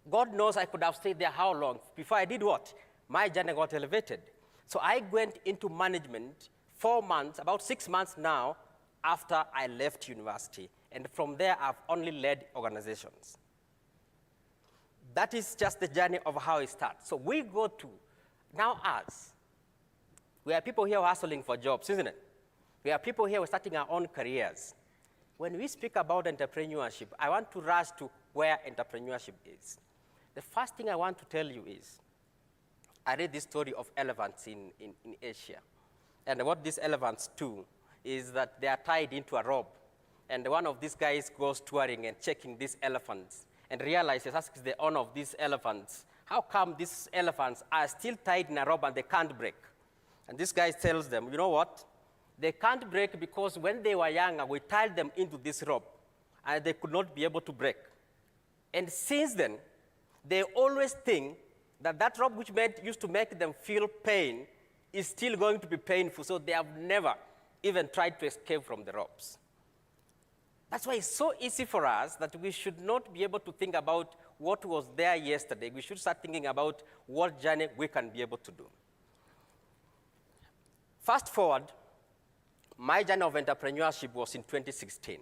God knows I could have stayed there how long. Before I did what? My journey got elevated. So I went into management 4 months, about 6 months now, after I left university. And from there, I've only led organizations. That is just the journey of how it starts. So we go to, now us. We are people here hustling for jobs, isn't it? We are people here who are starting our own careers. When we speak about entrepreneurship, I want to rush to where entrepreneurship is. The first thing I want to tell you is, I read this story of elephants in Asia. And what these elephants do is that they are tied into a rope. And one of these guys goes touring and checking these elephants and realizes, asks the owner of these elephants, how come these elephants are still tied in a rope and they can't break? And this guy tells them, you know what? They can't break because when they were younger, we tied them into this rope, and they could not be able to break. And since then, they always think that that rope which used to make them feel pain is still going to be painful, so they have never even tried to escape from the ropes. That's why it's so easy for us that we should not be able to think about what was there yesterday. We should start thinking about what journey we can be able to do. Fast forward, my journey of entrepreneurship was in 2016.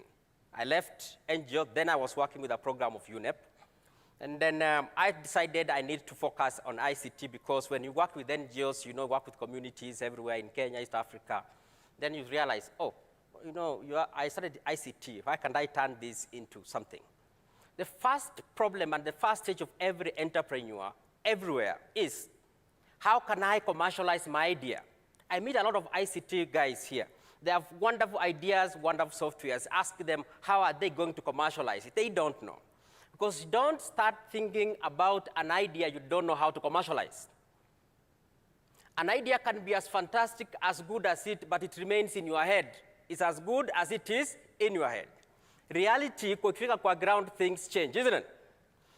I left NGO, then I was working with a program of UNEP. And then I decided I need to focus on ICT because when you work with NGOs, work with communities everywhere in Kenya, East Africa, then you realize, I studied ICT. Why can't I turn this into something? The first problem and the first stage of every entrepreneur everywhere is, how can I commercialize my idea? I meet a lot of ICT guys here. They have wonderful ideas, wonderful softwares. Ask them, how are they going to commercialize it? They don't know. Because don't start thinking about an idea you don't know how to commercialize. An idea can be as fantastic, as good as it, but it remains in your head. It's as good as it is in your head. Reality, kwa ground, things change, isn't it?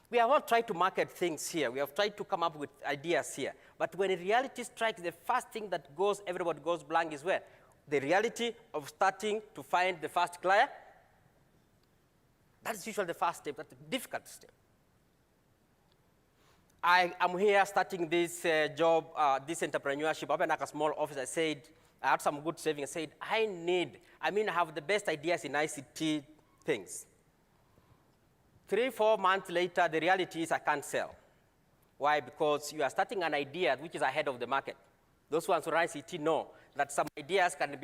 We have all tried to market things here. We have tried to come up with ideas here. But when reality strikes, the first thing that everybody goes blank is where? The reality of starting to find the first client. That's usually the first step, that's the difficult step. I am here starting this job, this entrepreneurship. I opened a small office. I had some good savings. I said, I have the best ideas in ICT things. 3-4 months later, the reality is I can't sell. Why? Because you are starting an idea which is ahead of the market. Those who answer ICT know that some ideas can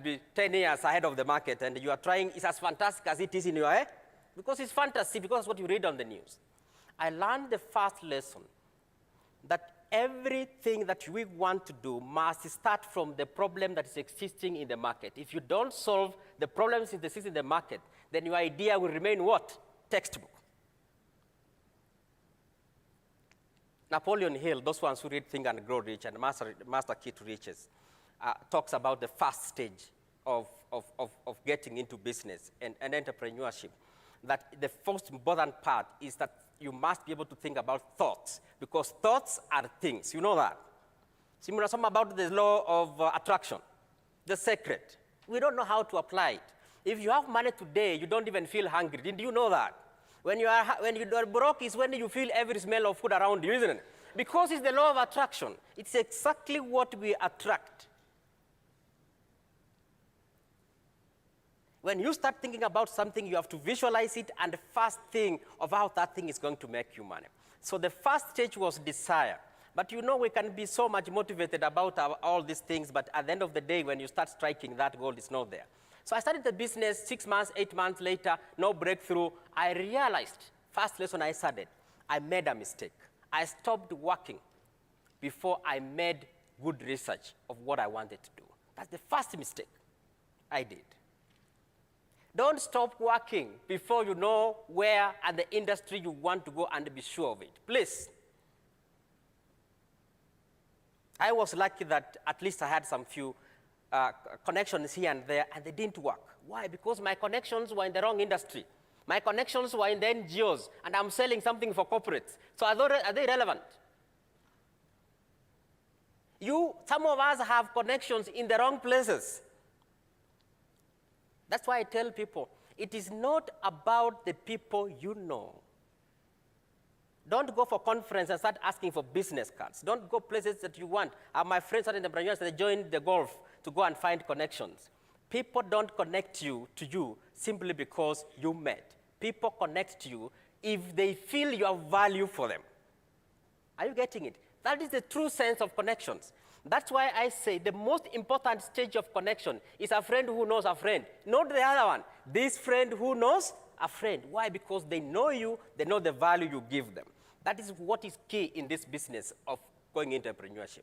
be 10 years ahead of the market, and you are trying, it's as fantastic as it is in your head, because it's fantasy, because it's what you read on the news. I learned the first lesson, that everything that we want to do must start from the problem that is existing in the market. If you don't solve the problems that exist in the market, then your idea will remain what? Textbook. Napoleon Hill, those ones who read Think and Grow Rich and Master Key to Riches, talks about the first stage of getting into business and entrepreneurship. That the first important part is that you must be able to think about thoughts, because thoughts are things. You know that. Similar, something about the law of attraction, the secret. We don't know how to apply it. If you have money today, you don't even feel hungry. Did you know that? When you are broke is when you feel every smell of food around you, isn't it? Because it's the law of attraction. It's exactly what we attract. When you start thinking about something, you have to visualize it and first think of how that thing is going to make you money. So the first stage was desire. But we can be so much motivated about all these things, but at the end of the day, when you start striking, that goal is not there. So I started the business 6 months, 8 months later, no breakthrough. I realized, first lesson I started, I made a mistake. I stopped working before I made good research of what I wanted to do. That's the first mistake I did. Don't stop working before you know where and the industry you want to go and be sure of it. Please. I was lucky that at least I had some few connections here and there, and they didn't work. Why? Because my connections were in the wrong industry. My connections were in the NGOs, and I'm selling something for corporates. So are they relevant? Some of us have connections in the wrong places. That's why I tell people, it is not about the people you know. Don't go for conference and start asking for business cards. Don't go places that you want. My friends are entrepreneurs, they joined the golf to go and find connections. People don't connect you to you simply because you met. People connect to you if they feel you have value for them. Are you getting it? That is the true sense of connections. That's why I say the most important stage of connection is a friend who knows a friend, not the other one. This friend who knows a friend. Why? Because they know you, they know the value you give them. That is what is key in this business of going into entrepreneurship.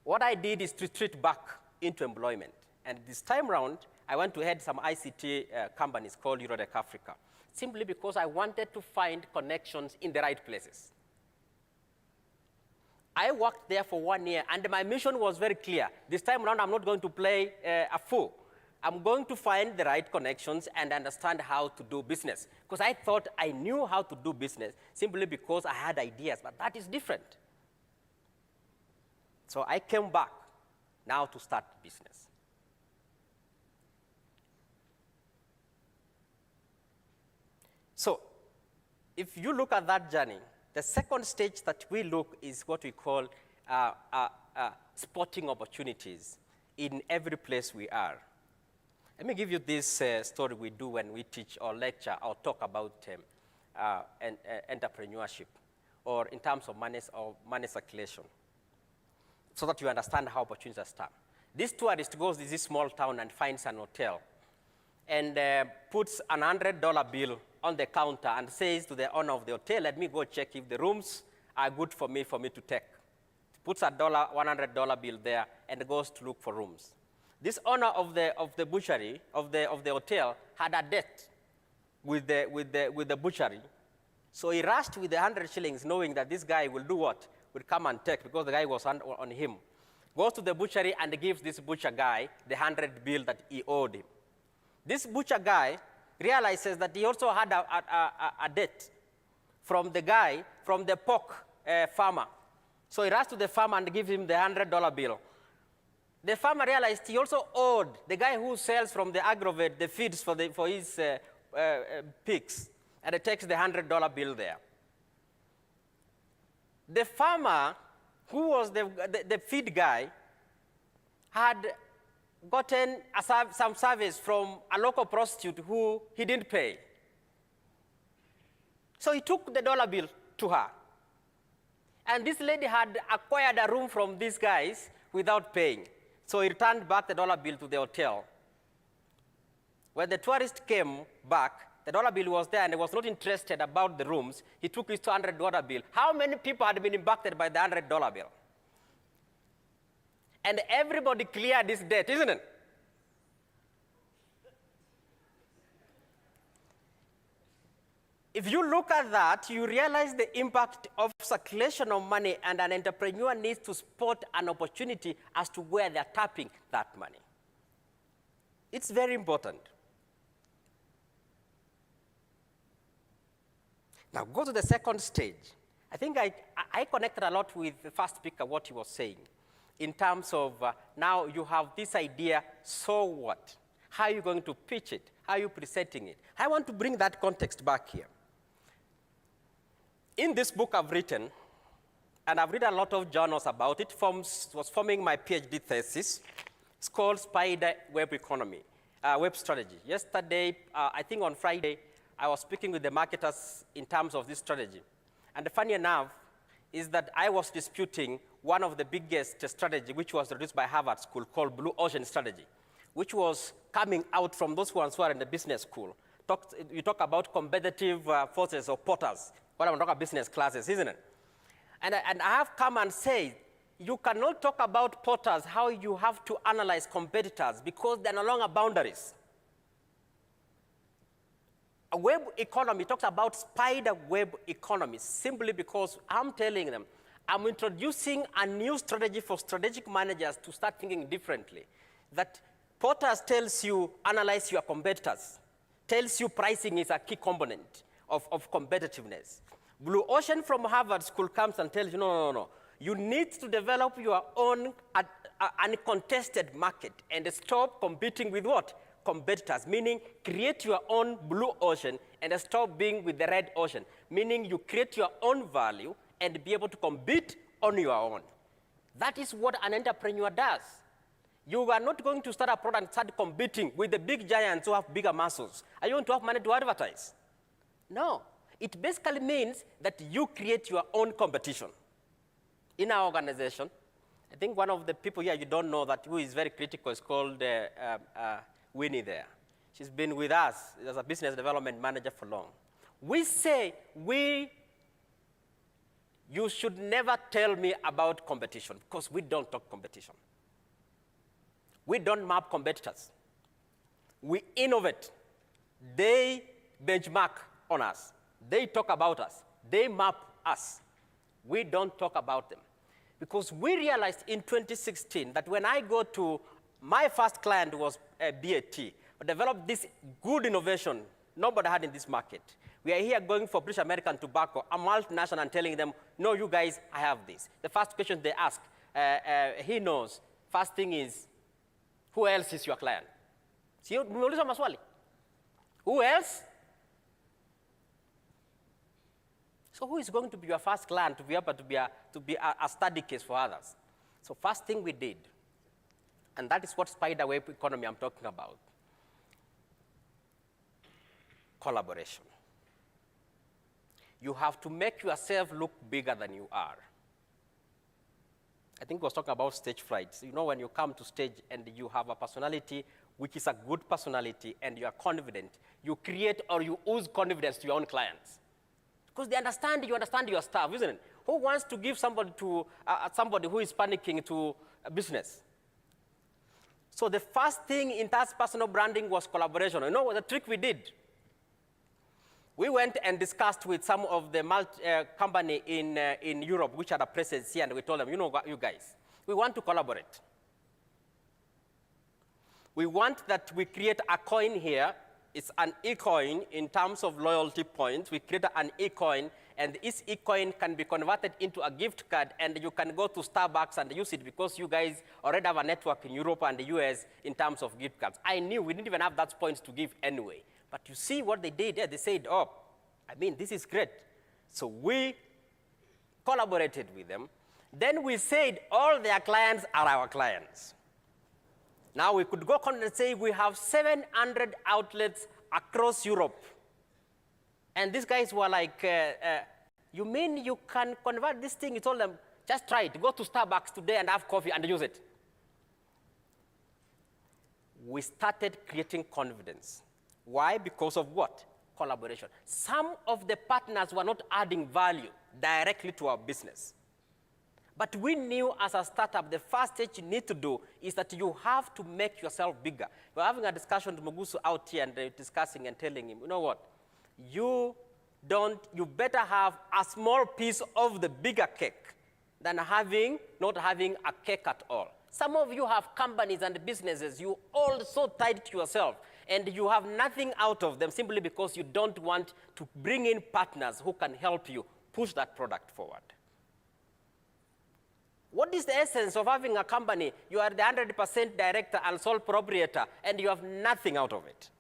What I did is to retreat back into employment. And this time around, I went to head some ICT companies called LSDAC Africa, simply because I wanted to find connections in the right places. I worked there for 1 year, and my mission was very clear. This time around, I'm not going to play a fool. I'm going to find the right connections and understand how to do business. Because I thought I knew how to do business simply because I had ideas, but that is different. So I came back now to start business. So if you look at that journey, the second stage that we look is what we call spotting opportunities in every place we are. Let me give you this story we do when we teach or lecture or talk about entrepreneurship, or in terms of money circulation, so that you understand how opportunities start. This tourist goes to this small town and finds an hotel and puts an $100 bill on the counter and says to the owner of the hotel, let me go check if the rooms are good for me to take. Puts a $100 bill there and goes to look for rooms. This owner of the butchery, of the hotel, had a debt with the butchery. So he rushed with the 100 shillings knowing that this guy will do what? Will come and take, because the guy was on him. Goes to the butchery and gives this butcher guy the 100 bill that he owed him. This butcher guy realizes that he also had a debt from the guy, from the pork farmer. So he rushed to the farmer and gives him the $100 bill. The farmer realized he also owed the guy who sells from the aggrovate the feeds for his pigs, and he takes the $100 bill there. The farmer, who was the feed guy, had gotten some service from a local prostitute who he didn't pay. So he took the dollar bill to her. And this lady had acquired a room from these guys without paying. So he returned back the dollar bill to the hotel. When the tourist came back, the dollar bill was there and he was not interested about the rooms. He took his $200 bill. How many people had been impacted by the $100 bill? And everybody cleared this debt, isn't it? If you look at that, you realize the impact of circulation of money, and an entrepreneur needs to spot an opportunity as to where they're tapping that money. It's very important. Now go to the second stage. I think I connected a lot with the first speaker, what he was saying, in terms of now you have this idea, so what? How are you going to pitch it? How are you presenting it? I want to bring that context back here. In this book I've written, and I've read a lot of journals about it, was forming my PhD thesis. It's called Spider Web Economy, Web Strategy. Yesterday, I think on Friday, I was speaking with the marketers in terms of this strategy. And the funny enough is that I was disputing one of the biggest strategy, which was introduced by Harvard School, called Blue Ocean Strategy, which was coming out from those ones who are in the business school. You talk about competitive forces or potters. What I'm talking about business classes, isn't it? And I have come and said, you cannot talk about potters, how you have to analyze competitors, because they're no longer boundaries. A web economy talks about spider web economy simply because I'm telling them, I'm introducing a new strategy for strategic managers to start thinking differently. That Potters tells you, analyze your competitors, tells you pricing is a key component of competitiveness. Blue Ocean from Harvard School comes and tells you, no. You need to develop your own uncontested market and stop competing with what? Competitors, meaning create your own blue ocean and stop being with the red ocean, meaning you create your own value and be able to compete on your own. That is what an entrepreneur does. You are not going to start a product and start competing with the big giants who have bigger muscles. Are you going to have money to advertise? No. It basically means that you create your own competition. In our organization, I think one of the people here you don't know that who is very critical is called Winnie there. She's been with us as a business development manager for long. We say you should never tell me about competition because we don't talk competition. We don't map competitors. We innovate. They benchmark on us. They talk about us. They map us. We don't talk about them. Because we realized in 2016 that when I go to My first client was BAT. We developed this good innovation nobody had in this market. We are here going for British American Tobacco, a multinational, and telling them, no, you guys, I have this. The first question they ask, he knows, first thing is, who else is your client? Sio, nimeuliza maswali. Who else? So who is going to be your first client to be able to be a study case for others? So first thing we did, and that is what spider web economy I'm talking about, collaboration. You have to make yourself look bigger than you are. I think I was talking about stage fright. You know, when you come to stage and you have a personality which is a good personality and you are confident, you create or you ooze confidence to your own clients. Because they understand you understand your staff, isn't it? Who wants to give somebody to somebody who is panicking to a business? So the first thing in that personal branding was collaboration. You know what the trick we did? We went and discussed with some of the company in Europe which had a presence here, and we told them, you know what, you guys, we want to collaborate. We want that we create a coin here. It's an e-coin in terms of loyalty points. We create an e-coin, and this e-coin can be converted into a gift card, and you can go to Starbucks and use it because you guys already have a network in Europe and the US in terms of gift cards. I knew we didn't even have that points to give anyway. But you see what they did there? They said, oh, I mean, this is great. So we collaborated with them. Then we said all their clients are our clients. Now we could go and say we have 700 outlets across Europe. And these guys were like, you mean you can convert this thing? You told them, just try it. Go to Starbucks today and have coffee and use it. We started creating confidence. Why? Because of what? Collaboration. Some of the partners were not adding value directly to our business. But we knew as a startup, the first stage you need to do is that you have to make yourself bigger. We're having a discussion with Mugusu out here and discussing and telling him, you know what? You better have a small piece of the bigger cake than not having a cake at all. Some of you have companies and businesses, you all so tied to yourself, and you have nothing out of them simply because you don't want to bring in partners who can help you push that product forward. What is the essence of having a company? You are the 100% director and sole proprietor, and you have nothing out of it.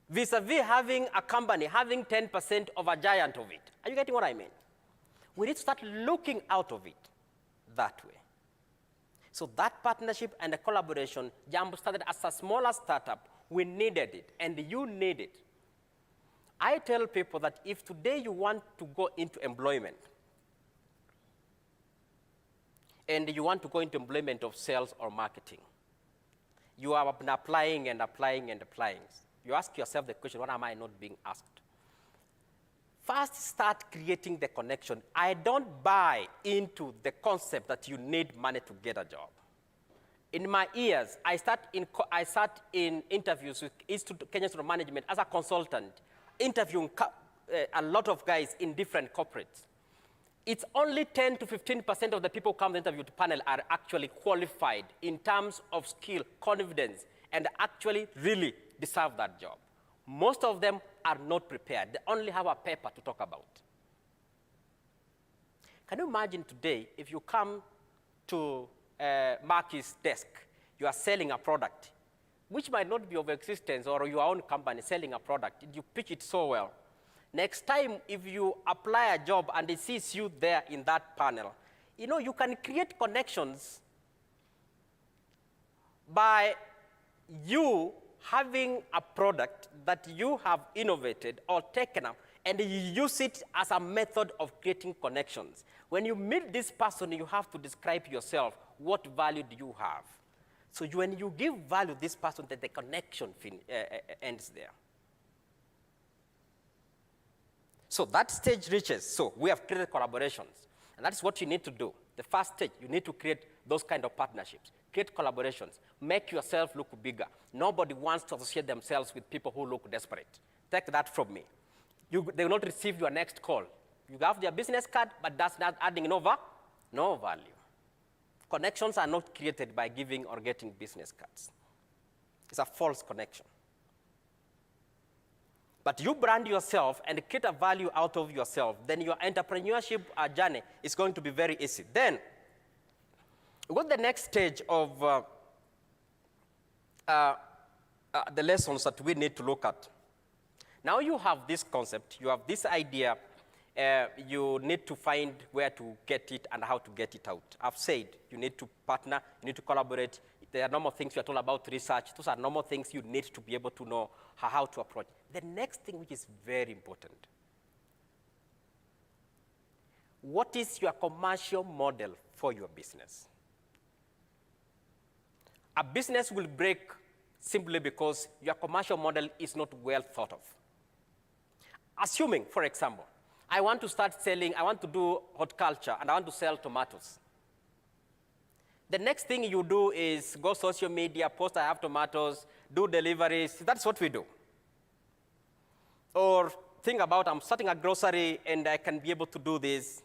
Vis-a-vis having a company, having 10% of a giant of it. Are you getting what I mean? We need to start looking out of it that way. So that partnership and the collaboration, Jumbo started as a smaller startup. We needed it, and you need it. I tell people that if today you want to go into employment, and you want to go into employment of sales or marketing, you have been applying and applying and applying. You ask yourself the question, what am I not being asked? First, start creating the connection. I don't buy into the concept that you need money to get a job. In my years, I sat in interviews with Kenya Institute of Management as a consultant, interviewing a lot of guys in different corporates. It's only 10 to 15% of the people who come to the interview panel are actually qualified in terms of skill, confidence, and actually really deserve that job. Most of them are not prepared. They only have a paper to talk about. Can you imagine today if you come to Marky's desk, you are selling a product, which might not be of existence, or your own company selling a product, you pitch it so well. Next time, if you apply a job and it sees you there in that panel, you know, you can create connections by you having a product that you have innovated or taken up, and you use it as a method of creating connections. When you meet this person, you have to describe yourself. What value do you have? So when you give value to this person, that the connection ends there. So that stage reaches. So we have created collaborations. And that's what you need to do. The first stage, you need to create those kind of partnerships. Create collaborations. Make yourself look bigger. Nobody wants to associate themselves with people who look desperate. Take that from me. They will not receive your next call. You have their business card, but that's not adding no value. Connections are not created by giving or getting business cards. It's a false connection. But you brand yourself and create a value out of yourself, then your entrepreneurship journey is going to be very easy. Then, what's the next stage of the lessons that we need to look at? Now you have this concept, you have this idea, you need to find where to get it and how to get it out. I've said you need to partner, you need to collaborate. There are normal things we are told about research. Those are normal things you need to be able to know how to approach. The next thing, which is very important, what is your commercial model for your business? A business will break simply because your commercial model is not well thought of. Assuming, for example, I want to start selling, I want to do horticulture, and I want to sell tomatoes. The next thing you do is go social media, post I have tomatoes, do deliveries. That's what we do. Or think about I'm starting a grocery and I can be able to do this.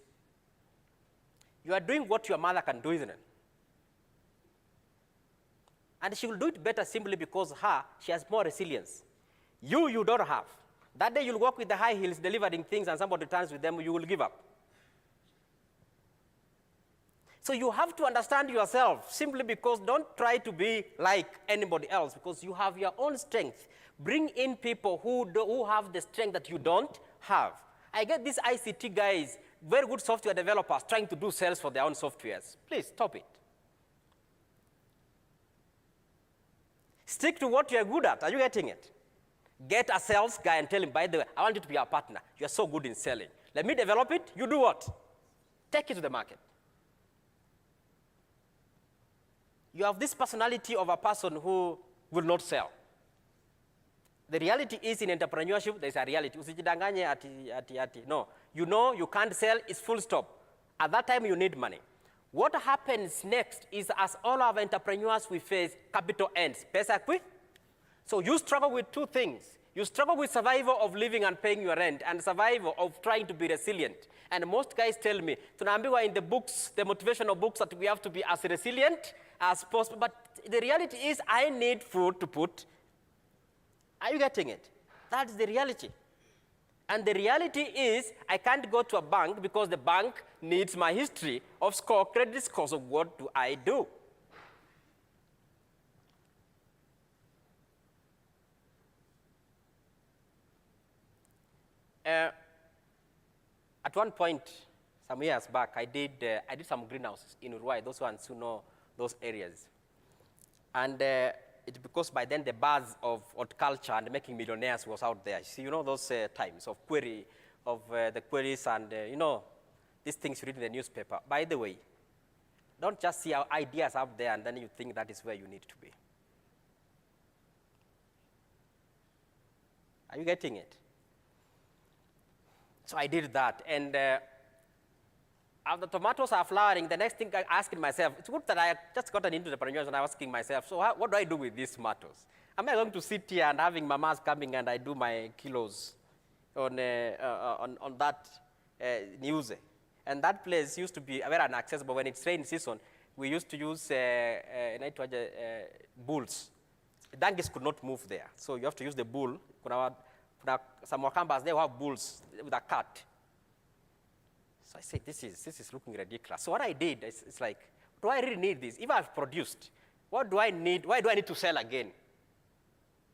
You are doing what your mother can do, isn't it? And she will do it better simply because she has more resilience. You don't have. That day you'll walk with the high heels delivering things and somebody turns with them, you will give up. So you have to understand yourself simply because don't try to be like anybody else because you have your own strength. Bring in people who have the strength that you don't have. I get these ICT guys, very good software developers trying to do sales for their own softwares. Please stop it. Stick to what you're good at. Are you getting it? Get a sales guy and tell him, by the way, I want you to be our partner. You're so good in selling. Let me develop it. You do what? Take it to the market. You have this personality of a person who will not sell. The reality is in entrepreneurship, there's a reality. Usijidanganye ati. No. You know you can't sell, it's full stop. At that time, you need money. What happens next is as all our entrepreneurs we face, capital ends. Pesa kwi. So you struggle with two things. You struggle with survival of living and paying your rent and survival of trying to be resilient. And most guys tell me, tunaambiwa in the books, the motivational books, that we have to be as resilient as possible. But the reality is I need food to put. Are you getting it? That's the reality. And the reality is I can't go to a bank because the bank needs my history of score, credit scores. So what do I do? At one point, some years back, I did some greenhouses in Uruguay, those ones who know those areas. And it's because by then the buzz of horticulture and making millionaires was out there. See, you know those times of the queries and, these things you read in the newspaper. By the way, don't just see our ideas out there and then you think that is where you need to be. Are you getting it? So I did that, and as the tomatoes are flowering, the next thing I asked myself, it's good that I just gotten into entrepreneurship and I was asking myself, so what do I do with these tomatoes? Am I going to sit here and having mamas coming and I do my kilos on that news? And that place used to be very inaccessible. When it's rain season, we used to use bulls. Donkeys could not move there, so you have to use the bull. Some Wakambas, they have bulls with a cart. So I said, this is looking ridiculous. So what I did, it's like, do I really need this? If I've produced, what do I need? Why do I need to sell again?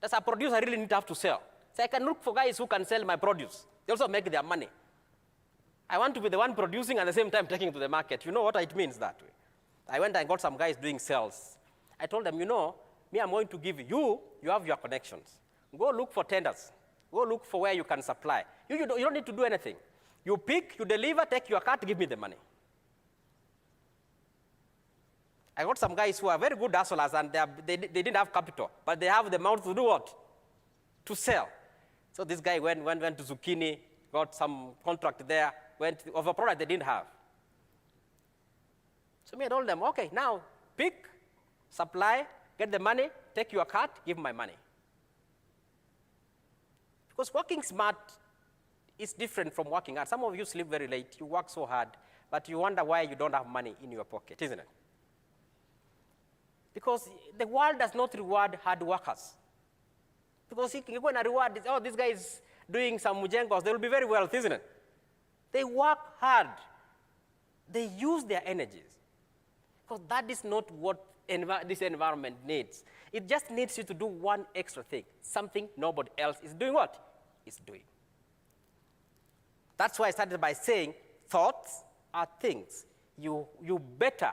As a producer, I really need to have to sell. So I can look for guys who can sell my produce. They also make their money. I want to be the one producing and at the same time taking it to the market. You know what it means that way? I went and got some guys doing sales. I told them, me, I'm going to give you have your connections. Go look for tenders. Go look for where you can supply. You don't need to do anything. You pick, you deliver, take your cart, give me the money. I got some guys who are very good hustlers and they didn't have capital, but they have the mouth to do what? To sell. So this guy went to zucchini, got some contract there, went of a product they didn't have. So me, I told them, okay, now pick, supply, get the money, take your cart, give my money. Because working smart is different from working hard. Some of you sleep very late, you work so hard, but you wonder why you don't have money in your pocket, isn't it? Because the world does not reward hard workers. Because if you're going to reward, oh, this guy is doing some mujengos, they will be very wealthy, isn't it? They work hard. They use their energies. Because that is not what this environment needs. It just needs you to do one extra thing, something nobody else is doing what? Is doing. That's why I started by saying thoughts are things. You better.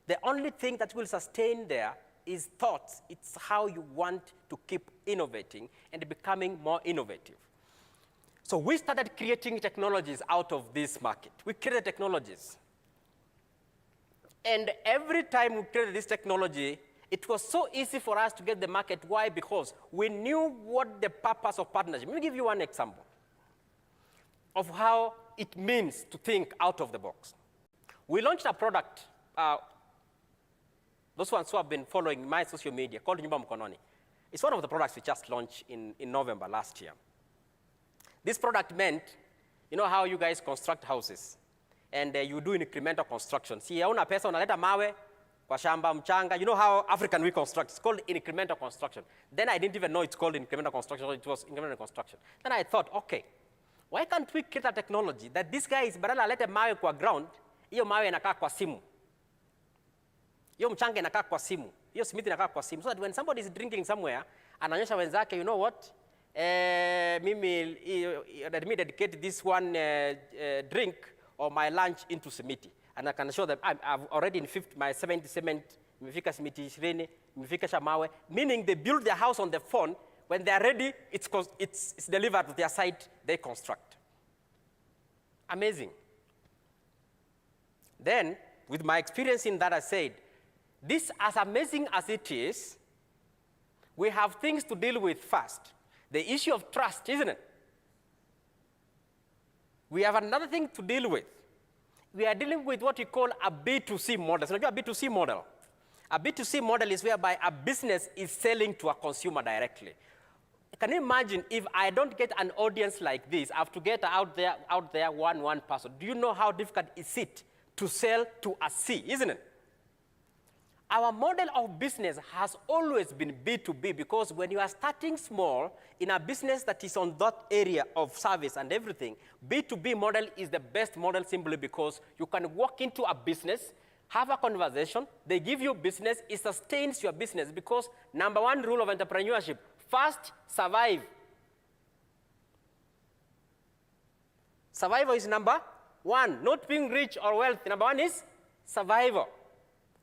The only thing that will sustain there is thoughts. It's how you want to keep innovating and becoming more innovative. So we started creating technologies out of this market. We created technologies. And every time we created this technology, it was so easy for us to get the market. Why? Because we knew what the purpose of partnership. Let me give you one example of how it means to think out of the box. We launched a product, those ones who have been following my social media, called Nyumba Mkononi. It's one of the products we just launched in November last year. This product meant, you know how you guys construct houses, and you do incremental construction. Si hauna pesa unaleta mawe kwa shamba mchanga. You know how African we construct. It's called incremental construction. Then I didn't even know it's called incremental construction. It was incremental construction. Then I thought, okay, why can't we create a technology that this guy is badala alete mawe kwa ground, hiyo mawe inakaa kwa simu. Hiyo mchanga inakaa kwa simu. Hiyo simiti inakaa kwa simu. So that when somebody is drinking somewhere, anaonyesha wenzake, you know what? Let me dedicate this one drink or my lunch into simiti. And I can show them, I've already in my 70 cement, nimefika simiti 20, nimefika shamawe, meaning they build their house on the phone. When they are ready, it's delivered to their site, they construct. Amazing. Then, with my experience in that, I said, this, as amazing as it is, we have things to deal with first. The issue of trust, isn't it? We have another thing to deal with. We are dealing with what we call a B2C model. So, a B2C model. A B2C model is whereby a business is selling to a consumer directly. Can you imagine if I don't get an audience like this, I have to get out there one person. Do you know how difficult is it to sell to a C, isn't it? Our model of business has always been B2B, because when you are starting small in a business that is on that area of service and everything, B2B model is the best model simply because you can walk into a business, have a conversation, they give you business, it sustains your business, because number one rule of entrepreneurship, first, survive. Survival is number one, not being rich or wealthy. Number one is survival.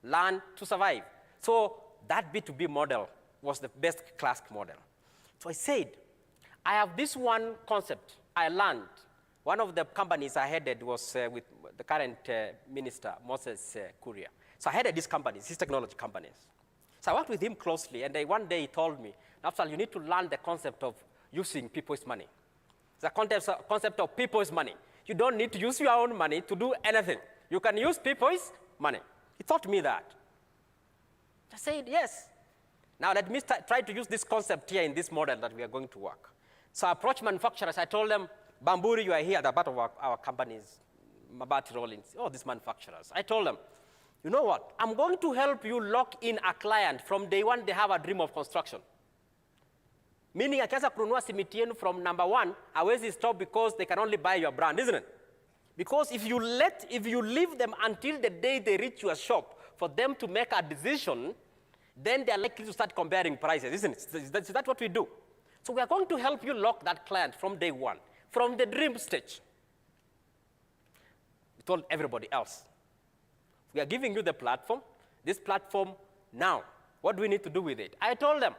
Learn to survive. So that B2B model was the best class model. So I said, I have this one concept I learned. One of the companies I headed was with the current minister, Moses Kuria. So I headed these companies, these technology companies. So I worked with him closely, and one day he told me, Naftal, you need to learn the concept of using people's money. The concept of people's money. You don't need to use your own money to do anything. You can use people's money. He taught me that. I said, yes. Now let me try to use this concept here in this model that we are going to work. So I approached manufacturers. I told them, Bamburi, you are here at the part of our companies, Mabati Rollins, all these manufacturers. I told them, you know what? I'm going to help you lock in a client from day one they have a dream of construction. Meaning, akianza kununua simiti yenu from number one, hawezi stop because they can only buy your brand, isn't it? Because if you leave them until the day they reach your shop for them to make a decision, then they are likely to start comparing prices, isn't it? Is that what we do? So we are going to help you lock that client from day one, from the dream stage. We told everybody else, we are giving you the platform. This platform now, what do we need to do with it? I told them,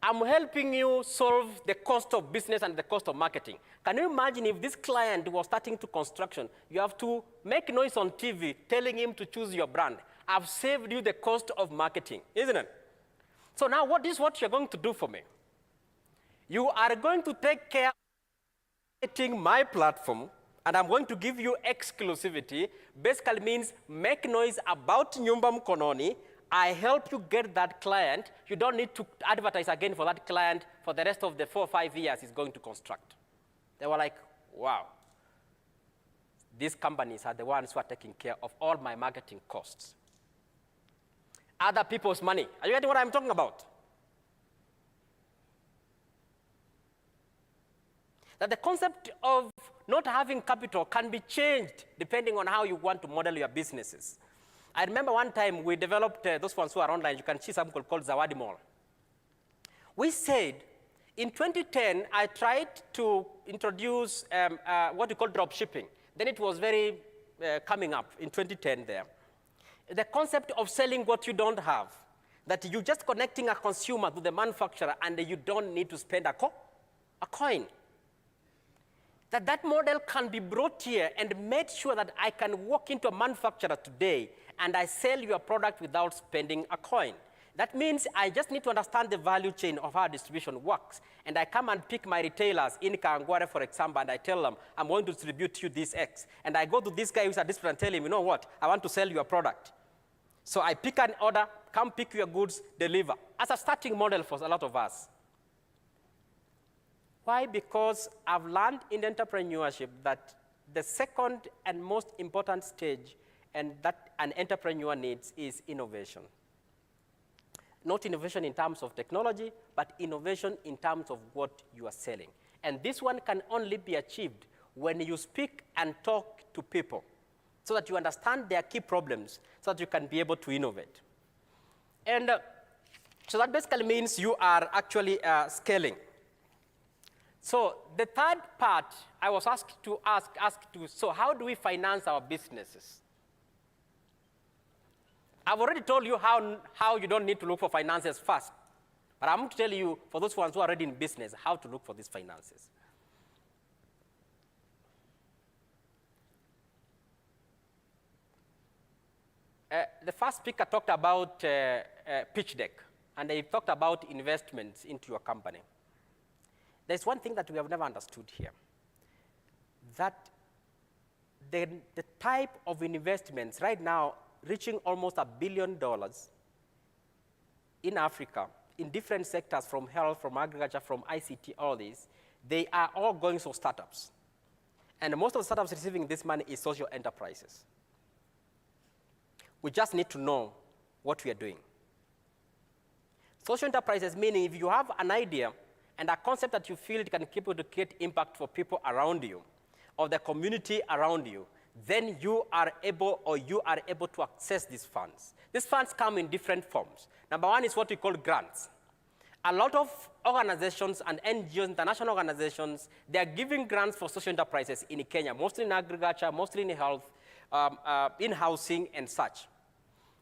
I'm helping you solve the cost of business and the cost of marketing. Can you imagine if this client was starting to construction, you have to make noise on TV telling him to choose your brand. I've saved you the cost of marketing, isn't it? So now what is what you're going to do for me? You are going to take care of marketing my platform, and I'm going to give you exclusivity. Basically means make noise about Nyumba Mkononi. I help you get that client. You don't need to advertise again for that client for the rest of the 4 or 5 years he's going to construct. They were like, wow. These companies are the ones who are taking care of all my marketing costs. other people's money. Are you getting what I'm talking about? That the concept of not having capital can be changed depending on how you want to model your businesses. I remember one time we developed, those ones who are online, you can see something called Zawadi Mall. We said, in 2010, I tried to introduce what we call drop shipping. Then it was very coming up in 2010 there. The concept of selling what you don't have, that you're just connecting a consumer to the manufacturer and you don't need to spend a coin. That model can be brought here and made sure that I can walk into a manufacturer today and I sell your product without spending a coin. That means I just need to understand the value chain of how distribution works. And I come and pick my retailers in Kangware, for example, and I tell them, I'm going to distribute you this X. And I go to this guy who's a distributor and tell him, you know what, I want to sell your product. So I pick an order, come pick your goods, deliver. As a starting model for a lot of us. Why? Because I've learned in entrepreneurship that the second and most important stage and that an entrepreneur needs is innovation. Not innovation in terms of technology, but innovation in terms of what you are selling. And this one can only be achieved when you speak and talk to people so that you understand their key problems so that you can be able to innovate. And so that basically means you are actually scaling. So the third part, I was asked to, so how do we finance our businesses? I've already told you how you don't need to look for finances first. But I'm going to tell you, for those ones who are already in business, how to look for these finances. The first speaker talked about pitch deck, and they talked about investments into your company. There's one thing that we have never understood here, that the type of investments right now reaching almost $1 billion in Africa, in different sectors, from health, from agriculture, from ICT, all these, they are all going to startups. And most of the startups receiving this money is social enterprises. We just need to know what we are doing. Social enterprises meaning if you have an idea and a concept that you feel it can keep to create impact for people around you, or the community around you, then you are able to access these funds. These funds come in different forms. Number one is what we call grants. A lot of organizations and NGOs, international organizations, they are giving grants for social enterprises in Kenya, mostly in agriculture, mostly in health, in housing and such.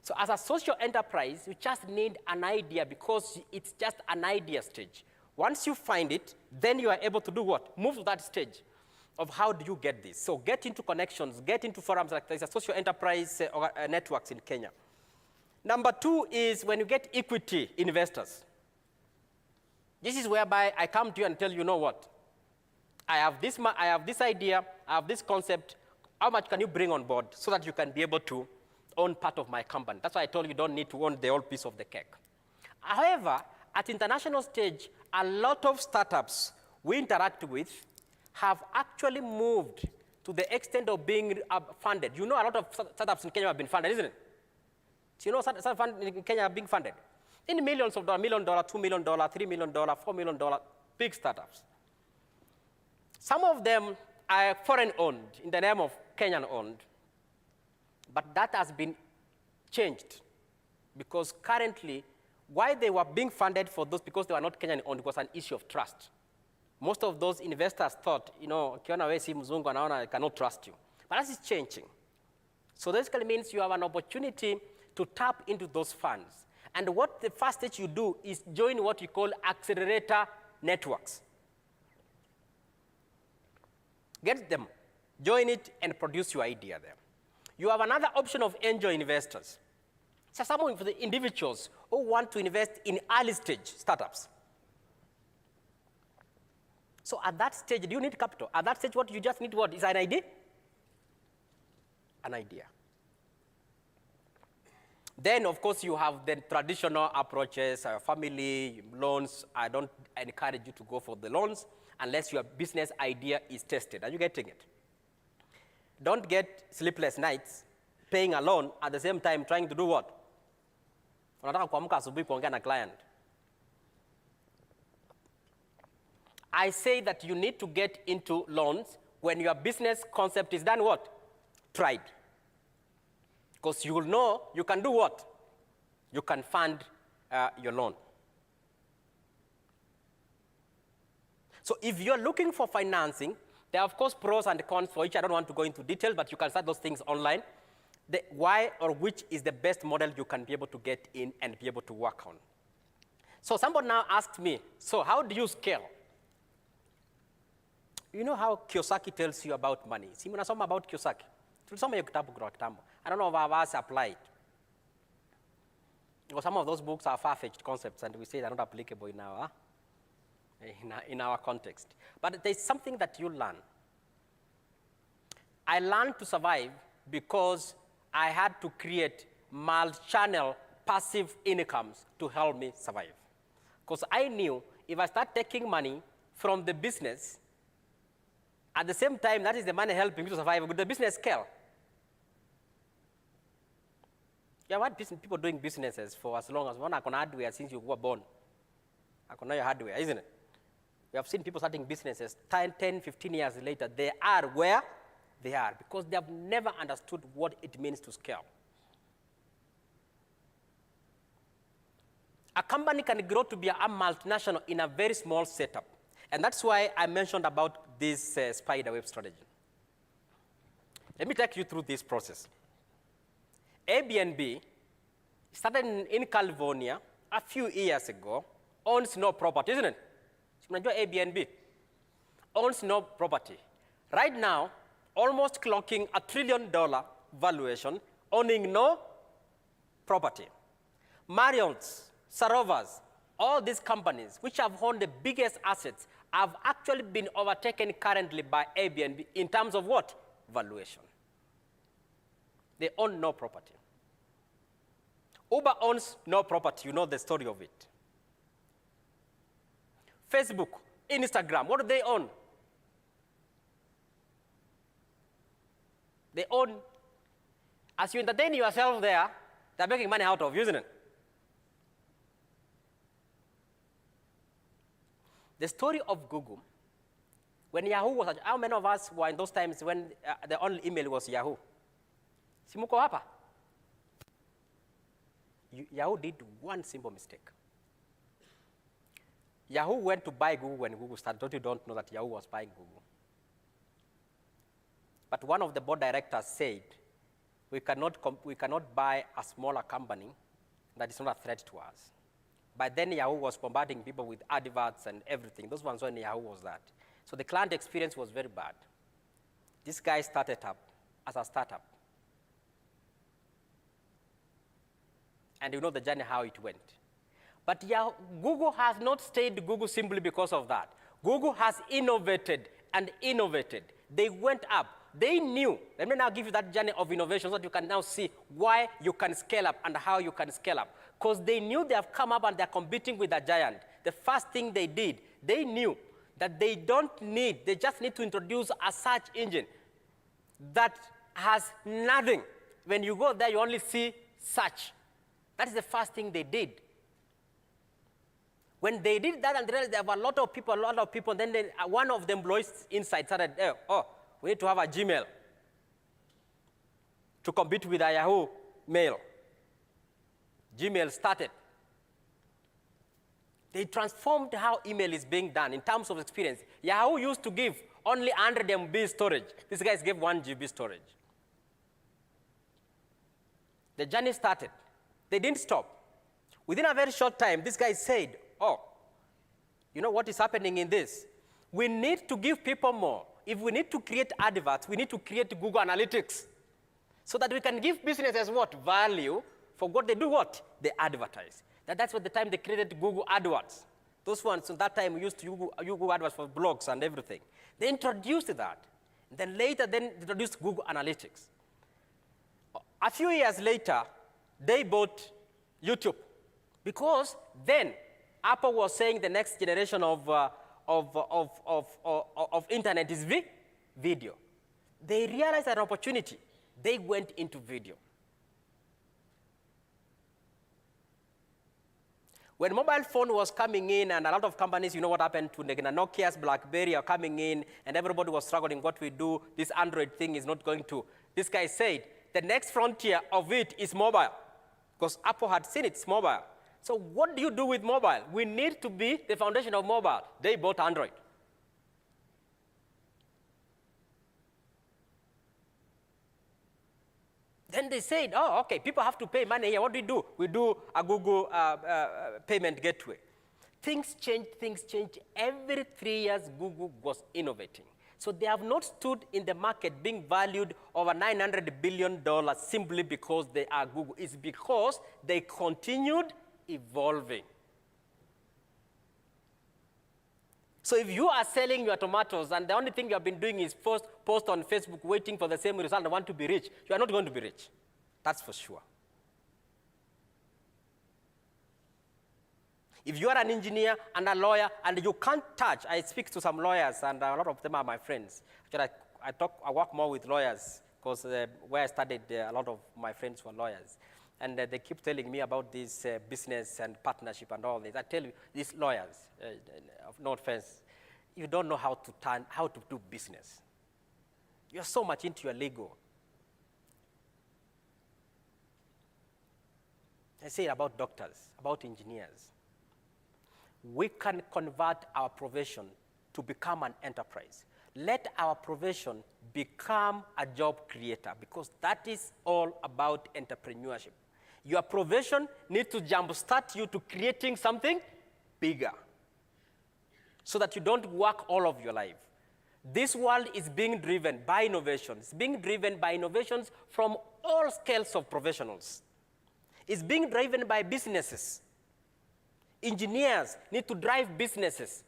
So as a social enterprise, you just need an idea because it's just an idea stage. Once you find it, then you are able to do what? Move to that stage of how do you get this. So get into connections, get into forums like there's a social enterprise networks in Kenya. Number two is when you get equity investors. This is whereby I come to you and tell you, you know what? I have this idea, I have this concept. How much can you bring on board so that you can be able to own part of my company? That's why I told you don't need to own the whole piece of the cake. However, at international stage, a lot of startups we interact with have actually moved to the extent of being funded. You know a lot of startups in Kenya have been funded, isn't it? So you know startups in Kenya are being funded in millions of dollars, $1 million, $2 million, $3 million, $4 million, big startups. Some of them are foreign-owned in the name of Kenyan-owned, but that has been changed because currently, why they were being funded for those because they were not Kenyan-owned was an issue of trust. Most of those investors thought, you know, kiona wewe si mzungu anaona I cannot trust you. But that is changing. So this basically means you have an opportunity to tap into those funds. And what the first stage you do is join what we call accelerator networks. Get them, join it, and produce your idea there. You have another option of angel investors. So some for the individuals who want to invest in early stage startups. So at that stage, do you need capital? At that stage, what you just need what? Is an idea? An idea. Then, of course, you have the traditional approaches, family, loans. I don't encourage you to go for the loans unless your business idea is tested. Are you getting it? Don't get sleepless nights paying a loan at the same time trying to do what? Unataka kuamka asubuhi kuongea na client. I say that you need to get into loans when your business concept is done what? Tried. Because you will know you can do what? You can fund your loan. So if you're looking for financing, there are of course pros and cons for each. I don't want to go into detail, but you can start those things online. Why or which is the best model you can be able to get in and be able to work on. So somebody now asked me, so how do you scale? You know how Kiyosaki tells you about money? Si mnasoma about Kiyosaki? Tulisoma hiyo kitabu kwa kitambo. I don't know if our us apply it. Because some of those books are far-fetched concepts and we say they're not applicable in our context. But there's something that you learn. I learned to survive because I had to create multi-channel passive incomes to help me survive. Because I knew if I start taking money from the business, at the same time, that is the money helping me to survive. Would the business scale? You have had people doing businesses for as long as one have hardware since you were born. I know your hardware, isn't it? We have seen people starting businesses 10, 15 years later. They are where they are because they have never understood what it means to scale. A company can grow to be a multinational in a very small setup. And that's why I mentioned about this spider web strategy. Let me take you through this process. Airbnb started in California a few years ago, owns no property, isn't it? Airbnb owns no property. Right now, almost clocking $1 trillion valuation, owning no property. Marriott's, Sarovas, all these companies which have owned the biggest assets have actually been overtaken currently by Airbnb in terms of what? Valuation. They own no property. Uber owns no property. You know the story of it. Facebook, Instagram, what do they own? They own, as you entertain yourself there, they're making money out of you, isn't it? The story of Google, when Yahoo was, how many of us were in those times when the only email was Yahoo? Simuko hapa? Yahoo did one simple mistake. Yahoo went to buy Google when Google started. You don't know that Yahoo was buying Google. But one of the board directors said, we cannot buy a smaller company that is not a threat to us. By then, Yahoo was bombarding people with adverts and everything. Those ones when Yahoo was that. So the client experience was very bad. This guy started up as a startup. And you know the journey, how it went. But Google has not stayed Google simply because of that. Google has innovated and innovated. They went up. They knew. Let me now give you that journey of innovation so that you can now see why you can scale up and how you can scale up. Because they knew they have come up and they're competing with a giant. The first thing they did, they knew that they just need to introduce a search engine that has nothing. When you go there, you only see search. That is the first thing they did. When they did that and they realized there were a lot of people, then one of the employees inside started, we need to have a Gmail to compete with a Yahoo Mail. Gmail started. They transformed how email is being done in terms of experience. Yahoo used to give only 100 MB storage. These guys gave 1 GB storage. The journey started. They didn't stop. Within a very short time, this guy said, you know what is happening in this? We need to give people more. If we need to create adverts, we need to create Google Analytics so that we can give businesses what? Value for what they do what? They advertise. That's what the time they created Google AdWords. Those ones, at that time, we used to use Google AdWords for blogs and everything. They introduced that. Then later, they introduced Google Analytics. A few years later, they bought YouTube because then Apple was saying the next generation of internet is video. They realized an opportunity. They went into video. When mobile phone was coming in, and a lot of companies, you know what happened to the Nokia's, BlackBerry are coming in, and everybody was struggling what we do. This Android thing is not going to. This guy said, the next frontier of it is mobile, because Apple had seen it's mobile. So what do you do with mobile? We need to be the foundation of mobile. They bought Android. Then they said, oh, okay, people have to pay money here. What do? We do a Google payment gateway. Things change, things change. Every 3 years, Google was innovating. So they have not stood in the market being valued over $900 billion simply because they are Google. It's because they continued evolving. So if you are selling your tomatoes and the only thing you have been doing is post on Facebook waiting for the same result and want to be rich, you are not going to be rich. That's for sure. If you are an engineer and a lawyer and you can't touch, I speak to some lawyers and a lot of them are my friends. Actually, I work more with lawyers because where I studied, a lot of my friends were lawyers. And they keep telling me about this business and partnership and all this. I tell you, these lawyers, no offense, you don't know how to do business. You're so much into your legal. I say about doctors, about engineers. We can convert our profession to become an enterprise. Let our profession become a job creator, because that is all about entrepreneurship. Your profession needs to jumpstart you to creating something bigger so that you don't work all of your life. This world is being driven by innovations. It's being driven by innovations from all scales of professionals. It's being driven by businesses. Engineers need to drive businesses.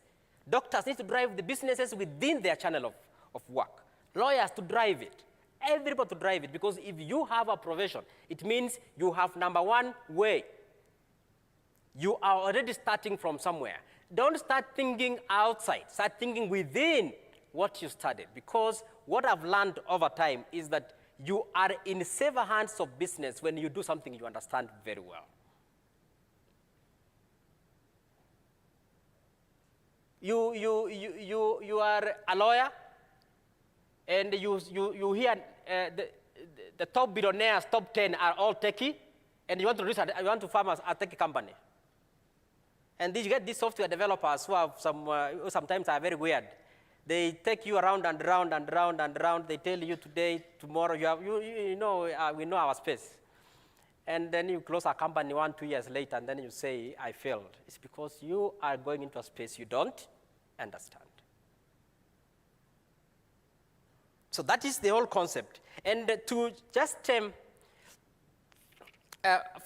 Doctors need to drive the businesses within their channel of work. Lawyers to drive it. Everybody to drive it, because if you have a profession, it means you have, number one, way. You are already starting from somewhere. Don't start thinking outside. Start thinking within what you studied, because what I've learned over time is that you are in safer hands of business when you do something you understand very well. You are a lawyer, and you hear the top billionaires, top 10 are all techie, and you want to form a techie company. And you get these software developers who have who sometimes are very weird. They take you around and around and around and around. They tell you today, tomorrow, we know our space. And then you close a company 1-2 years later, and then you say, I failed. It's because you are going into a space you don't understand. So that is the whole concept. And to just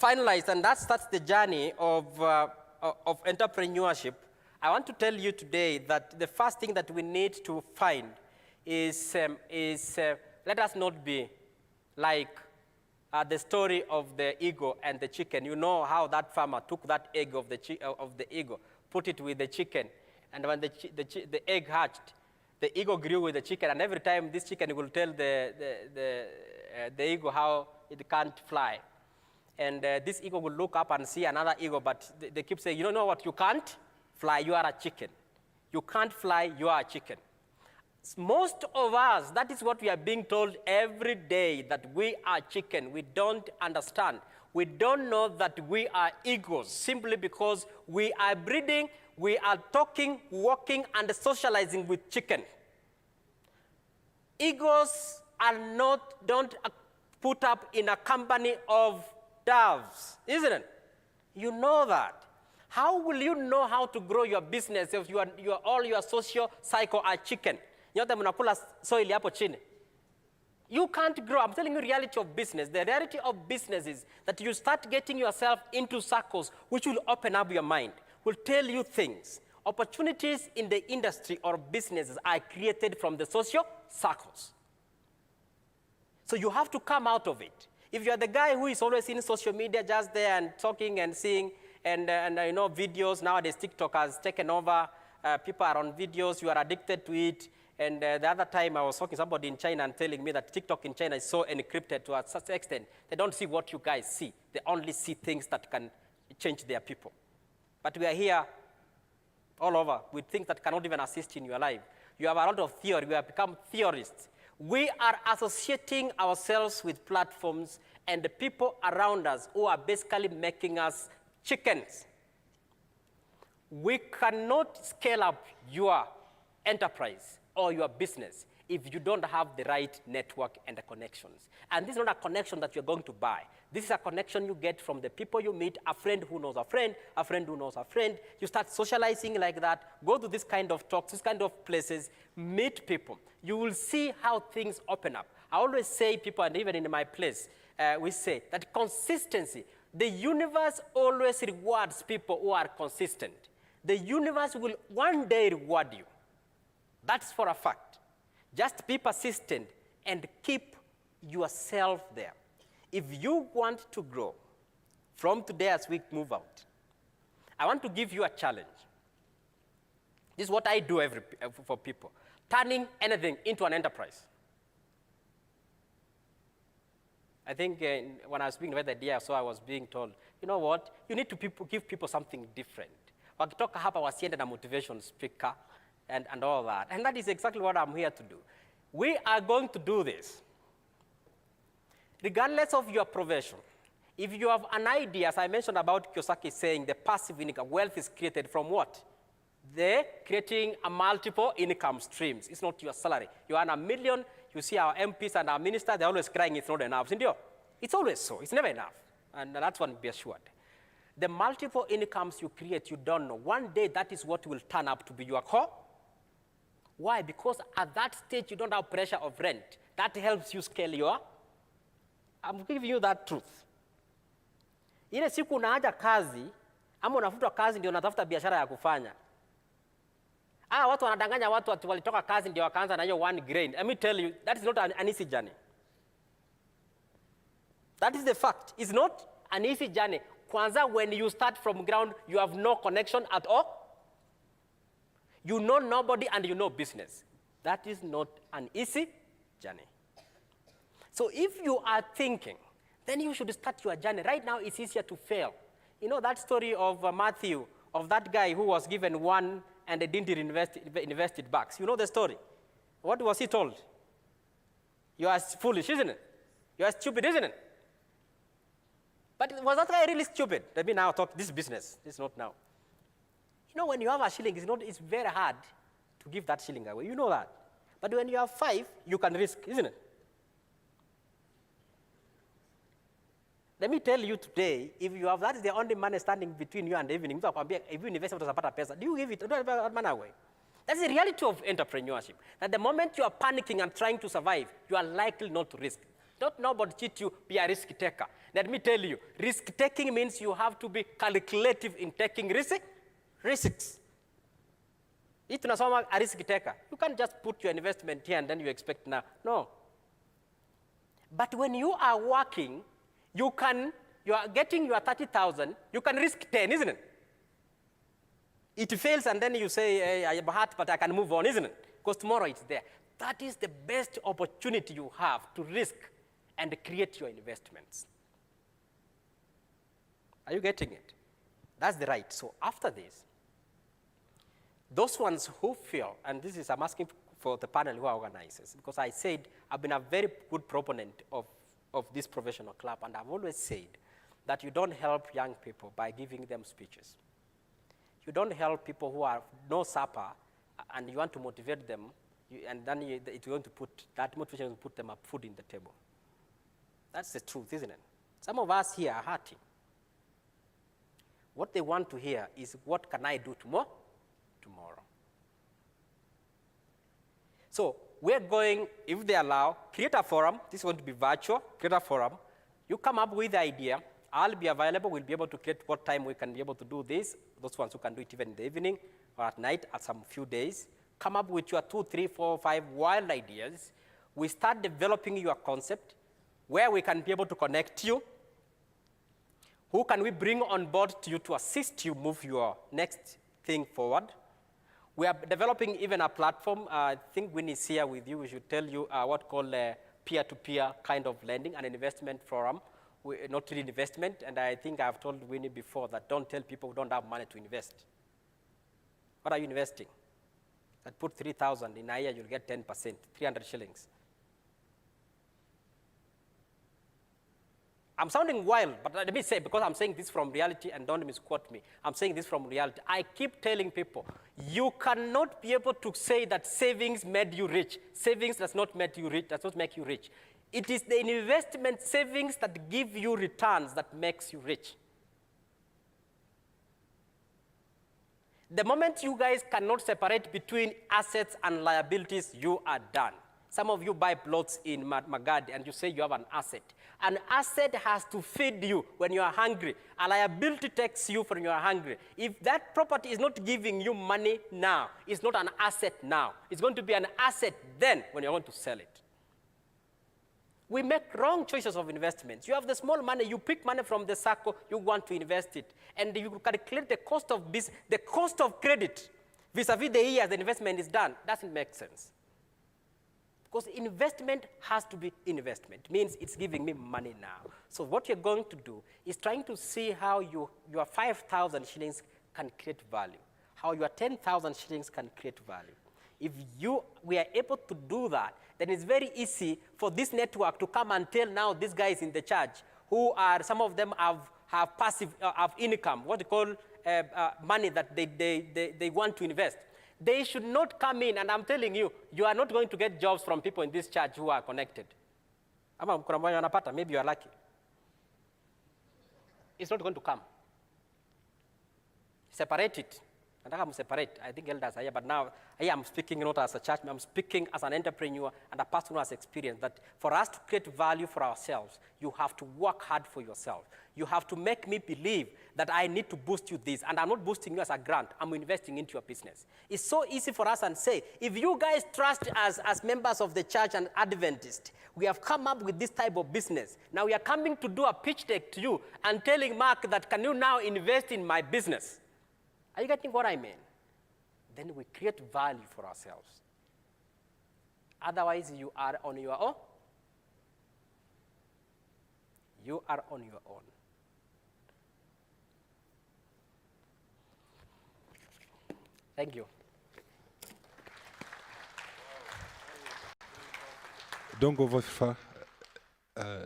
finalize, and that's the journey of entrepreneurship, I want to tell you today that the first thing that we need to find is let us not be like the story of the eagle and the chicken. You know how that farmer took that egg of the eagle, put it with the chicken, and when the egg hatched, the eagle grew with the chicken, and every time this chicken will tell the eagle how it can't fly. And this eagle will look up and see another eagle, but they keep saying, you know what, you can't fly, you are a chicken. You can't fly, you are a chicken. Most of us, that is what we are being told every day, that we are chicken. We don't understand. We don't know that we are eagles simply because we are breeding, we are talking, walking, and socializing with chicken. Eagles don't put up in a company of doves, isn't it? You know that. How will you know how to grow your business if all your social cycle are chicken? Nyote mnakula soil hapo chini. You can't grow. I'm telling you the reality of business. The reality of business is that you start getting yourself into circles which will open up your mind, will tell you things. Opportunities in the industry or businesses are created from the social circles. So you have to come out of it. If you're the guy who is always in social media, just there and talking and seeing, and you know, videos, nowadays TikTok has taken over. People are on videos, you are addicted to it. And the other time I was talking to somebody in China and telling me that TikTok in China is so encrypted to such an extent, they don't see what you guys see. They only see things that can change their people. but we are here all over with things that cannot even assist in your life. You have a lot of theory. We have become theorists. We are associating ourselves with platforms and the people around us who are basically making us chickens. We cannot scale up your enterprise or your business if you don't have the right network and the connections. And this is not a connection that you're going to buy. This is a connection you get from the people you meet, a friend who knows a friend who knows a friend. You start socializing like that, go to this kind of talks, this kind of places, meet people. You will see how things open up. I always say, people, and even in my place, we say that consistency, the universe always rewards people who are consistent. The universe will one day reward you. That's for a fact. Just be persistent and keep yourself there. If you want to grow from today as we move out, I want to give you a challenge. This is what I do for people, turning anything into an enterprise. I think when I was being read the idea, so I was being told, you know what, you need to give people something different. Wakitoka hapa wasiende na motivation speaker and all that. And that is exactly what I'm here to do. We are going to do this. Regardless of your profession, if you have an idea, as I mentioned about Kiyosaki saying the passive income, wealth is created from what? They're creating a multiple income streams. It's not your salary. You earn $1 million, you see our MPs and our ministers, they're always crying it's not enough. It's always so. It's never enough. And that's one, be assured. The multiple incomes you create, you don't know. One day, that is what will turn up to be your core. Why? Because at that stage, you don't have pressure of rent. That helps you scale your. I'm giving you that truth. Ile siku unaacha kazi, ama unafutwa kazi ndio unatafuta biashara ya kufanya. Watu wanadanganya watu ati walitoka kazi ndio wakaanza na hiyo one grain. Let me tell you, that is not an easy journey. That is the fact. It's not an easy journey. Kwanza, when you start from ground, you have no connection at all. You know nobody and you know business. That is not an easy journey. So if you are thinking, then you should start your journey. Right now, it's easier to fail. You know that story of Matthew, of that guy who was given one and they didn't invest it back. You know the story. What was he told? You are foolish, isn't it? You are stupid, isn't it? But was that guy really stupid? Let me now talk this business. This is not now. You know, when you have a shilling, it's very hard to give that shilling away. You know that. But when you have 5, you can risk, isn't it? Let me tell you today, if you have, that is the only money standing between you and the evening. If you invest pesa, do you give it? Do you give that money away? That's the reality of entrepreneurship. That the moment you are panicking and trying to survive, you are likely not to risk. Don't nobody cheat you, be a risk taker. Let me tell you, risk taking means you have to be calculative in taking risks. If you are a risk taker, you can't just put your investment here and then you expect now. No. But when you are working, you are getting your 30,000, you can risk 10, isn't it? It fails and then you say, hey, I have hurt, but I can move on, isn't it? Because tomorrow it's there. That is the best opportunity you have to risk and create your investments. Are you getting it? That's the right. So after this, those ones who feel, and this is, I'm asking for the panel who are organizers, because I said I've been a very good proponent of this professional club, and I've always said that you don't help young people by giving them speeches. You don't help people who are no supper, and you want to motivate them, and then it's going to put, that motivation will put them up food in the table. That's the truth, isn't it? Some of us here are hurting. What they want to hear is, what can I do tomorrow? So we're going, if they allow, create a forum. This is going to be virtual. Create a forum. You come up with the idea. I'll be available. We'll be able to create what time we can be able to do this. Those ones who can do it even in the evening or at night at some few days. Come up with your 2, 3, 4, 5 wild ideas. We start developing your concept, where we can be able to connect you. Who can we bring on board to you to assist you move your next thing forward? We are developing even a platform. I think Winnie is here with you. We should tell you what called peer-to-peer kind of lending, an investment forum, not really investment, and I think I've told Winnie before that don't tell people who don't have money to invest. What are you investing? That put 3,000 in a year, you'll get 10%, 300 shillings. I'm sounding wild, but let me say, because I'm saying this from reality, and don't misquote me, I'm saying this from reality. I keep telling people, you cannot be able to say that savings made you rich. Savings does not make you rich, does not make you rich. It is the investment savings that give you returns that makes you rich. The moment you guys cannot separate between assets and liabilities, you are done. Some of you buy plots in Magadi and you say you have an asset. An asset has to feed you when you are hungry. A liability takes you when you are hungry. If that property is not giving you money now, it's not an asset now. It's going to be an asset then when you're going to sell it. We make wrong choices of investments. You have the small money, you pick money from the circle, you want to invest it. And you calculate the cost of this, the cost of credit vis-a-vis the years the investment is done. Doesn't make sense. Because investment has to be investment. Means it's giving me money now. So what you're going to do is trying to see how your 5,000 shillings can create value, how your 10,000 shillings can create value. If we are able to do that, then it's very easy for this network to come and tell now these guys in the church who are, some of them have passive, have income, what they call money that they want to invest. They should not come in, and I'm telling you, you are not going to get jobs from people in this church who are connected. Maybe you are lucky. It's not going to come. Separate it. I'm separate. I think elders are here, but now I am speaking not as a church, I'm speaking as an entrepreneur and a person who has experience that for us to create value for ourselves, you have to work hard for yourself. You have to make me believe that I need to boost you this, and I'm not boosting you as a grant, I'm investing into your business. It's so easy for us and say, if you guys trust us as members of the church and Adventist, we have come up with this type of business. Now we are coming to do a pitch deck to you and telling Mark that can you now invest in my business? Are you getting what I mean? Then we create value for ourselves. Otherwise, you are on your own. You are on your own. Thank you. Don't go very far.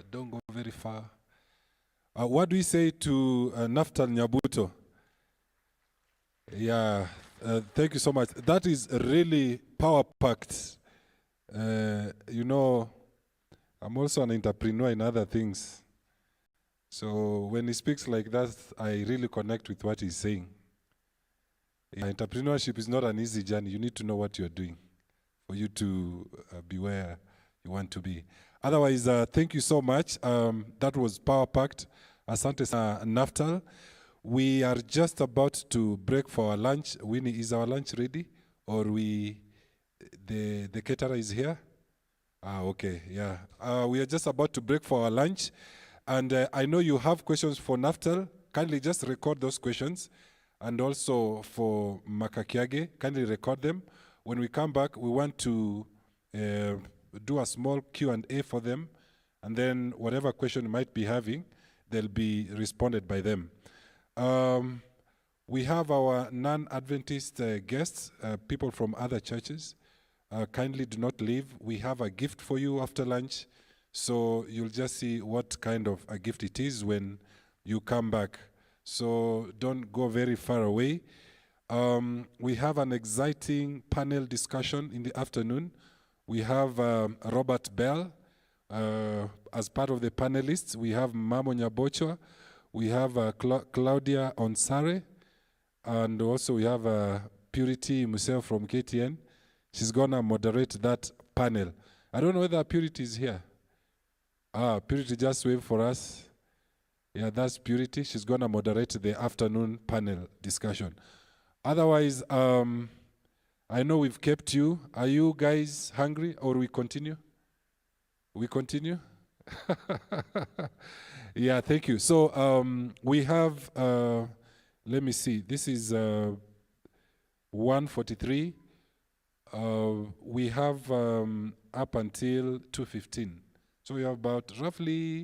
Don't go very far. What do we say to Naftal Nyabuto? Yeah, thank you so much. That is really power-packed. You know, I'm also an entrepreneur in other things. So when he speaks like that, I really connect with what he's saying. Yeah, entrepreneurship is not an easy journey. You need to know what you're doing for you to be where you want to be. Otherwise, thank you so much. That was power-packed. Asante sana, Naftal. We are just about to break for our lunch. Winnie, is our lunch ready? Or the caterer is here? Okay, yeah. We are just about to break for our lunch. And I know you have questions for Naftal. Kindly just record those questions. And also for Makakiage, kindly record them. When we come back, we want to do a small Q&A for them. And then whatever question you might be having, they'll be responded by them. We have our non-Adventist guests, people from other churches. Kindly do not leave. We have a gift for you after lunch, so you'll just see what kind of a gift it is when you come back. So don't go very far away. We have an exciting panel discussion in the afternoon. We have Robert Bell as part of the panelists. We have Mamo Nyabocho. We have Claudia Onsare, and also we have Purity Museo from KTN. She's going to moderate that panel. I don't know whether Purity is here. Purity just waved for us. Yeah, that's Purity. She's going to moderate the afternoon panel discussion. Otherwise, I know we've kept you. Are you guys hungry, or we continue? We continue? Yeah, thank you. So we have, let me see, this is 1:43. We have up until 2:15. So we have about roughly